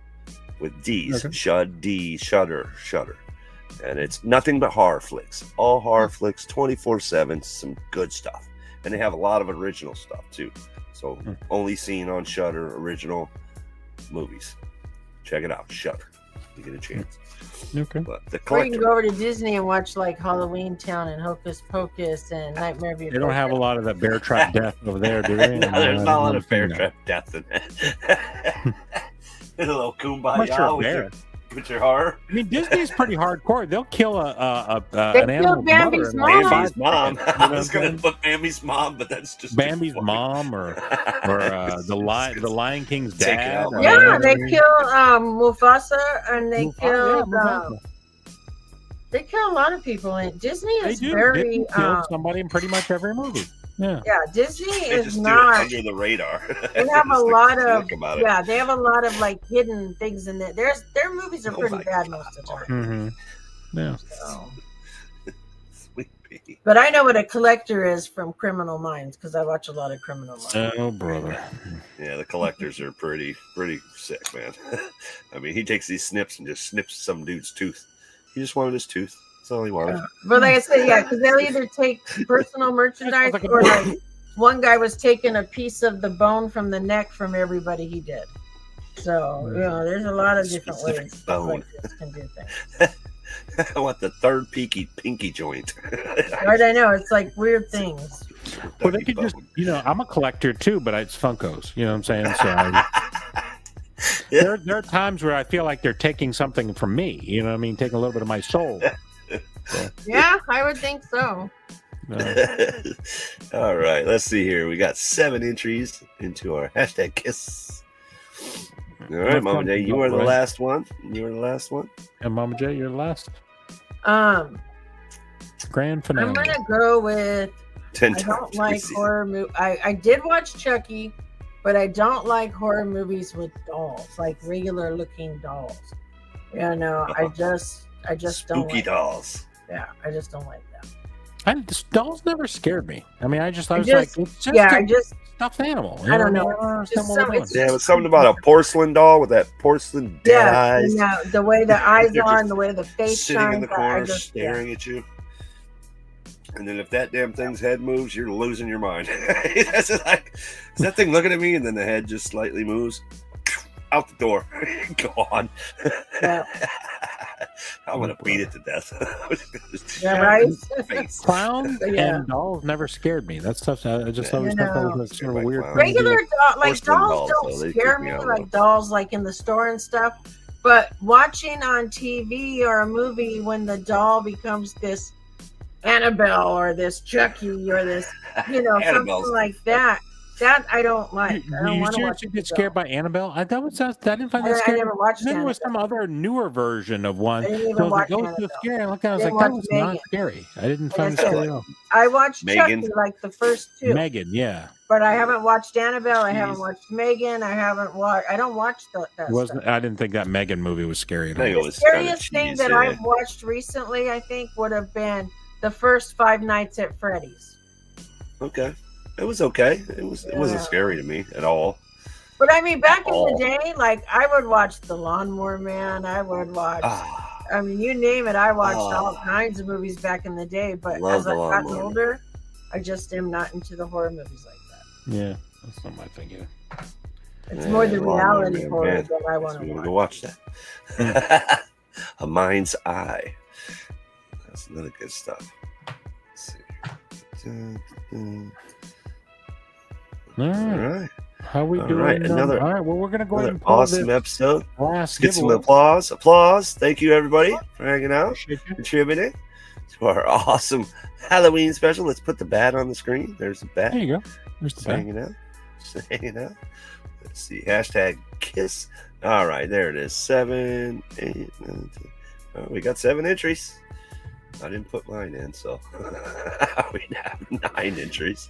with D's. Okay. Shudder. And it's nothing but horror flicks. All horror flicks 24/7. Some good stuff. And they have a lot of original stuff too. So only seen on Shudder original movies. Check it out. Shudder. You get a chance. Okay. But the Or you Collector. can go over to Disney and watch like Halloween Town and Hocus Pocus and Nightmare Before. They don't have a lot of that bear trap death over there, do they? No, there's not a lot of bear I've trap death in that. A little I'm not sure kumbaya a bear. with your horror. I mean, Disney's pretty hardcore. They'll kill an killed animal Bambi's mother in like mom. 5 Bambi's mom. seconds, you know I what was I'm going saying? to put Bambi's mom, but that's just Bambi's mom or the Lion King's Take it dad. out. Yeah, they killed Mufasa and they killed. Mufasa. They kill a lot of people, and Disney They is do. very. Disney kills somebody in pretty much every movie. Yeah. Yeah, Disney They is just do it not. under the radar. They have a Just lot think of. about it. Yeah, they have a lot of like hidden things in there. Their movies are Oh pretty my bad most of the time. Mm-hmm. Yeah. So. Sweet pea. But I know what a collector is from Criminal Minds because I watch a lot of Criminal Minds. Oh, brother. Yeah, the collectors are pretty sick, man. I mean, he takes these snips and just snips some dude's tooth. He just wanted his tooth. That's all he wanted. But like I said, yeah, because they'll either take personal merchandise like a or like one guy was taking a piece of the bone from the neck from everybody he did. So, you know, there's a lot of different Specific ways bone. collectors can do things. I want the third pinky joint. Right, I know. It's like weird things. Well, they could just, I'm a collector too, but it's Funkos. You know what I'm saying? So there are times where I feel like they're taking something from me. You know what I mean? Taking a little bit of my soul. So, Yeah, I would think so. All right, let's see here. We got 7 entries into our hashtag kiss. All right, Mama J, you are the last one. You are the last one. And Mama J, you're the last. Grand finale. I'm gonna go with 10 I times. don't like horror movie. I did watch Chucky, but I don't like horror movies with dolls, like regular looking dolls. Yeah, no, I just don't Spooky like dolls. Yeah, I just don't like that. Dolls never scared me. I mean, I was like, it's just a stuffed animal. I don't know. Yeah, but something about a porcelain doll with that porcelain dead eyes. Yeah, the way the eyes are and the way the face sitting shines. in the corner staring at you. And then if that damn thing's head moves, you're losing your mind. That's like, is that thing looking at me? And then the head just slightly moves. Out the door. Gone. Yeah. I'm going to beat it to death. Yeah, right? Clowns and dolls never scared me. That stuff, I just always thought that was sort of weird. Regular dolls don't scare me, like dolls like in the store and stuff. But watching on TV or a movie when the doll becomes this Annabelle or this Chucky or this, something like that I don't like. I don't want to watch. You get scared by Annabelle? I didn't find that scary. I never watched Then there was some other newer version of one. I didn't even watch Annabelle. So scary. I was like, that was not scary. I didn't find it scary at all. I watched Chucky, like the first 2. Megan, yeah. But I haven't watched Annabelle. I haven't watched Megan. I don't watch that stuff. I didn't think that Megan movie was scary at all. The scariest thing that I've watched recently, I think, would have been the first 5 Nights at Freddy's. Okay. It was okay. It wasn't scary to me at all. But I mean, back in the day, like I would watch The Lawnmower Man. I would watch. I mean, you name it. I watched all kinds of movies back in the day. But as I've gotten older, I just am not into the horror movies like that. Yeah, that's not my thing either. It's more the reality horror that I want to watch. Go watch that. A Mind's Eye. That's another good stuff. Let's see. All right. How we doing? All right, all right. Well, we're gonna go ahead and pull awesome episode. Last get some applause. Thank you, everybody, for hanging out, contributing to our awesome Halloween special. Let's put the bat on the screen. There's the bat. There you go. There's the bat. Hanging out. Let's see. Hashtag kiss. All right, there it is. 7, 8, 9, 10. Oh, we got 7 entries. I didn't put mine in, so we have 9 entries.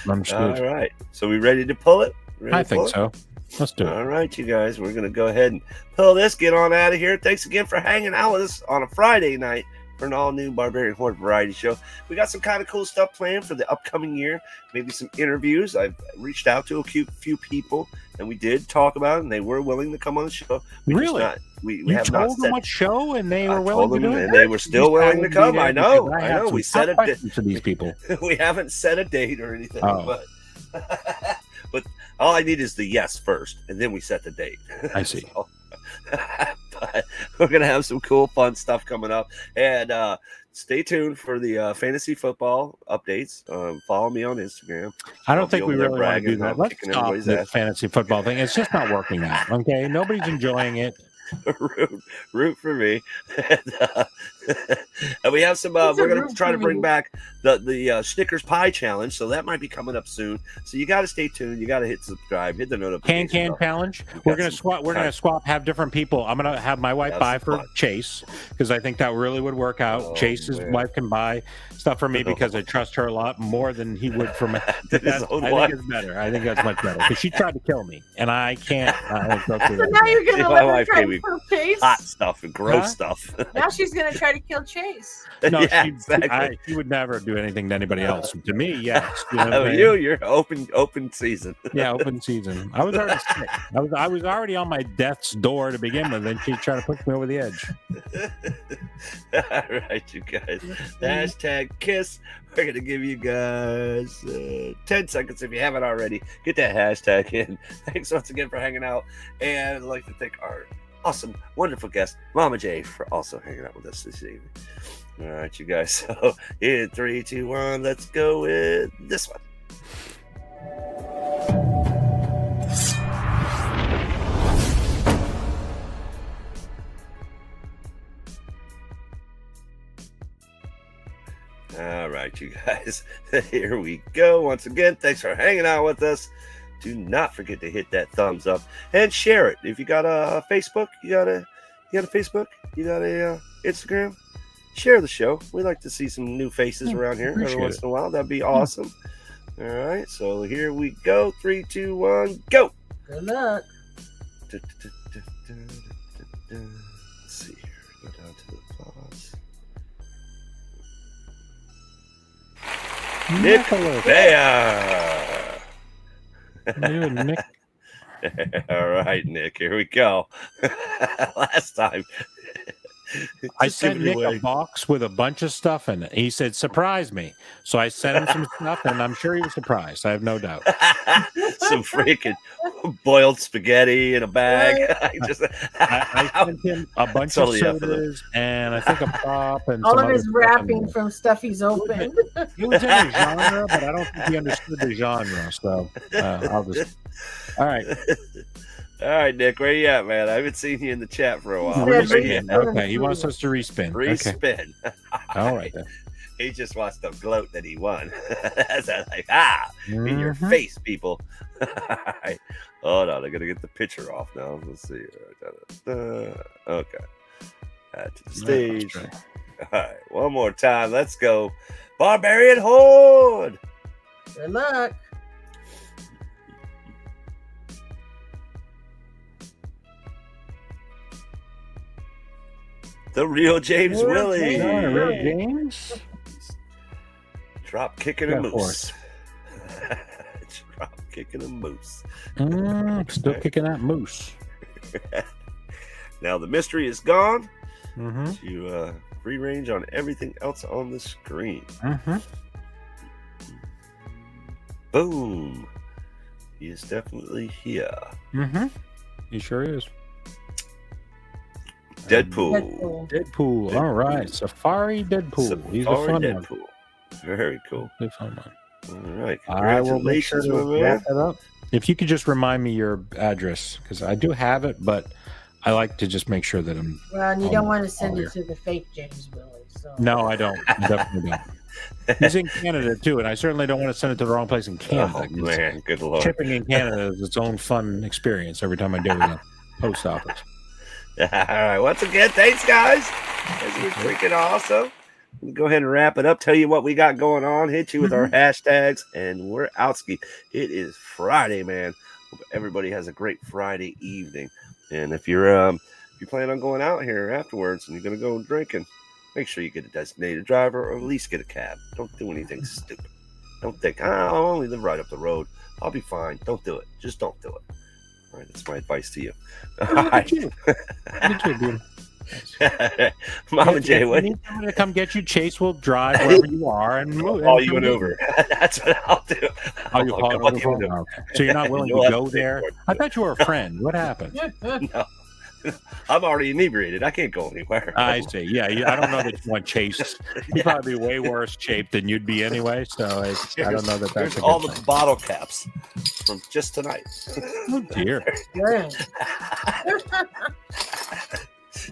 All right. So we ready to pull it? I think so. Let's do it. All right, you guys. We're going to go ahead and pull this. Get on out of here. Thanks again for hanging out with us on a Friday night for an all-new Barbarian Horde variety show. We got some kind of cool stuff planned for the upcoming year. Maybe some interviews. I've reached out to a few people, and we did talk about it, and they were willing to come on the show. We have told not them what show, and they were willing to do it. And they were still willing to come. I know. We set a date to these people. We haven't set a date or anything, but all I need is the yes first, and then we set the date. I see. But we're gonna have some cool, fun stuff coming up, and stay tuned for the fantasy football updates. Follow me on Instagram. I don't think we really want to do that. Let's stop this fantasy football thing. It's just not working out. Okay, nobody's enjoying it. root for me. And we have some we're going to try to bring back the Snickers pie challenge, so that might be coming up soon. So you got to stay tuned. You got to hit subscribe, hit the notification can challenge. We're going to swap have different people. I'm going to have my wife buy for Chase, because I think that really would work out. Chase's wife can buy stuff for me because I trust her a lot more than he would for me. I think it's better. I think that's much better, because she tried to kill me, and I can't. So now you're going to let her try to kill Chase? Hot stuff and gross stuff. Now she's going to try to kill Chase. No, exactly. She would never do anything to anybody else. To me, yes. You know you're open season. Yeah, open season. I was already sick. I was already on my death's door to begin with, and she tried to push me over the edge. All right, you guys. Hashtag kiss. We're going to give you guys 10 seconds if you haven't already. Get that hashtag in. Thanks once again for hanging out. And I'd like to thank our awesome, wonderful guest, Mama J, for also hanging out with us this evening. All right, you guys. So in 3, 2, 1, let's go with this one. All right, you guys. Here we go. Once again, thanks for hanging out with us. Do not forget to hit that thumbs up and share it. If you got a Facebook, you got a Facebook, you got a Instagram, share the show. We like to see some new faces around here every once in a while. That'd be awesome. All right, so here we go. 3, 2, 1, go. Good luck. Let's see here. Go down to the applause. Nick Bea. You and Nick. All right, Nick. Here we go. Last time, I sent Nick a box with a bunch of stuff in it. He said, "Surprise me." So I sent him some stuff, and I'm sure he was surprised. I have no doubt. Some freaking boiled spaghetti in a bag. I sent him a bunch Totally of up for sodas, and I think a pop, and All some of other his stuff in wrapping there. from stuff he's opened. He was in the genre, but I don't think he understood the genre. So I'll just. All right. All right, Nick, where you at, man? I haven't seen you in the chat for a while. Respin. Okay, he wants us to respin. Respin. Okay. All right then. He just wants to gloat that he won. That's like, in your Mhm. face, people. Hold on, I gotta get the picture off now. Let's see. Okay. Add to the stage. Yeah, All right, one more time. Let's go. Barbarian Horde. Good luck. The real James Real Willie. James. All right, Ray James. Drop kicking Yeah, a of moose. Drop kicking a moose. Still kicking that moose. Now the mystery is gone. Mm-hmm. You free range on everything else on the screen. Mm-hmm. Boom. He is definitely here. Mm-hmm. He sure is. Deadpool. Deadpool. All right. Safari Deadpool. He's a Safari fun Deadpool. one. Very cool. He's a fun one. All right. I will make sure Congratulations, to my man. wrap it up. If you could just remind me your address, because I do have it, but I like to just make sure that I'm. Well, and you Oh, don't want to send oh, it to the fake James Willie. So. No, I don't. I definitely don't. He's in Canada too, and I certainly don't want to send it to the wrong place in Canada. Oh, man. Good lord. Shipping in Canada is its own fun experience every time I do it in the post office. All right. Once again, thanks, guys. This was freaking awesome. We'll go ahead and wrap it up. Tell you what we got going on. Hit you with our hashtags, and we're outski. It is Friday, man. Hope everybody has a great Friday evening. And if you're planning on going out here afterwards and you're gonna go drinking, make sure you get a designated driver or at least get a cab. Don't do anything stupid. Don't think, I'll only live right up the road. I'll be fine. Don't do it. Just don't do it. All right, that's my advice to you. All right. You too, dude. Mama J, if what? you need somebody to come get you, Chase will drive wherever you are and move. Call you an Uber. That's what I'll do. Oh, you call call it you over? an Uber. Okay. So you're not willing You'll to have go to pay there? for it. I thought you were a friend. What happened? No. I'm already inebriated. I can't go anywhere. I see. Yeah, I don't know that you want Chase. He'd probably be way worse shape than you'd be anyway. So I don't know that that's Here's a all good the thing. bottle caps from just tonight. Oh, dear. Good.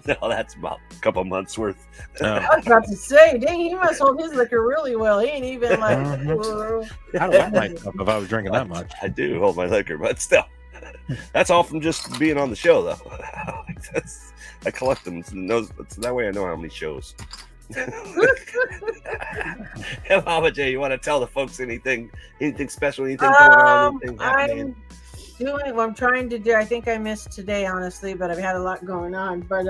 No, that's about a couple months worth. Oh. I was about to say, dang, he must hold his liquor really well. He ain't even like. I'd like myself if I was drinking that much. I do hold my liquor, but still. That's all from just being on the show, though. I collect them. So that way I know how many shows. Hey, Mama J, you want to tell the folks anything special, anything going on, anything happening? I'm trying to do. I think I missed today, honestly, but I've had a lot going on. But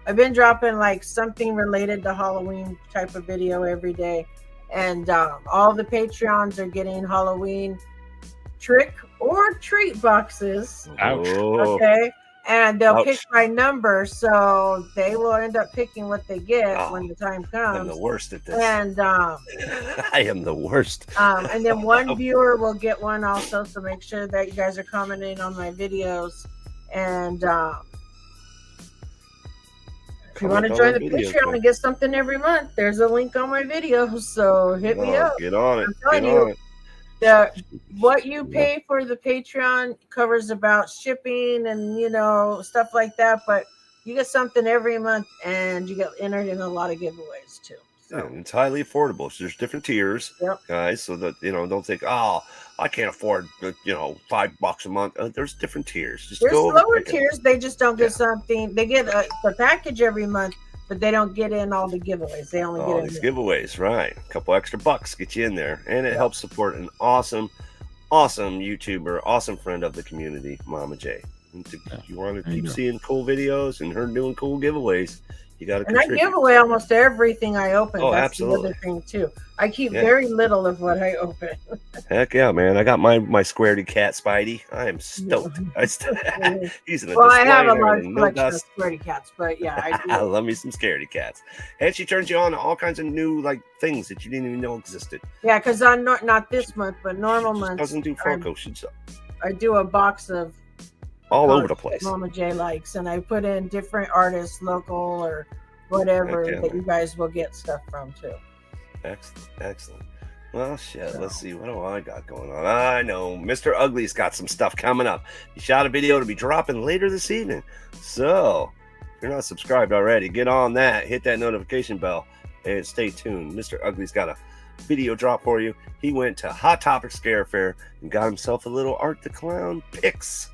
I've been dropping like something related to Halloween type of video every day, and all the Patreons are getting Halloween trick or treat boxes. Ouch. Oh, Okay. And they'll Ouch. pick my number, so they will end up picking what they get Oh, when the time I'm the comes. worst at this. And I am the worst. and then one viewer will get one also, so make sure that you guys are commenting on my videos. And if you want to join the Patreon and get something every month, there's a link on my video, so hit me up. Get on it. I'm telling Get you. on it. What you pay for the Patreon covers about shipping and stuff like that, but you get something every month and you get entered in a lot of giveaways too. So it's highly affordable. So there's different tiers, Yep. guys, so that don't think, oh, I can't afford $5 a month. There's different tiers. Just there's go over and lower pick it. tiers. They just don't get Yeah. something. They get the package every month, but they don't get in all the giveaways. They only All get these in. giveaways, right? A couple extra bucks get you in there, and it Yeah. helps support an awesome YouTuber, awesome friend of the community, Mama J. And if you want to There you keep go. seeing cool videos and her doing cool giveaways, you got to And I contribute. give away almost everything I open. Oh, That's the absolutely. other thing too. I keep Yeah. very little of what I open. Heck yeah, man! I got my squaredy cat Spidey. I am stoked. He's in the Well, I display have a and large everything. No collection of dust. scaredy cats, but yeah, I I do. love me some scaredy cats. And she turns you on to all kinds of new things that you didn't even know existed. Yeah, because I'm not this month, but normal She just months. doesn't do Funko. She's I do a box of all over cards the that place. Mama J likes, and I put in different artists, local or whatever, Heck yeah, that man. you guys will get stuff from too. Excellent. Well, shit. Let's see. What do I got going on? I know Mr. Ugly's got some stuff coming up. He shot a video to be dropping later this evening. So, if you're not subscribed already, get on that. Hit that notification bell and stay tuned. Mr. Ugly's got a video drop for you. He went to Hot Topic Scare Fair and got himself a little Art the Clown Pix.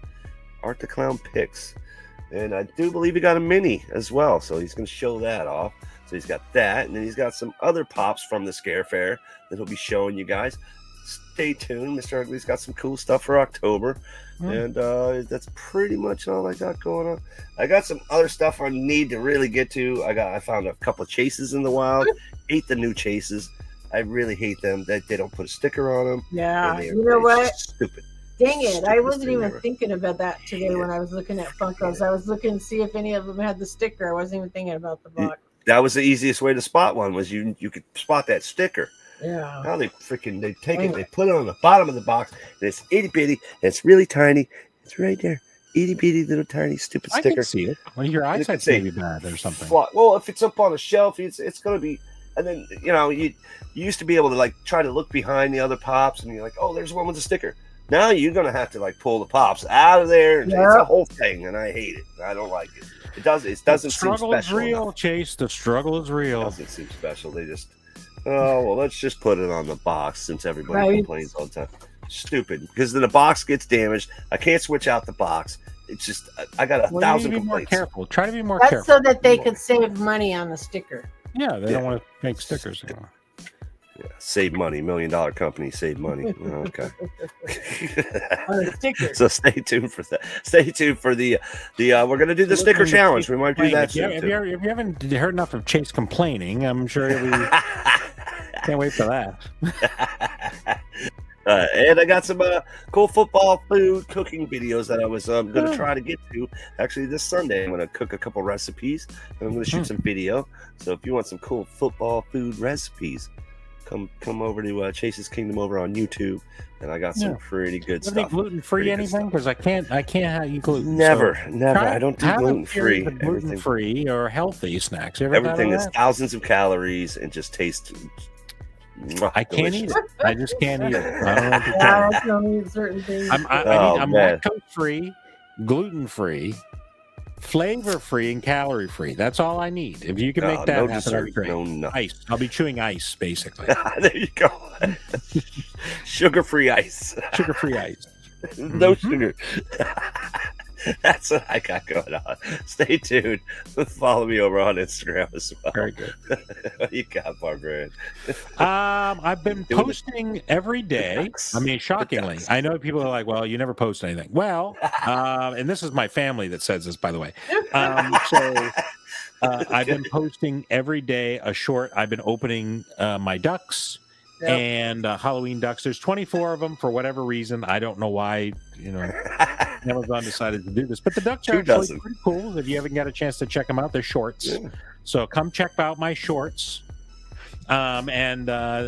And I do believe he got a mini as well. So he's going to show that off. So he's got that. And then he's got some other pops from the Scare Fair that he'll be showing you guys. Stay tuned. Mr. Ugly's got some cool stuff for October. And that's pretty much all I got going on. I got some other stuff I need to really get to. I found a couple of chases in the wild. Hate the new chases. I really hate them. They don't put a sticker on them. Yeah, And you know what? Stupid. Dang it! I Stupidest wasn't thing even ever. thinking about that today when I was looking at Funkos. I was looking to see if any of them had the sticker. I wasn't even thinking about the box. That was the easiest way to spot one, was you could spot that sticker. Yeah. Now they take it, they put it on the bottom of the box, and it's itty bitty, and it's really tiny. It's right there. Itty bitty little tiny stupid I sticker. can see it. Well, your can eyesight's say maybe bad or something. Well, if it's up on a shelf, it's gonna be. And then you used to be able to try to look behind the other pops, and you're like, oh, there's one with a sticker. Now you're gonna have to pull the pops out of there, and it's a whole thing, and I hate it. I don't like it. It doesn't The seem struggle is special real, enough. Chase. The struggle is It real. doesn't seem special. They just, oh well, let's just put it on the box since everybody complains all the time. Stupid, because then the box gets damaged. I can't switch out the box. It's just I got 1,000 You need to be more complaints. careful. Try to be more That's careful. so that they could save money on the sticker. Yeah, they don't want to make stickers anymore. Yeah, save money, $1 million company, save money. Okay. On the sticker. So stay tuned for that. Stay tuned for the we're gonna do the sticker challenge. We might do that If you, soon. if you haven't heard enough of Chase complaining, I'm sure you'll be. Can't wait for that. And I got some cool football food cooking videos that I was going to try to get to. Actually, this Sunday, I'm going to cook a couple recipes, and I'm going to shoot some video. So if you want some cool football food recipes, come over to Chase's Kingdom over on YouTube, and I got some pretty good Are they stuff. gluten-free anything? Because I can't have you gluten. Never. So I don't do gluten-free. Gluten-free or healthy snacks. Everything is thousands of calories and just tastes. I can't eat it. I just can't eat it. I don't know what to tell Yeah, you. I can only eat certain things. I'm man. lactose-free, gluten-free, flavor-free, and calorie-free. That's all I need. If you can make that no happen, dessert, that'd be great. no nothing. Ice. I'll be chewing ice, basically. There you go. Sugar-free ice. Sugar-free ice. No sugar. That's what I got going on. Stay tuned. Follow me over on Instagram as well. Very good. What you got, Barbarian? I've been Doing posting every day. ducks. I mean, shockingly, ducks. I know people are like, "Well, you never post anything." Well, and this is my family that says this, by the way. I've been posting every day a short. I've been opening my ducks and Halloween ducks. There's 24 of them for whatever reason. I don't know why. Amazon decided to do this, but the ducks are actually pretty cool. If you haven't got a chance to check them out, they're shorts. Yeah. So come check out my shorts. There's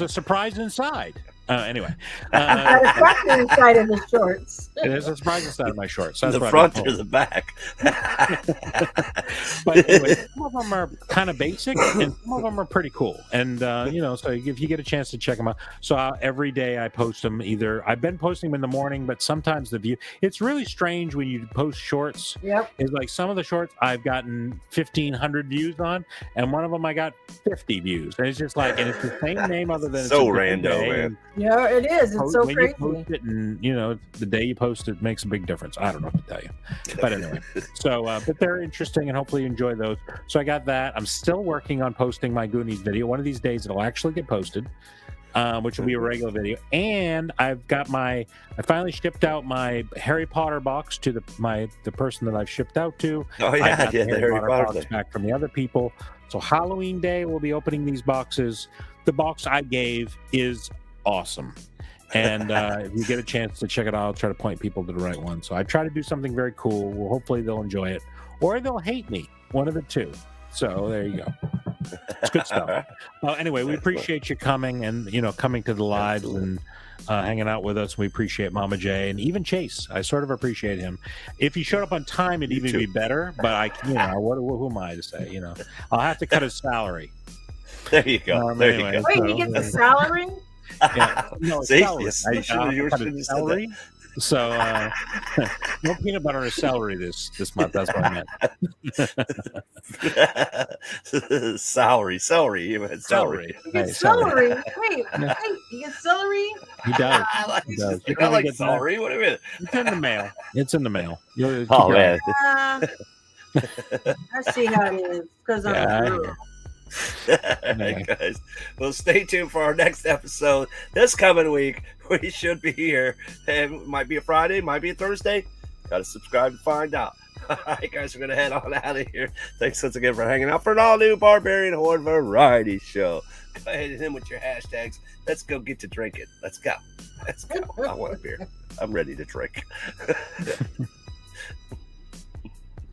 a surprise inside. Anyway, The surprising side of the shorts. there's a surprising side of my shorts. That's the what front I've or been the back. told. But anyway, some of them are kind of basic, and some of them are pretty cool. And so if you get a chance to check them out, so every day I post them. Either I've been posting them in the morning, but sometimes the view. It's really strange when you post shorts. Yep. It's like some of the shorts I've gotten 1,500 views on, and one of them I got 50 views. And it's just like, and it's the same name other than So it's a different rando, day. man. Yeah, it is. It's so When crazy. you post it, and the day you post it makes a big difference. I don't know what to tell you, but anyway. So, but they're interesting, and hopefully you enjoy those. So I got that. I'm still working on posting my Goonies video. One of these days it'll actually get posted, which will be a regular video. And I finally shipped out my Harry Potter box to the person that I've shipped out to. Oh I yeah, got yeah, the Harry Potter box thing. back from the other people. So Halloween Day we'll be opening these boxes. The box I gave is awesome. And if you get a chance to check it out, I'll try to point people to the right one. So I try to do something very cool. Well, hopefully they'll enjoy it, or they'll hate me. One of the two. So there you go. It's good stuff. Well, anyway, we appreciate you coming and coming to the lives and hanging out with us. We appreciate Mama J and even Chase. I sort of appreciate him. If he showed up on time, it'd even be better. But who am I to say? I'll have to cut his salary. There you go. There anyway, you go. Wait, he gets a salary? Yeah, no, See, salary. yes, I- you should- I'll have you to cut should his have said salary. So no peanut butter or celery this month. That's what I meant. Celery. You meant celery. He Hey, gets celery. celery. Wait, he gets celery? He does. I like, He does. I like celery. What do you mean? It's in the mail. It's in the mail. You'll keep Oh your eye man. I see how it is. Because I'm Yeah, a I girl. hear. Hey, guys. Well, stay tuned for our next episode this coming week. We should be here. And it might be a Friday, might be a Thursday. Gotta subscribe to find out. All right, guys, we're gonna head on out of here. Thanks once again for hanging out for an all-new Barbarian Horde variety show. Go ahead and in with your hashtags. Let's go get to drinking. Let's go. Let's go. I want a beer. I'm ready to drink.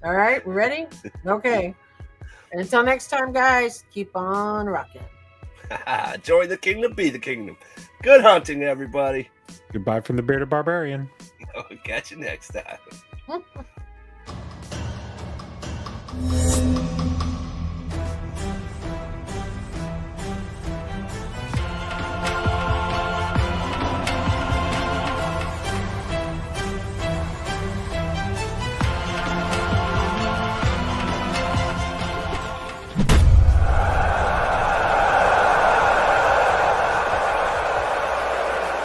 All right, we ready? Okay. And until next time, guys, keep on rocking. Join the kingdom, be the kingdom. Good hunting, everybody. Goodbye from the bearded barbarian. Catch you next time.